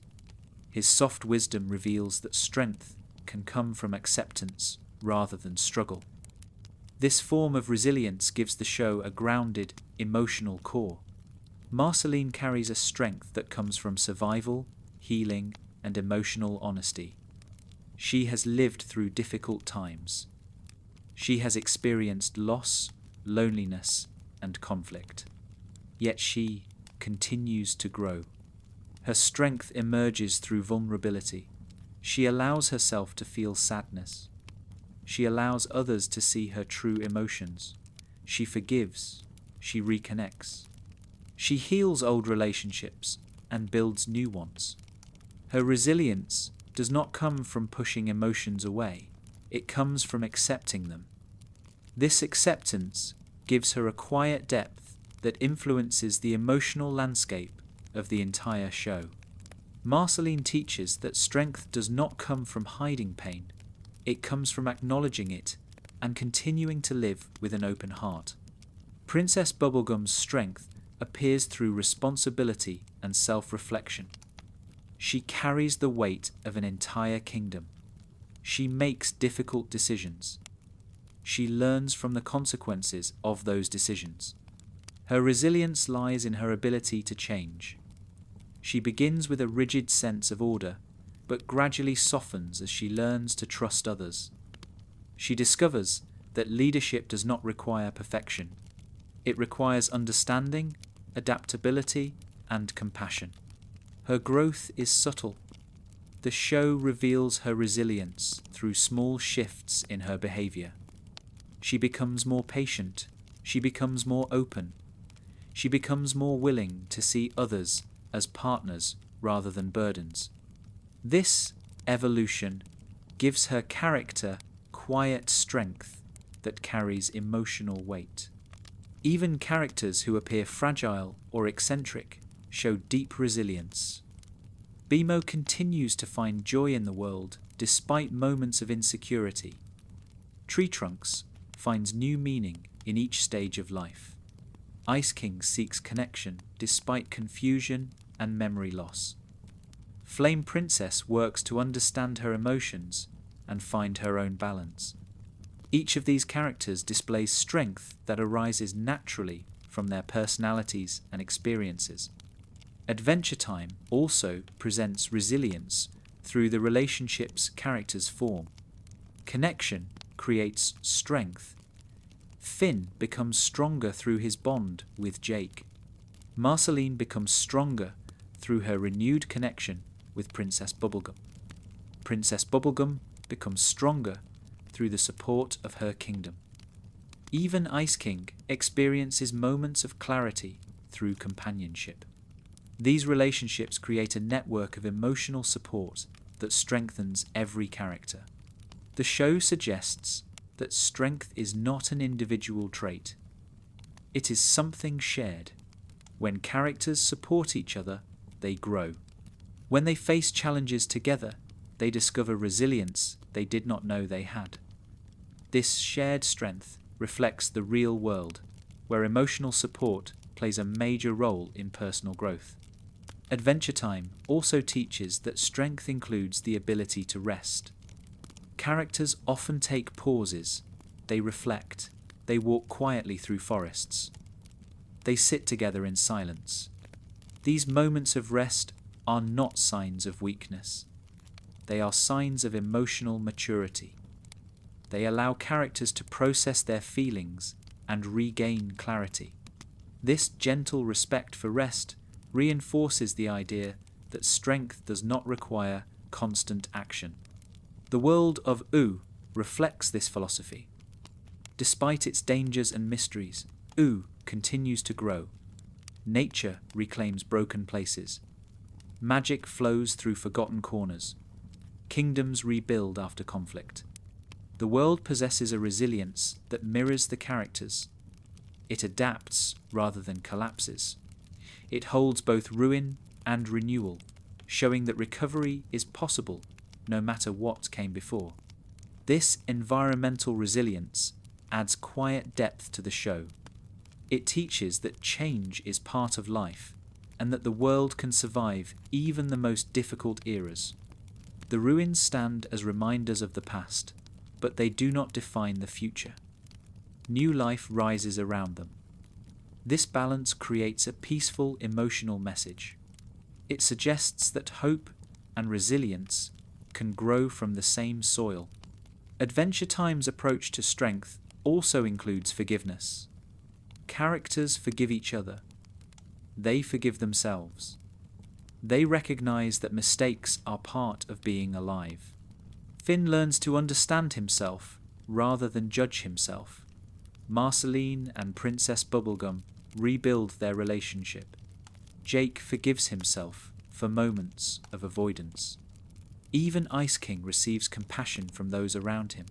His soft wisdom reveals that strength can come from acceptance rather than struggle. This form of resilience gives the show a grounded, emotional core. Marceline carries a strength that comes from survival, healing, and emotional honesty. She has lived through difficult times. She has experienced loss, loneliness, and conflict. Yet she continues to grow. Her strength emerges through vulnerability. She allows herself to feel sadness. She allows others to see her true emotions. She forgives. She reconnects. She heals old relationships and builds new ones. Her resilience does not come from pushing emotions away. It comes from accepting them. This acceptance gives her a quiet depth that influences the emotional landscape of the entire show. Marceline teaches that strength does not come from hiding pain. It comes from acknowledging it and continuing to live with an open heart. Princess Bubblegum's strength appears through responsibility and self-reflection. She carries the weight of an entire kingdom. She makes difficult decisions. She learns from the consequences of those decisions. Her resilience lies in her ability to change. She begins with a rigid sense of order, but gradually softens as she learns to trust others. She discovers that leadership does not require perfection. It requires understanding, adaptability, and compassion. Her growth is subtle. The show reveals her resilience through small shifts in her behavior. She becomes more patient. She becomes more open. She becomes more willing to see others as partners rather than burdens. This evolution gives her character quiet strength that carries emotional weight. Even characters who appear fragile or eccentric show deep resilience. Bimo continues to find joy in the world despite moments of insecurity. Tree Trunks finds new meaning in each stage of life. Ice King seeks connection despite confusion and memory loss. Flame Princess works to understand her emotions and find her own balance. Each of these characters displays strength that arises naturally from their personalities and experiences. Adventure Time also presents resilience through the relationships characters form. Connection creates strength. Finn becomes stronger through his bond with Jake. Marceline becomes stronger through her renewed connection with Princess Bubblegum. Princess Bubblegum becomes stronger through the support of her kingdom. Even Ice King experiences moments of clarity through companionship. These relationships create a network of emotional support that strengthens every character. The show suggests that strength is not an individual trait. It is something shared. When characters support each other, they grow. When they face challenges together, they discover resilience they did not know they had. This shared strength reflects the real world, where emotional support plays a major role in personal growth. Adventure Time also teaches that strength includes the ability to rest. Characters often take pauses, they reflect, they walk quietly through forests. They sit together in silence. These moments of rest are not signs of weakness. They are signs of emotional maturity. They allow characters to process their feelings and regain clarity. This gentle respect for rest reinforces the idea that strength does not require constant action. The world of U reflects this philosophy. Despite its dangers and mysteries, U continues to grow. Nature reclaims broken places. Magic flows through forgotten corners. Kingdoms rebuild after conflict. The world possesses a resilience that mirrors the characters. It adapts rather than collapses. It holds both ruin and renewal, showing that recovery is possible no matter what came before. This environmental resilience adds quiet depth to the show. It teaches that change is part of life and that the world can survive even the most difficult eras. The ruins stand as reminders of the past, but they do not define the future. New life rises around them. This balance creates a peaceful emotional message. It suggests that hope and resilience can grow from the same soil. Adventure Time's approach to strength also includes forgiveness. Characters forgive each other. They forgive themselves. They recognize that mistakes are part of being alive. Finn learns to understand himself rather than judge himself. Marceline and Princess Bubblegum rebuild their relationship. Jake forgives himself for moments of avoidance. Even Ice King receives compassion from those around him.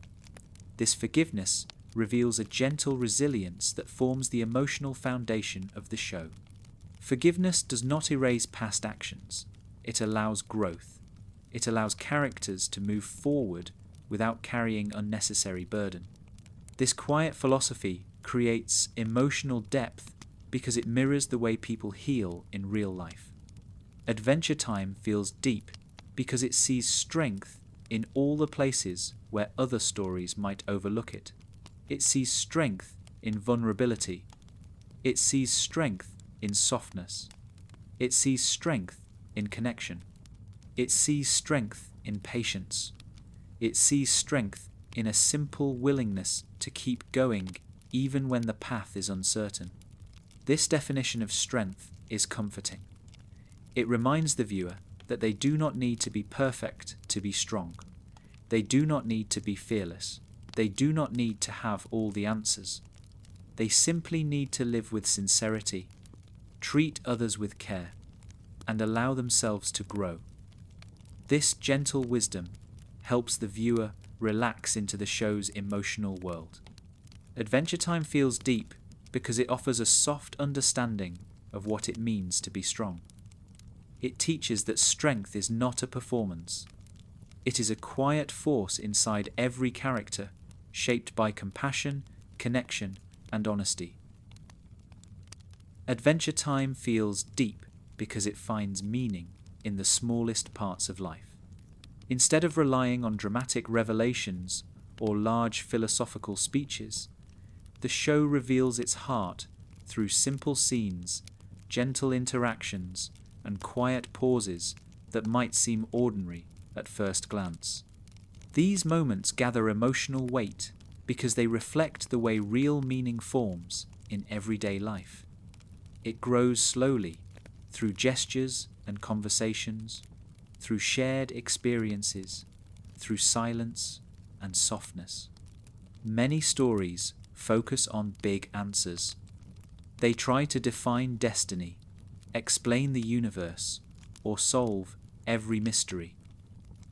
This forgiveness reveals a gentle resilience that forms the emotional foundation of the show. Forgiveness does not erase past actions. It allows growth. It allows characters to move forward without carrying unnecessary burden. This quiet philosophy creates emotional depth because it mirrors the way people heal in real life. Adventure Time feels deep because it sees strength in all the places where other stories might overlook it. It sees strength in vulnerability. It sees strength in softness. It sees strength in connection. It sees strength in patience. It sees strength in a simple willingness to keep going even when the path is uncertain. This definition of strength is comforting. It reminds the viewer that they do not need to be perfect to be strong. They do not need to be fearless. They do not need to have all the answers. They simply need to live with sincerity, treat others with care, and allow themselves to grow. This gentle wisdom helps the viewer relax into the show's emotional world. Adventure Time feels deep because it offers a soft understanding of what it means to be strong. It teaches that strength is not a performance. It is a quiet force inside every character, shaped by compassion, connection, and honesty. Adventure Time feels deep because it finds meaning in the smallest parts of life. Instead of relying on dramatic revelations or large philosophical speeches, the show reveals its heart through simple scenes, gentle interactions, and quiet pauses that might seem ordinary at first glance. These moments gather emotional weight because they reflect the way real meaning forms in everyday life. It grows slowly through gestures and conversations, through shared experiences, through silence and softness. Many stories focus on big answers. They try to define destiny, explain the universe, or solve every mystery.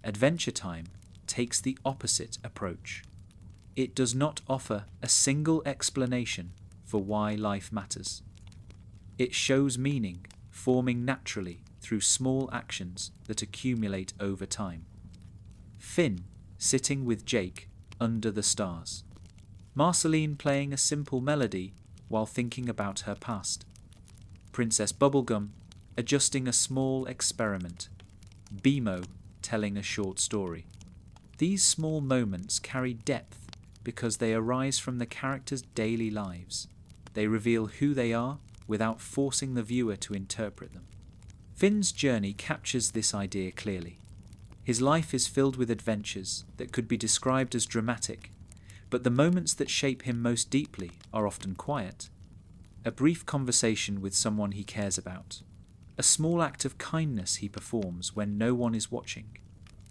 Adventure Time takes the opposite approach. It does not offer a single explanation for why life matters. It shows meaning forming naturally through small actions that accumulate over time. Finn sitting with Jake under the stars. Marceline playing a simple melody while thinking about her past. Princess Bubblegum adjusting a small experiment. Bimo telling a short story. These small moments carry depth because they arise from the characters' daily lives. They reveal who they are without forcing the viewer to interpret them. Finn's journey captures this idea clearly. His life is filled with adventures that could be described as dramatic, but the moments that shape him most deeply are often quiet. A brief conversation with someone he cares about. A small act of kindness he performs when no one is watching.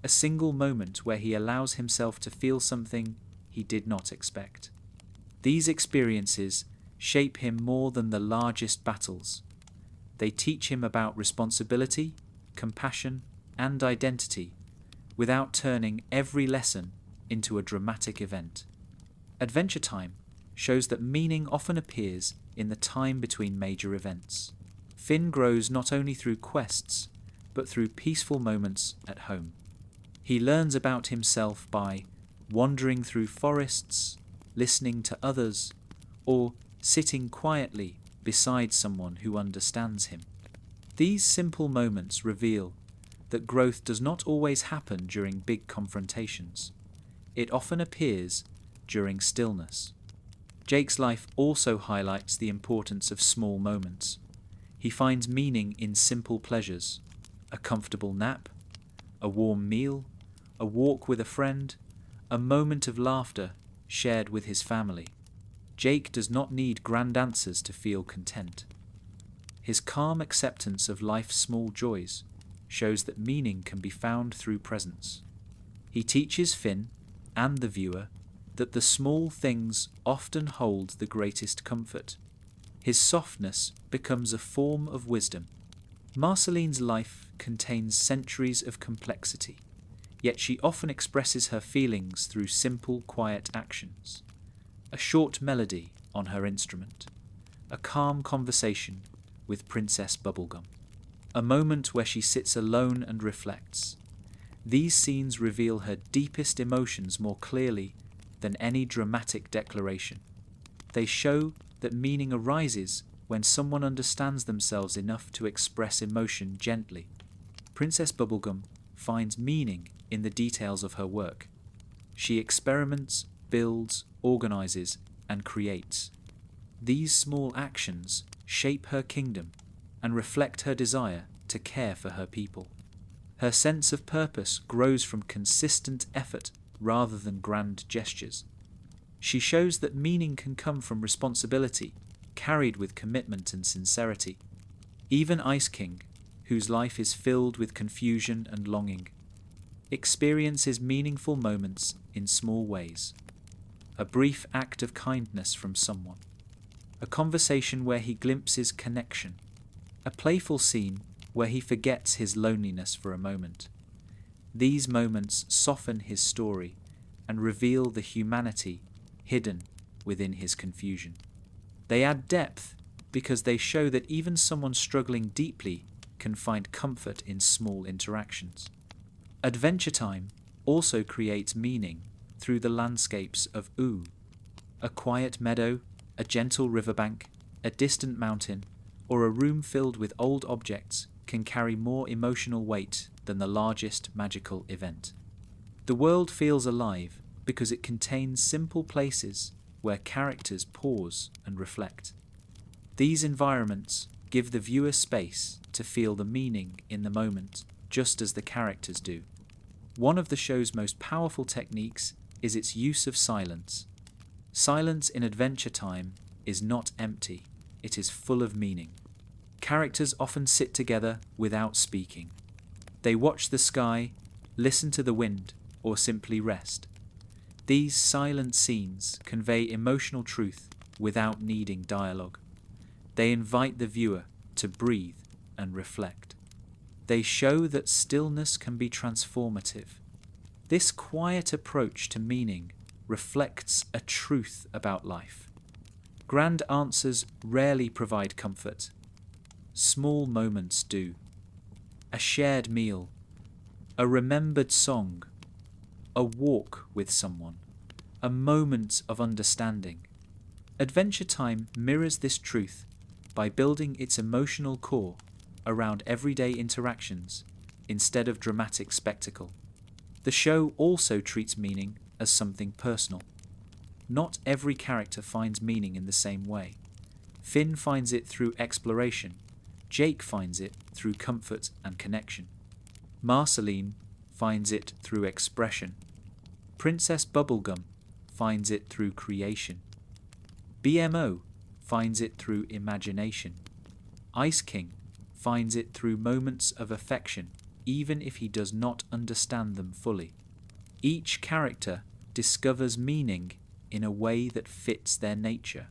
A single moment where he allows himself to feel something he did not expect. These experiences shape him more than the largest battles. They teach him about responsibility, compassion, and identity without turning every lesson into a dramatic event. Adventure Time shows that meaning often appears in the time between major events. Finn grows not only through quests, but through peaceful moments at home. He learns about himself by wandering through forests, listening to others, or sitting quietly beside someone who understands him. These simple moments reveal that growth does not always happen during big confrontations. It often appears during stillness. Jake's life also highlights the importance of small moments. He finds meaning in simple pleasures, a comfortable nap, a warm meal, a walk with a friend, a moment of laughter shared with his family. Jake does not need grand answers to feel content. His calm acceptance of life's small joys shows that meaning can be found through presence. He teaches Finn and the viewer that the small things often hold the greatest comfort. His softness becomes a form of wisdom. Marceline's life contains centuries of complexity, yet she often expresses her feelings through simple, quiet actions. A short melody on her instrument, a calm conversation with Princess Bubblegum, a moment where she sits alone and reflects. These scenes reveal her deepest emotions more clearly than any dramatic declaration. They show that meaning arises when someone understands themselves enough to express emotion gently. Princess Bubblegum finds meaning in the details of her work. She experiments, builds, organizes, and creates. These small actions shape her kingdom and reflect her desire to care for her people. Her sense of purpose grows from consistent effort rather than grand gestures. She shows that meaning can come from responsibility, carried with commitment and sincerity. Even Ice King, whose life is filled with confusion and longing, experiences meaningful moments in small ways. A brief act of kindness from someone, a conversation where he glimpses connection, a playful scene where he forgets his loneliness for a moment. These moments soften his story and reveal the humanity hidden within his confusion. They add depth because they show that even someone struggling deeply can find comfort in small interactions. Adventure Time also creates meaning through the landscapes of a quiet meadow, a gentle riverbank, a distant mountain, or a room filled with old objects can carry more emotional weight than the largest magical event. The world feels alive because it contains simple places where characters pause and reflect. These environments give the viewer space to feel the meaning in the moment, just as the characters do. One of the show's most powerful techniques is its use of silence. Silence in Adventure Time is not empty, it is full of meaning. Characters often sit together without speaking. They watch the sky, listen to the wind, or simply rest. These silent scenes convey emotional truth without needing dialogue. They invite the viewer to breathe and reflect. They show that stillness can be transformative. This quiet approach to meaning reflects a truth about life. Grand answers rarely provide comfort. Small moments do. A shared meal, a remembered song, a walk with someone, a moment of understanding. Adventure Time mirrors this truth by building its emotional core around everyday interactions instead of dramatic spectacle. The show also treats meaning as something personal. Not every character finds meaning in the same way. Finn finds it through exploration. Jake finds it through comfort and connection. Marceline finds it through expression. Princess Bubblegum finds it through creation. BMO finds it through imagination. Ice King finds it through moments of affection, even if he does not understand them fully. Each character discovers meaning in a way that fits their nature.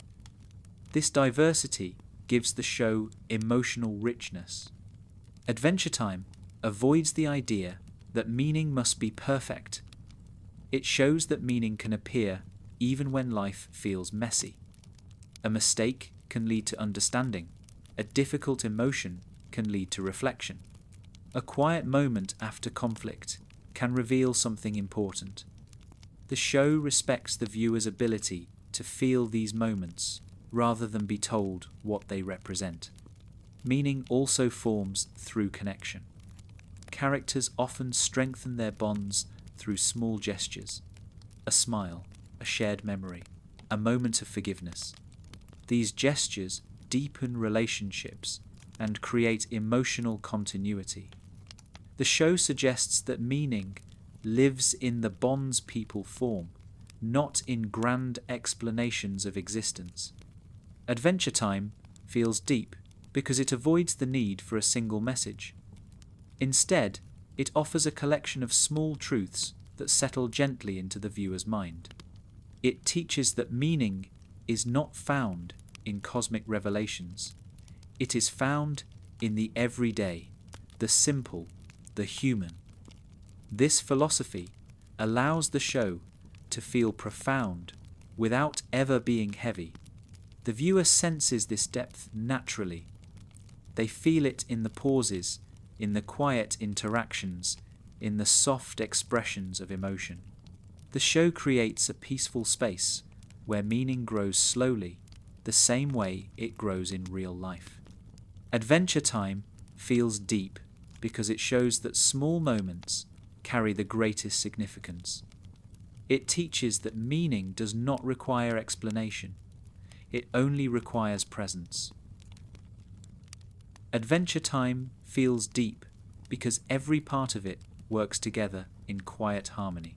This diversity gives the show emotional richness. Adventure Time avoids the idea that meaning must be perfect. It shows that meaning can appear even when life feels messy. A mistake can lead to understanding. A difficult emotion can lead to reflection. A quiet moment after conflict can reveal something important. The show respects the viewer's ability to feel these moments rather than be told what they represent. Meaning also forms through connection. Characters often strengthen their bonds through small gestures, a smile, a shared memory, a moment of forgiveness. These gestures deepen relationships and create emotional continuity. The show suggests that meaning lives in the bonds people form, not in grand explanations of existence. Adventure Time feels deep because it avoids the need for a single message. Instead, it offers a collection of small truths that settle gently into the viewer's mind. It teaches that meaning is not found in cosmic revelations. It is found in the everyday, the simple, the human. This philosophy allows the show to feel profound without ever being heavy. The viewer senses this depth naturally. They feel it in the pauses, in the quiet interactions, in the soft expressions of emotion. The show creates a peaceful space where meaning grows slowly, the same way it grows in real life. Adventure Time feels deep because it shows that small moments carry the greatest significance. It teaches that meaning does not require explanation. It only requires presence. Adventure Time feels deep because every part of it works together in quiet harmony.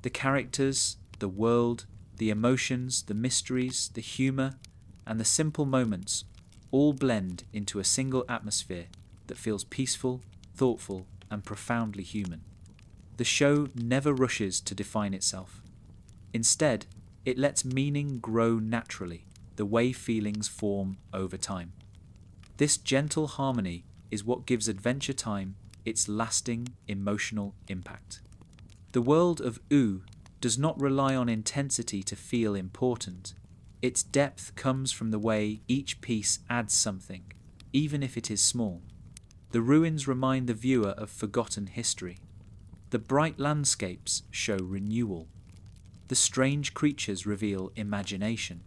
The characters, the world, the emotions, the mysteries, the humour, and the simple moments all blend into a single atmosphere that feels peaceful, thoughtful, and profoundly human. The show never rushes to define itself. Instead, it lets meaning grow naturally, the way feelings form over time. This gentle harmony is what gives Adventure Time its lasting emotional impact. The world of OO does not rely on intensity to feel important. Its depth comes from the way each piece adds something, even if it is small. The ruins remind the viewer of forgotten history. The bright landscapes show renewal. The strange creatures reveal imagination.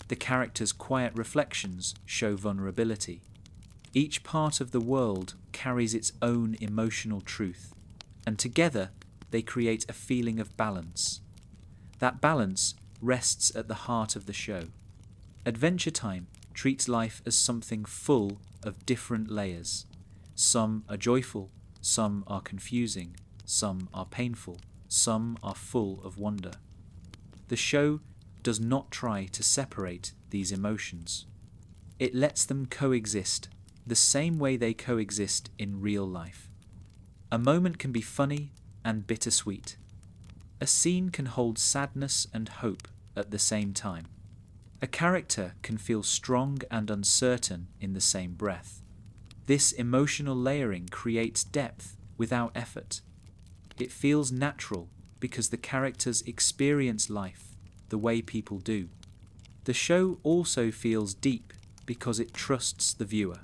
The characters' quiet reflections show vulnerability. Each part of the world carries its own emotional truth, and together they create a feeling of balance. That balance rests at the heart of the show. Adventure Time treats life as something full of different layers. Some are joyful, some are confusing, some are painful, some are full of wonder. The show does not try to separate these emotions. It lets them coexist the same way they coexist in real life. A moment can be funny and bittersweet. A scene can hold sadness and hope at the same time. A character can feel strong and uncertain in the same breath. This emotional layering creates depth without effort. It feels natural because the characters experience life the way people do. The show also feels deep because it trusts the viewer.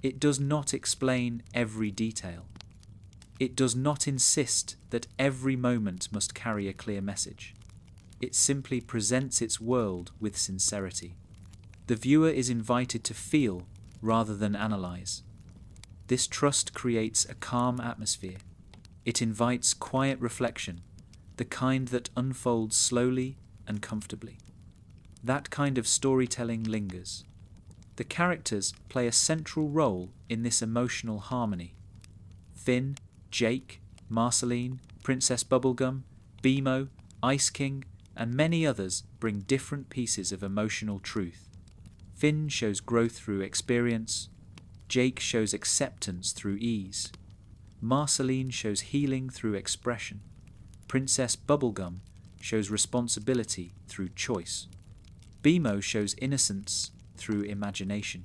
It does not explain every detail. It does not insist that every moment must carry a clear message. It simply presents its world with sincerity. The viewer is invited to feel rather than analyze. This trust creates a calm atmosphere. It invites quiet reflection, the kind that unfolds slowly and comfortably. That kind of storytelling lingers. The characters play a central role in this emotional harmony. Finn, Jake, Marceline, Princess Bubblegum, Beemo, Ice King, and many others bring different pieces of emotional truth. Finn shows growth through experience. Jake shows acceptance through ease. Marceline shows healing through expression. Princess Bubblegum shows responsibility through choice. Beemo shows innocence through imagination.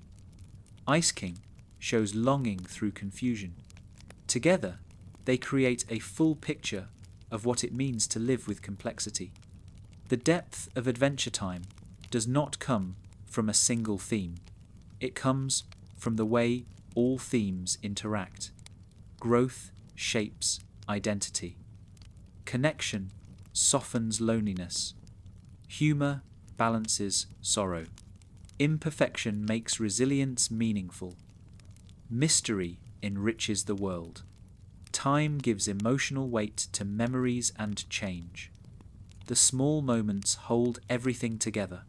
Ice King shows longing through confusion. Together, they create a full picture of what it means to live with complexity. The depth of Adventure Time does not come from a single theme. It comes from the way all themes interact. Growth shapes identity. Connection softens loneliness. Humor balances sorrow. Imperfection makes resilience meaningful. Mystery enriches the world. Time gives emotional weight to memories and change. The small moments hold everything together.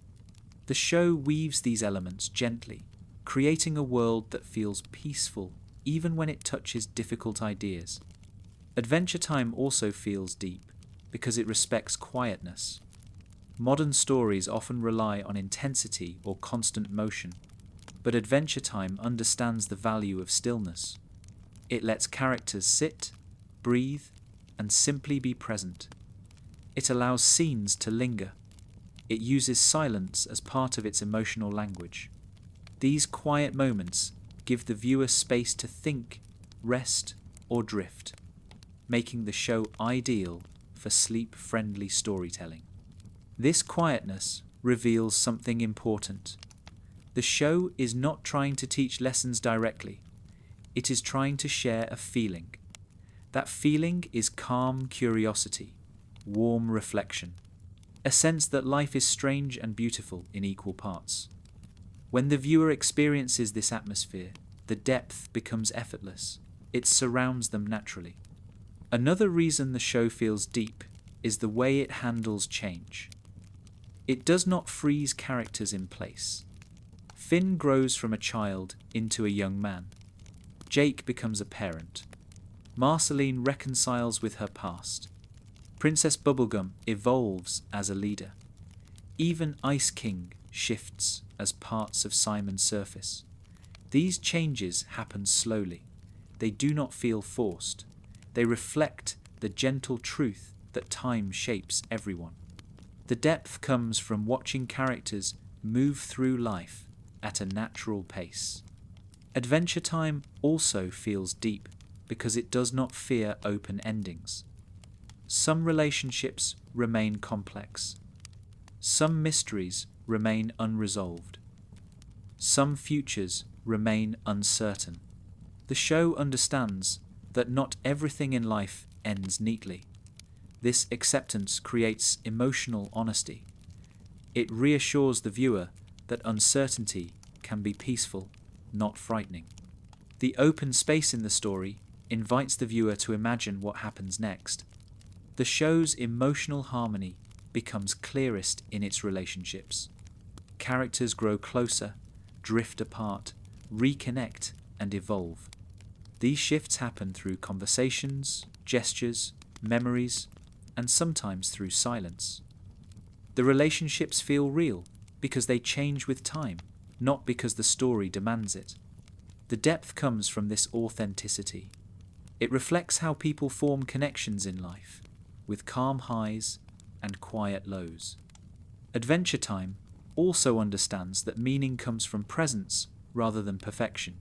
The show weaves these elements gently, creating a world that feels peaceful even when it touches difficult ideas. Adventure Time also feels deep because it respects quietness. Modern stories often rely on intensity or constant motion, but Adventure Time understands the value of stillness. It lets characters sit, breathe, and simply be present. It allows scenes to linger. It uses silence as part of its emotional language. These quiet moments give the viewer space to think, rest, or drift, making the show ideal for sleep-friendly storytelling. This quietness reveals something important. The show is not trying to teach lessons directly. It is trying to share a feeling. That feeling is calm curiosity, warm reflection, a sense that life is strange and beautiful in equal parts. When the viewer experiences this atmosphere, the depth becomes effortless. It surrounds them naturally. Another reason the show feels deep is the way it handles change. It does not freeze characters in place. Finn grows from a child into a young man. Jake becomes a parent. Marceline reconciles with her past. Princess Bubblegum evolves as a leader. Even Ice King shifts as parts of Simon's surface. These changes happen slowly. They do not feel forced. They reflect the gentle truth that time shapes everyone. The depth comes from watching characters move through life at a natural pace. Adventure Time also feels deep because it does not fear open endings. Some relationships remain complex. Some mysteries remain unresolved. Some futures remain uncertain. The show understands that not everything in life ends neatly. This acceptance creates emotional honesty. It reassures the viewer that uncertainty can be peaceful, not frightening. The open space in the story invites the viewer to imagine what happens next. The show's emotional harmony becomes clearest in its relationships. Characters grow closer, drift apart, reconnect, and evolve. These shifts happen through conversations, gestures, memories, and sometimes through silence. The relationships feel real because they change with time, not because the story demands it. The depth comes from this authenticity. It reflects how people form connections in life, with calm highs and quiet lows. Adventure Time also understands that meaning comes from presence rather than perfection.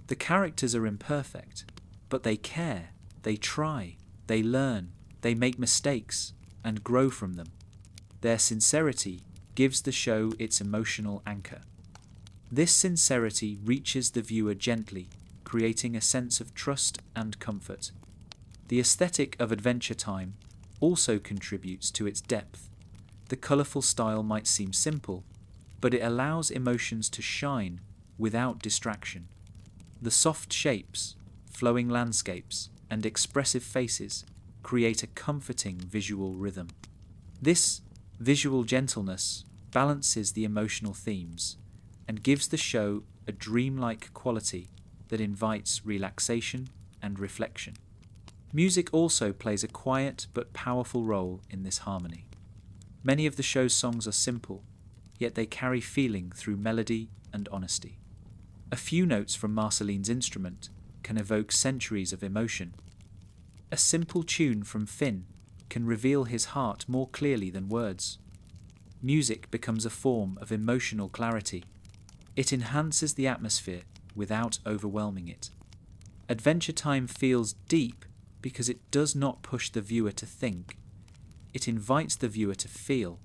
The characters are imperfect, but they care, they try, they learn, they make mistakes, and grow from them. Their sincerity gives the show its emotional anchor. This sincerity reaches the viewer gently, creating a sense of trust and comfort. The aesthetic of Adventure Time also contributes to its depth. The colourful style might seem simple, but it allows emotions to shine without distraction. The soft shapes, flowing landscapes, and expressive faces create a comforting visual rhythm. This visual gentleness balances the emotional themes and gives the show a dreamlike quality that invites relaxation and reflection. Music also plays a quiet but powerful role in this harmony. Many of the show's songs are simple, yet they carry feeling through melody and honesty. A few notes from Marceline's instrument can evoke centuries of emotion. A simple tune from Finn can reveal his heart more clearly than words. Music becomes a form of emotional clarity. It enhances the atmosphere without overwhelming it. Adventure Time feels deep because it does not push the viewer to think. It invites the viewer to feel.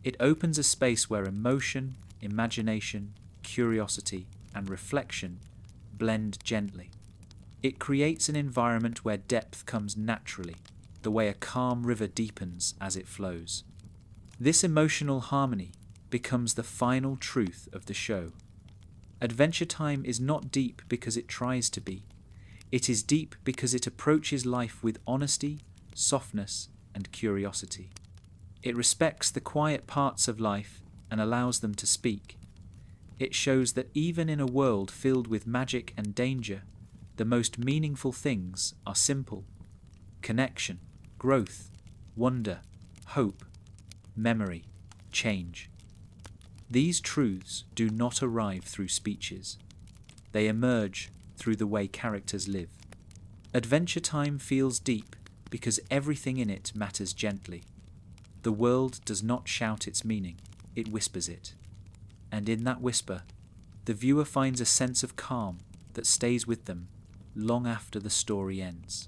It opens a space where emotion, imagination, curiosity, and reflection blend gently. It creates an environment where depth comes naturally, the way a calm river deepens as it flows. This emotional harmony becomes the final truth of the show. Adventure Time is not deep because it tries to be. It is deep because it approaches life with honesty, softness, and curiosity. It respects the quiet parts of life and allows them to speak. It shows that even in a world filled with magic and danger, the most meaningful things are simple: connection, growth, wonder, hope, memory, change. These truths do not arrive through speeches. They emerge through the way characters live. Adventure Time feels deep because everything in it matters gently. The world does not shout its meaning, it whispers it. And in that whisper, the viewer finds a sense of calm that stays with them long after the story ends.